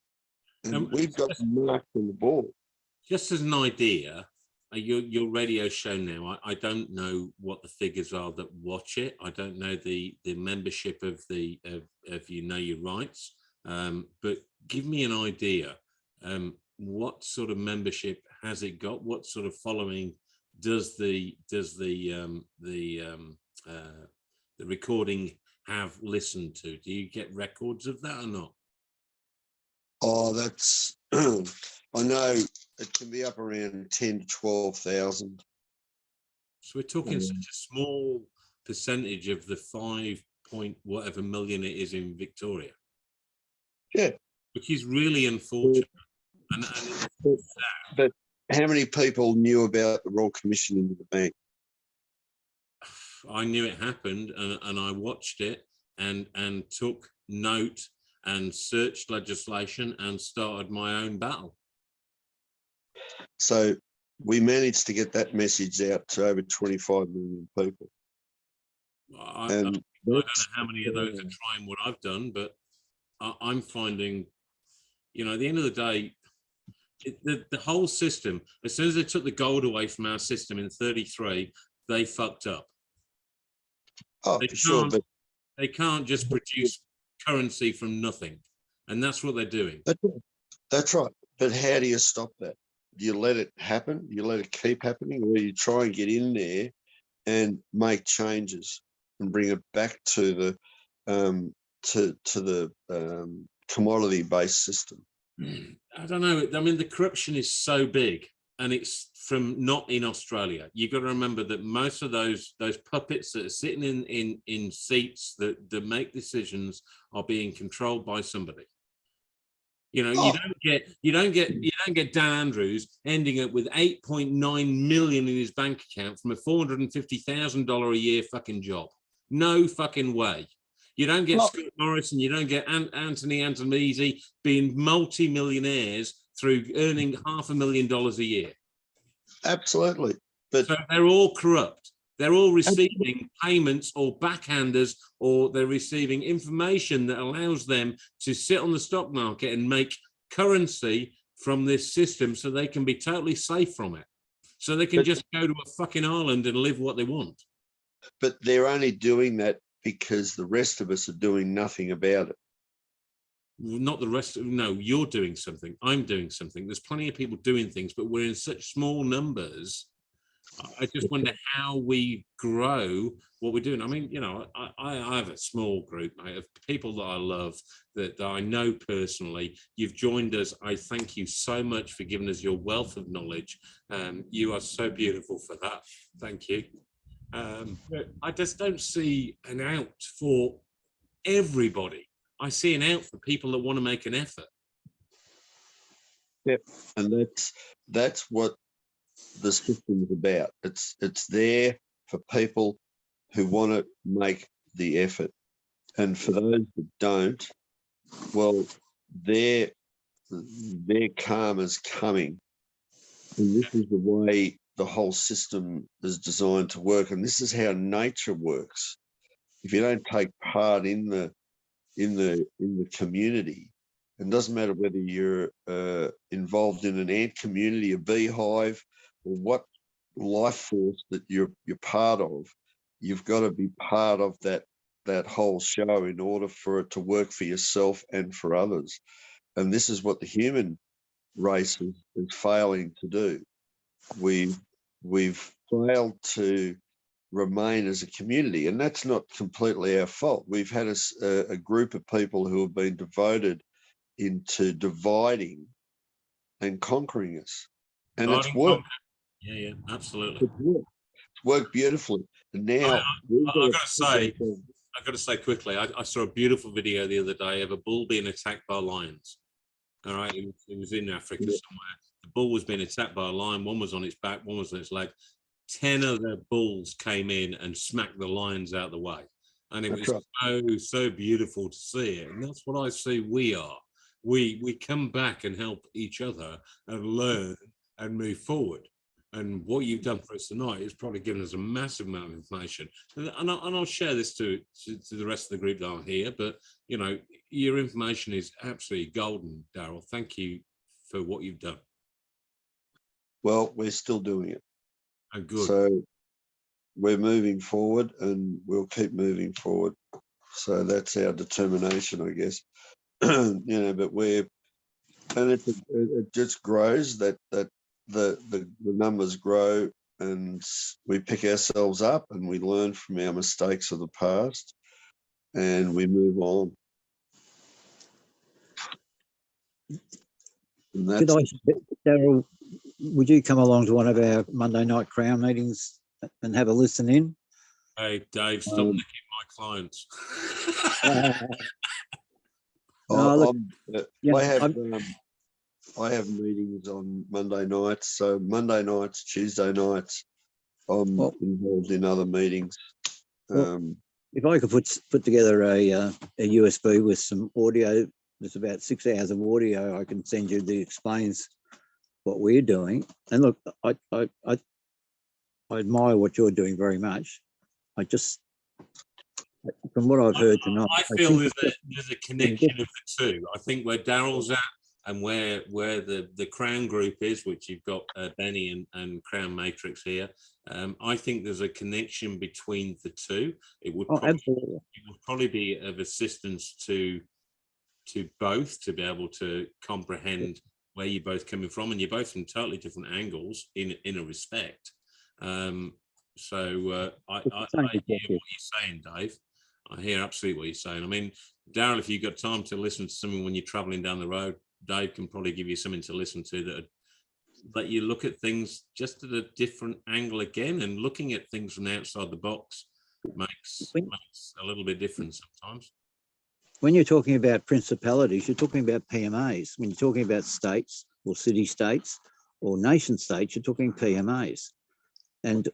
And we've got marked on the board. Just as an idea, your radio show now, I don't know what the figures are that watch it. I don't know the membership of of You Know Your Rights, but give me an idea. What sort of membership has it got? What sort of following does the recording have listened to? Do you get records of that or not? Oh, that's I know it can be up around 10 to 12,000. So we're talking such a small percentage of the 5 whatever million it is in Victoria. Yeah. Which is really unfortunate. But how many people knew about the Royal Commission into the bank? I knew it happened, and I watched it and took note and searched legislation and started my own battle. So we managed to get that message out to over 25 million people. I don't know how many of those are trying what I've done, but I'm finding, you know, at the end of the day, the whole system, as soon as they took the gold away from our system in 33, they fucked up. Oh, for sure. But they can't just produce currency from nothing. And that's what they're doing. That's right. But how do you stop that? Do you let it happen? Do you let it keep happening? Or do you try and get in there and make changes and bring it back to the commodity-based system? I don't know. I mean, the corruption is so big, and it's from not in Australia. You've got to remember that most of those puppets that are sitting in seats that make decisions are being controlled by somebody. You know, you don't get Dan Andrews ending up with 8.9 million in his bank account from a $450,000 a year fucking job. No fucking way. You don't get Scott Morrison, you don't get Anthony Antonese being multi-millionaires through earning $500,000 a year. Absolutely. But so they're all corrupt. They're all receiving payments or backhanders, or they're receiving information that allows them to sit on the stock market and make currency from this system so they can be totally safe from it. So they can just go to a fucking island and live what they want. But they're only doing that because the rest of us are doing nothing about it. Not the rest of, no, you're doing something. I'm doing something. There's plenty of people doing things, but we're in such small numbers. I just wonder how we grow what we're doing. I mean, you know, I have a small group, mate, of people that I love, that I know personally. You've joined us. I thank you so much for giving us your wealth of knowledge. You are so beautiful for that. Thank you. But I just don't see an out for everybody. I see an out for people that want to make an effort. Yep, and that's what the system is about. It's there for people who want to make the effort, and for those that don't, well, their karma's coming, and this is the way the whole system is designed to work, and this is how nature works. If you don't take part in the community, it doesn't matter whether you're involved in an ant community, a beehive, or what life force that you're part of, you've got to be part of that whole show in order for it to work for yourself and for others. And this is what the human race is failing to do. We've failed to remain as a community, and that's not completely our fault. We've had a group of people who have been devoted into dividing and conquering us, and it's worked. Yeah, absolutely. It's worked beautifully. And now I've got to say quickly, I saw a beautiful video the other day of a bull being attacked by lions. All right, it was in Africa somewhere. The bull was being attacked by a lion. One was on its back, one was on its leg. 10 of the bulls came in and smacked the lions out of the way. And it was so beautiful to see it. And that's what I see we are. We come back and help each other and learn and move forward. And what you've done for us tonight is probably given us a massive amount of information. And I'll share this to the rest of the group that are here. But, you know, your information is absolutely golden, Darryl. Thank you for what you've done. Well, we're still doing it. Oh, good. So we're moving forward and we'll keep moving forward. So that's our determination, I guess. You know, but it just grows, that the numbers grow, and we pick ourselves up and we learn from our mistakes of the past and we move on. And Could that's, Darryl, would you come along to one of our Monday night Crown meetings and have a listen in? Hey, Dave, stop nicking my clients. I have meetings on Monday nights. So Monday nights, Tuesday nights, I'm involved in other meetings. If I could put together a USB with some audio, there's about 6 hours of audio I can send you that explains what we're doing. And look, I admire what you're doing very much. I just, from what I've heard tonight, I feel there's a connection of the two. I think where Darryl's at and where the Crown Group is, which you've got Benny and Crown Matrix here, I think there's a connection between the two. It would probably be of assistance to both to be able to comprehend where you're both coming from, and you're both from totally different angles in a respect. I hear what you're saying, Dave. I hear absolutely what you're saying. I mean, Darryl, if you've got time to listen to something when you're traveling down the road, Dave can probably give you something to listen to that let you look at things just at a different angle again, and looking at things from outside the box makes a little bit different sometimes. When you're talking about principalities, you're talking about PMAs. When you're talking about states or city states or nation states, you're talking PMAs. And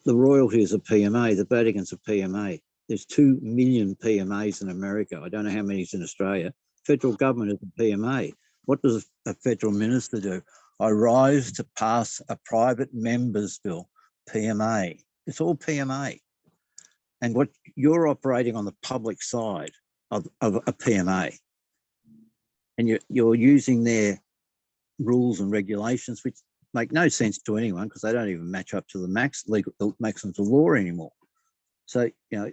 the royalty is a PMA, the Vatican's a PMA. There's 2 million PMAs in America. I don't know how many is in Australia. Federal government is a PMA. What does a federal minister do? I rise to pass a private member's bill, PMA. It's all PMA. And what you're operating on the public side of a PMA, and you're using their rules and regulations, which make no sense to anyone because they don't even match up to the maxims of law anymore. So, you know,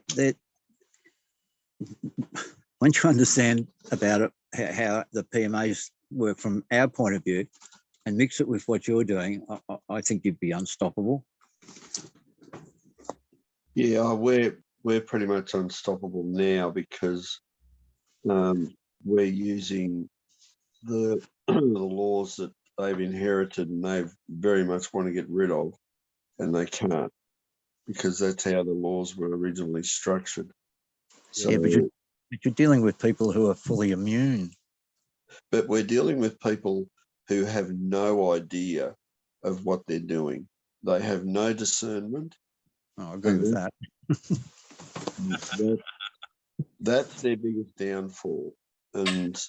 once you understand about it, how the PMAs work from our point of view, and mix it with what you're doing, I think you'd be unstoppable. Yeah, we're pretty much unstoppable now because we're using the laws that they've inherited and they very much want to get rid of, and they can't because that's how the laws were originally structured. So, yeah, but you're dealing with people who are fully immune. But we're dealing with people who have no idea of what they're doing. They have no discernment. I agree with that. That's their biggest downfall. And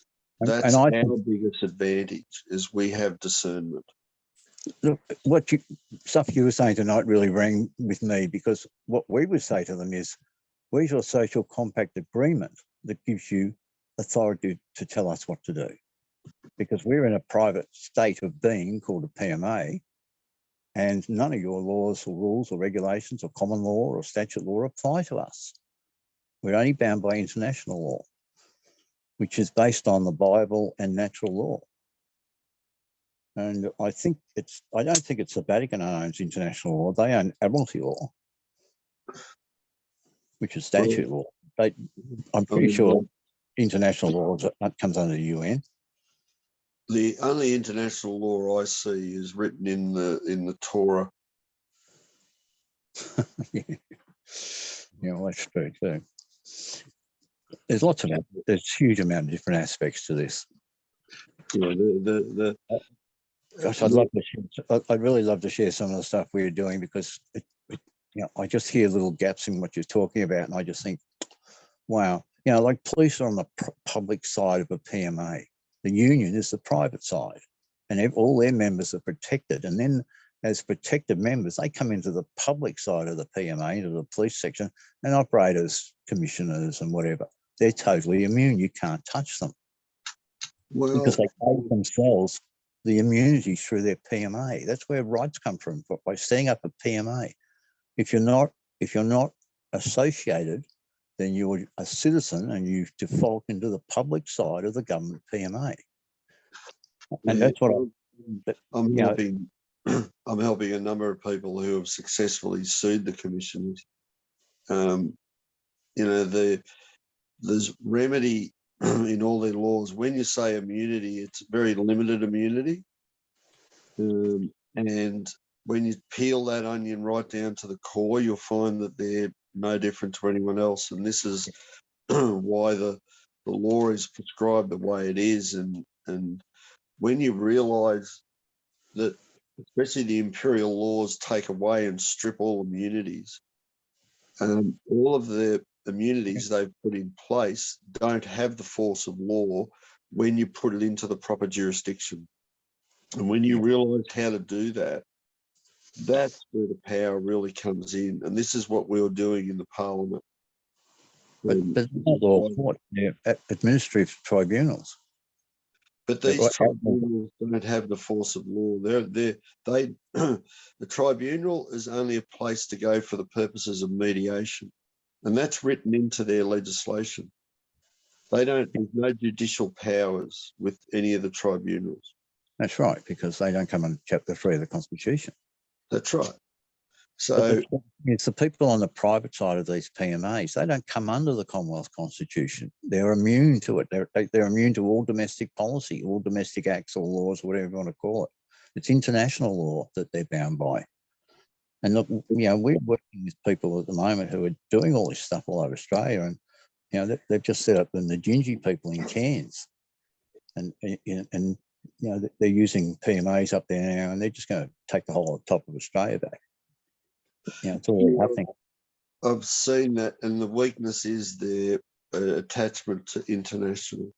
that's our biggest advantage is we have discernment. Look, stuff you were saying tonight really rang with me, because what we would say to them is, where's your social compact agreement that gives you authority to tell us what to do? Because we're in a private state of being called a PMA, and none of your laws or rules or regulations or common law or statute law apply to us. We're only bound by international law, which is based on the Bible and natural law. And I don't think it's the Vatican owns international law. They own admiralty law, which is statute law. I'm pretty sure international law comes under the UN. The only international law I see is written in the Torah. Yeah, well, that's true too. There's there's a huge amount of different aspects to this. Yeah, Gosh, I'd really love to share some of the stuff we're doing, because I just hear little gaps in what you're talking about, and I just think, wow, like police are on the public side of a PMA. The union is the private side, and all their members are protected. And then as protected members, they come into the public side of the PMA, into the police section, and operate as commissioners and whatever. They're totally immune. You can't touch them because they gave themselves the immunity through their PMA. That's where rights come from, by setting up a PMA. If you're not associated, then you're a citizen and you default into the public side of the government PMA. And that's what I'm helping. I'm helping a number of people who have successfully sued the commissioners. There's remedy in all their laws. When you say immunity, it's very limited immunity. And when you peel that onion right down to the core, you'll find that they're no different to anyone else. And this is why the law is prescribed the way it is. And when you realise that, especially the imperial laws take away and strip all immunities, all of the immunities they've put in place don't have the force of law when you put it into the proper jurisdiction. And when you realise how to do that, that's where the power really comes in. And this is what we were doing in the Parliament. But not law court, administrative tribunals. But these tribunals don't have the force of law. The tribunal is only a place to go for the purposes of mediation, and that's written into their legislation. There's no judicial powers with any of the tribunals. That's right, because they don't come under Chapter 3 of the Constitution. That's right. So it's the people on the private side of these PMAs. They don't come under the Commonwealth Constitution. They're immune to it. They're immune to all domestic policy, all domestic acts or laws, whatever you want to call it. It's international law that they're bound by. And look, we're working with people at the moment who are doing all this stuff all over Australia, and they've just set up the Njinji people in Cairns, and they're using PMAs up there now, and they're just going to take the whole top of Australia back. It's all nothing. I've seen that, and the weakness is their attachment to international.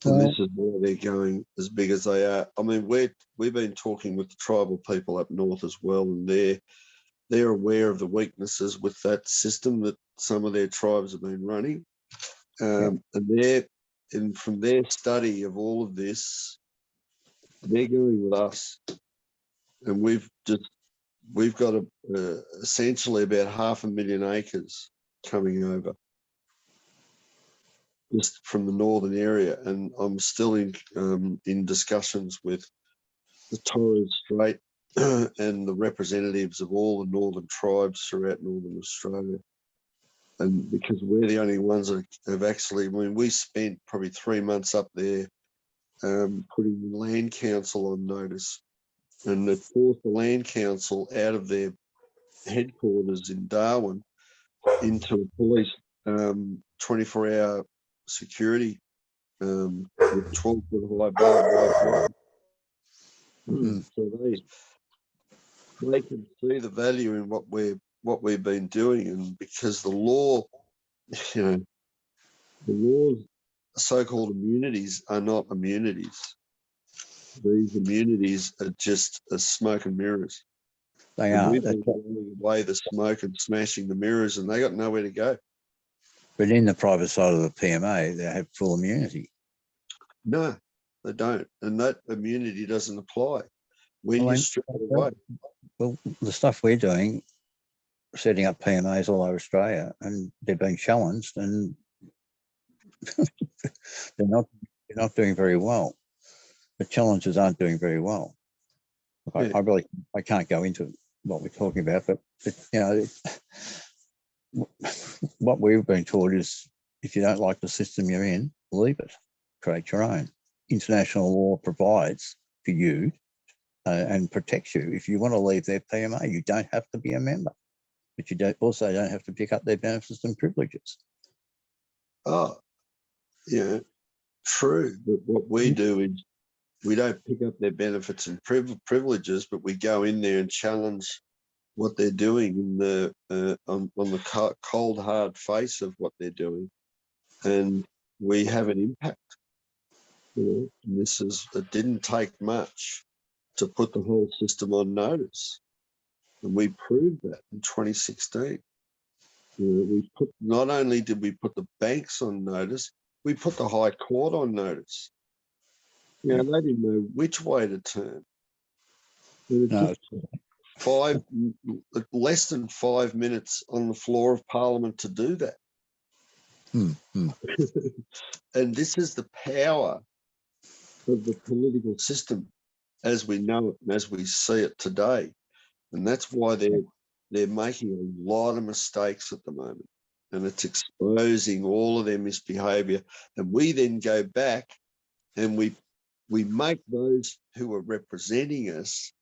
And this is where they're going as big as they are. I mean, we've been talking with the tribal people up north as well, and they're aware of the weaknesses with that system that some of their tribes have been running. And from their study of all of this, they're going with us. And we've got essentially about 500,000 acres coming over just from the northern area, and I'm still in discussions with the Torres Strait and the representatives of all the northern tribes throughout northern Australia. And because we're the only ones that have actually, we spent probably 3 months up there putting the Land Council on notice, and they forced the Land Council out of their headquarters in Darwin into a police 24-hour security with 12-foot high barbed wire. So they can see the value in what we've been doing, and because the law, the law's so-called immunities are not immunities. These immunities are just smoke and mirrors. They are. We've been blowing away the smoke and smashing the mirrors, and they got nowhere to go. But in the private side of the PMA, they have full immunity. No, they don't. And that immunity doesn't apply when you strip it away. Well, the stuff we're doing, setting up PMAs all over Australia, and they're being challenged, and they're not doing very well. The challengers aren't doing very well. Yeah. I can't go into what we're talking about, but what we've been taught is, if you don't like the system you're in, leave it, create your own. International law provides for you and protects you. If you want to leave their PMA, you don't have to be a member, but you also don't have to pick up their benefits and privileges. Oh, yeah, true. But what we do is we don't pick up their benefits and privileges, but we go in there and challenge what they're doing in the on the cold hard face of what they're doing, and we have an impact. And it didn't take much to put the whole system on notice. And we proved that in 2016. Not only did we put the banks on notice, we put the High Court on notice. They didn't know which way to turn. And it took less than 5 minutes on the floor of Parliament to do that. And this is the power of the political system as we know it and as we see it today. And that's why they're making a lot of mistakes at the moment. And it's exposing all of their misbehavior. And we then go back and we make those who are representing us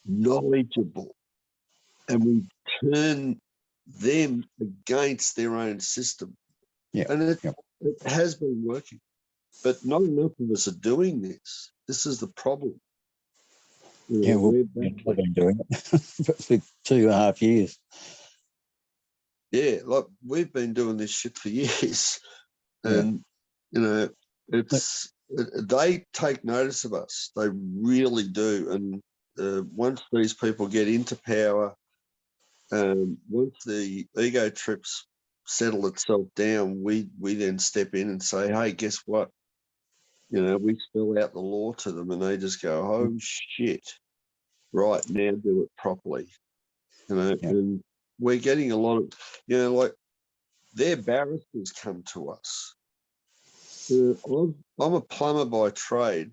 knowledgeable. And we turn them against their own system. And it has been working. But not enough of us are doing this. This is the problem. We've been doing it for 2.5 years. Yeah, like we've been doing this shit for years. And, they take notice of us. They really do. And once these people get into power, once the ego trips settle itself down, we then step in and say, hey, guess what? We spell out the law to them and they just go, oh, shit. Right, now do it properly. And we're getting a lot of, like their barristers come to us. I'm a plumber by trade,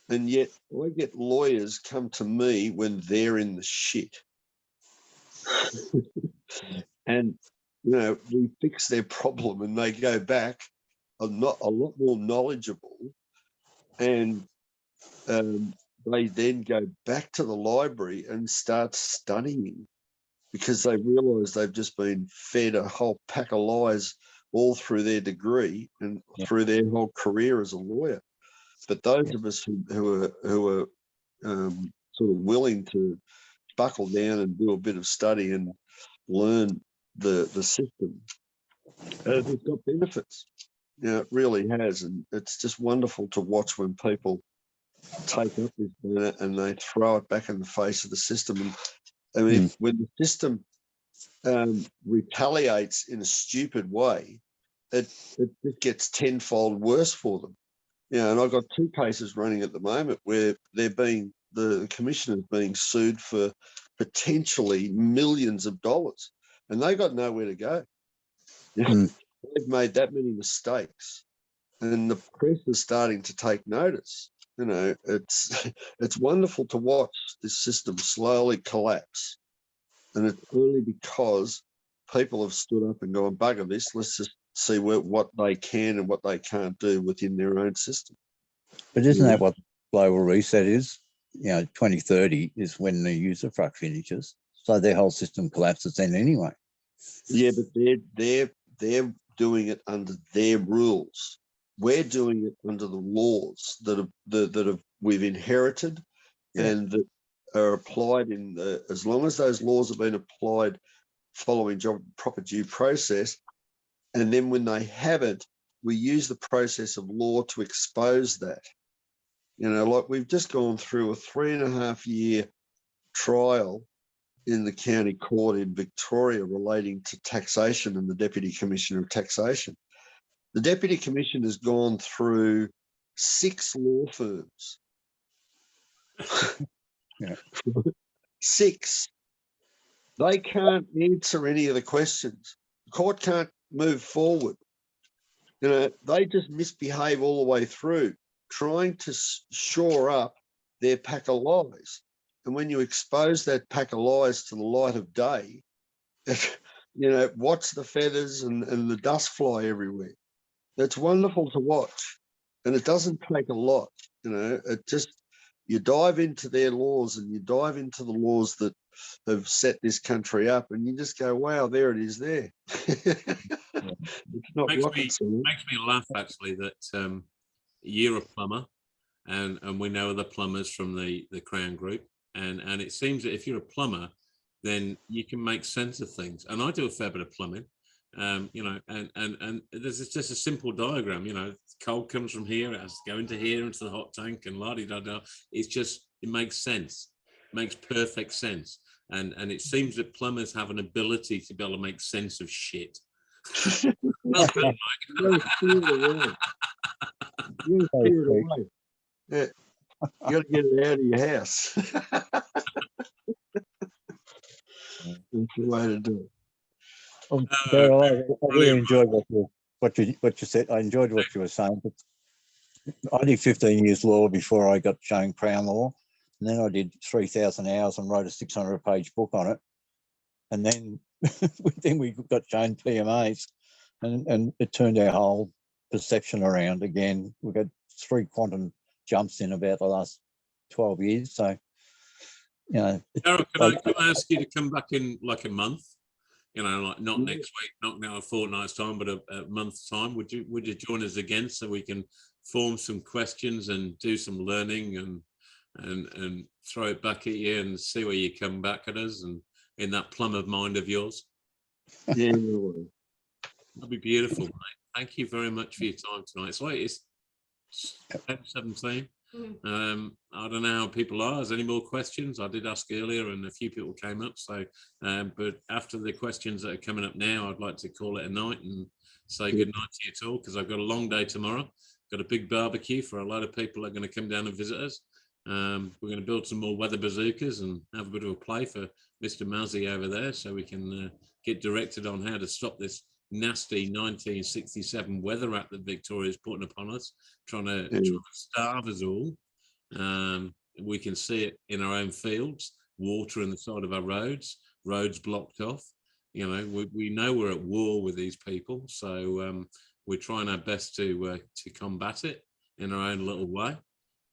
and yet I get lawyers come to me when they're in the shit. And, we fix their problem and they go back a lot more knowledgeable, and they then go back to the library and start studying because they realise they've just been fed a whole pack of lies all through their degree and through their whole career as a lawyer. But those of us who are sort of willing to buckle down and do a bit of study and learn the system, it's got benefits. It really has, and it's just wonderful to watch when people take up this banner and they throw it back in the face of the system. And I mean, when the system retaliates in a stupid way, it just gets tenfold worse for them. And I've got 2 cases running at the moment where the commissioner's being sued for potentially millions of dollars, and they got nowhere to go. They've made that many mistakes, and the press is starting to take notice. It's wonderful to watch this system slowly collapse, and it's only because people have stood up and gone, bugger this, let's just see what they can and what they can't do within their own system. But isn't that what global reset is? 2030 is when the user truck finishes, so their whole system collapses then anyway. Yeah, but they're doing it under their rules. We're doing it under the laws that we've inherited and that are applied as long as those laws have been applied following proper due process. And then when they haven't, we use the process of law to expose that. Like we've just gone through a 3.5-year trial in the county court in Victoria relating to taxation and the Deputy Commissioner of Taxation. The Deputy Commissioner has gone through 6 law firms. 6. They can't answer any of the questions. The court can't move forward. They just misbehave all the way through, trying to shore up their pack of lies. And when you expose that pack of lies to the light of day, watch the feathers and the dust fly everywhere. It's wonderful to watch, and it doesn't take a lot. It just, you dive into their laws and you dive into the laws that have set this country up, and you just go, wow, there it is there. It's not rocket science. Makes me laugh, actually, that you're a plumber, and we know other plumbers from the Crown Group, and it seems that if you're a plumber, then you can make sense of things. And I do a fair bit of plumbing, You know, and there's just a simple diagram. You know, cold comes from here, it has to go into here, into the hot tank, and la di da da. It's just, it makes sense, makes perfect sense. And it seems that plumbers have an ability to be able to make sense of shit. Well done, Mike. Yeah, you got to get it out of your house. That's the way to do it. Darryl, I really brilliant. enjoyed what you said. I enjoyed what you were saying. But I did 15 years law before I got shown Crown Law, and then I did 3,000 hours and wrote a 600-page book on it. And then we got shown PMAs, and it turned our whole perception around again. We got 3 quantum jumps in about the last 12 years. So, you know, Darryl, can I ask you to come back in like a month? You know, like not next week, not now a fortnight's time, but a month's time. Would you join us again so we can form some questions and do some learning and throw it back at you and see where you come back at us and in that plumb of mind of yours? Yeah, That'd be beautiful, mate. Thank you very much for your time tonight. It's like it's 10:17. I don't know how people are. Is there any more questions? I did ask earlier and a few people came up. So, but after the questions that are coming up now, I'd like to call it a night and say good night to you all, because I've got a long day tomorrow. Got a big barbecue for a lot of people that are going to come down and visit us. We're going to build some more weather bazookas and have a bit of a play for Mr. Mazzy over there, so we can get directed on how to stop this nasty 1967 weather act that Victoria's putting upon us, trying to starve us all. We can see it in our own fields, water in the side of our roads blocked off. You know, we know we're at war with these people, so we're trying our best to combat it in our own little way.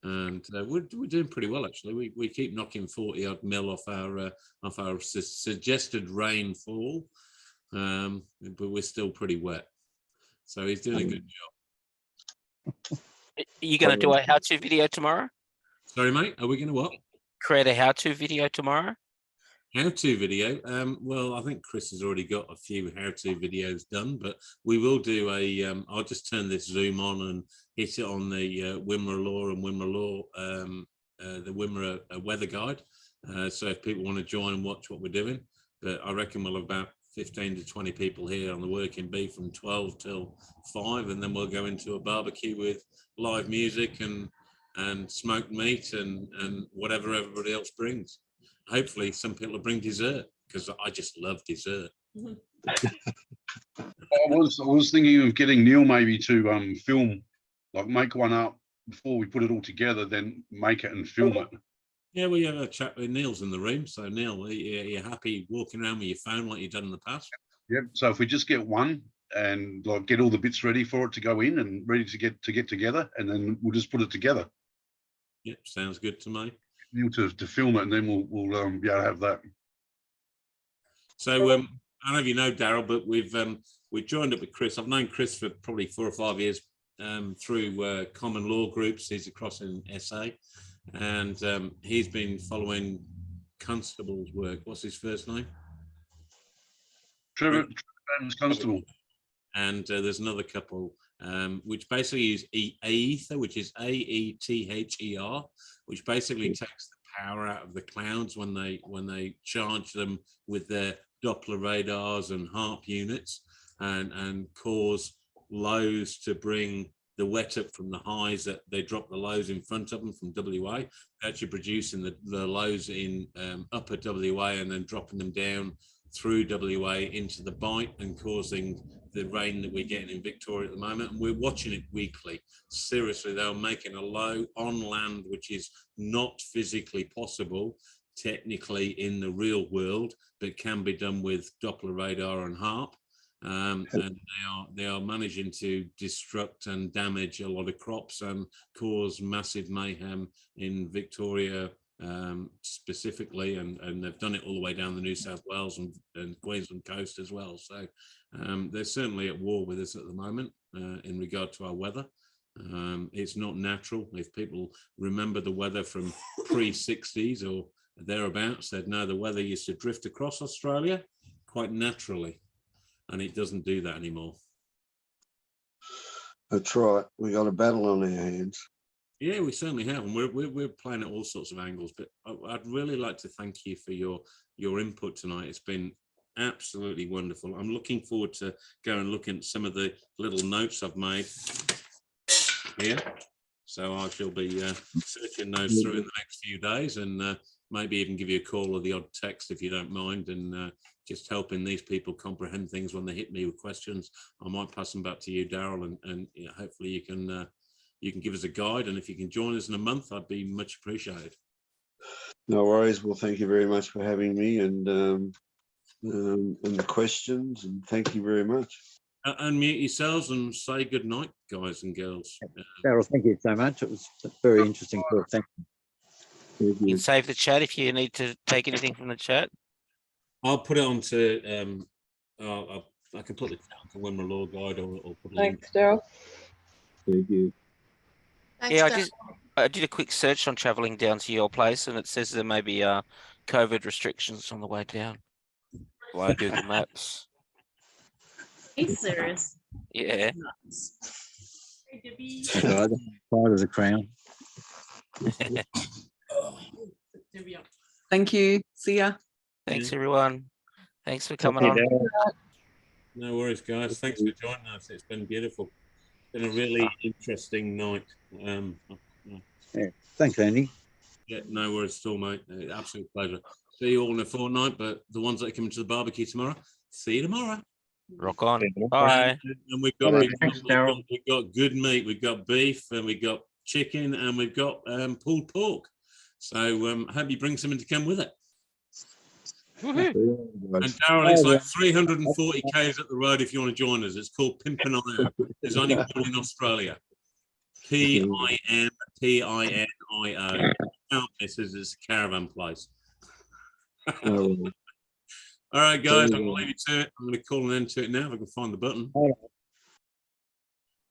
And we're doing pretty well, actually. We keep knocking 40 odd mil off our suggested rainfall, but we're still pretty wet. So he's doing a good job. Are you going to do a how-to video tomorrow? Sorry, mate. Are we going to what? Create a how-to video tomorrow? How-to video? Well, I think Chris has already got a few how-to videos done, but we will do a. I'll just turn this Zoom on and hit it on the Wimmera Lore and Wimmera Lore, the Wimmera weather guide. So if people want to join and watch what we're doing, but I reckon we'll have about 15 to 20 people here on the Working Bee from 12 till 5, and then we'll go into a barbecue with live music and smoked meat and whatever everybody else brings. Hopefully some people will bring dessert, because I just love dessert. I was thinking of getting Neil maybe to film, like make one up before we put it all together, then make it and film it. Yeah, we have a chat with Neil's in the room. So Neil, you're happy walking around with your phone like you've done in the past? Yep. So if we just get one and like get all the bits ready for it to go in and ready to get together, and then we'll just put it together. Yep, sounds good to me. Neil to film it, and then we'll be able to have that. So I don't know if you know Darryl, but we've joined up with Chris. I've known Chris for probably 4 or 5 years through common law groups. He's across in SA, and he's been following Constable's work. What's his first name? Trevor Constable. And there's another couple, which basically is Aether, which is AETHER, which basically takes the power out of the clouds when they charge them with their Doppler radars and HARP units, and cause lows to bring the wet up from the highs that they drop the lows in front of them from WA, actually producing the lows in upper WA and then dropping them down through WA into the Bight and causing the rain that we're getting in Victoria at the moment. And we're watching it weekly. Seriously, they're making a low on land, which is not physically possible technically in the real world, but can be done with Doppler radar and HARP. And they are managing to destruct and damage a lot of crops and cause massive mayhem in Victoria specifically, and they've done it all the way down the New South Wales and Queensland coast as well. So they're certainly at war with us at the moment in regard to our weather. It's not natural. If people remember the weather from pre-60s or thereabouts, they'd know the weather used to drift across Australia quite naturally. and it doesn't do that anymore. That's right. We got a battle on our hands. Yeah, we certainly have, and we're playing at all sorts of angles. But I'd really like to thank you for your input tonight. It's been absolutely wonderful. I'm looking forward to go and look at some of the little notes I've made here. So I shall be searching those through in the next few days, and maybe even give you a call or the odd text if you don't mind, and just helping these people comprehend things when they hit me with questions. I might pass them back to you, Darryl, and you know, hopefully you can give us a guide, and if you can join us in a month, I'd be much appreciated. No worries. Well, thank you very much for having me and the questions, and thank you very much. Unmute yourselves and say good night, guys and girls. Darryl, thank you so much. It was a very interesting talk. Thank you. Thank You you. can save the chat if you need to take anything from the chat. I'll put it onto. I can put the chat onto Wimmera Lore guide, or put a link. Thanks, Darryl. Thank you. Thanks, Yeah, Darryl. I did a quick search on traveling down to your place, and it says there may be COVID restrictions on the way down via Google Maps. Are you serious? Yeah. Nuts. Hey, Debbie. Pride of the crown. Debbie, Thank you. See ya. Thanks, everyone. Thanks for coming on. No worries, guys. Thanks for joining us. It's been beautiful. Been a really interesting night. Thanks, Andy. Yeah, no worries at all, mate. Absolute pleasure. See you all in a fortnight, but the ones that are coming to the barbecue tomorrow, see you tomorrow. Rock on. Bye. And we've got good meat. We've got beef, and we've got chicken, and we've got pulled pork. So I hope you bring something to come with it. Woohoo. And Darryl, it's like 340 k's up the road if you want to join us. It's called Pimpinio. There's only one in Australia. Pimpinio. This is a caravan place. All right, guys, I'm going to leave you to it. I'm going to call an end to it now if I can find the button.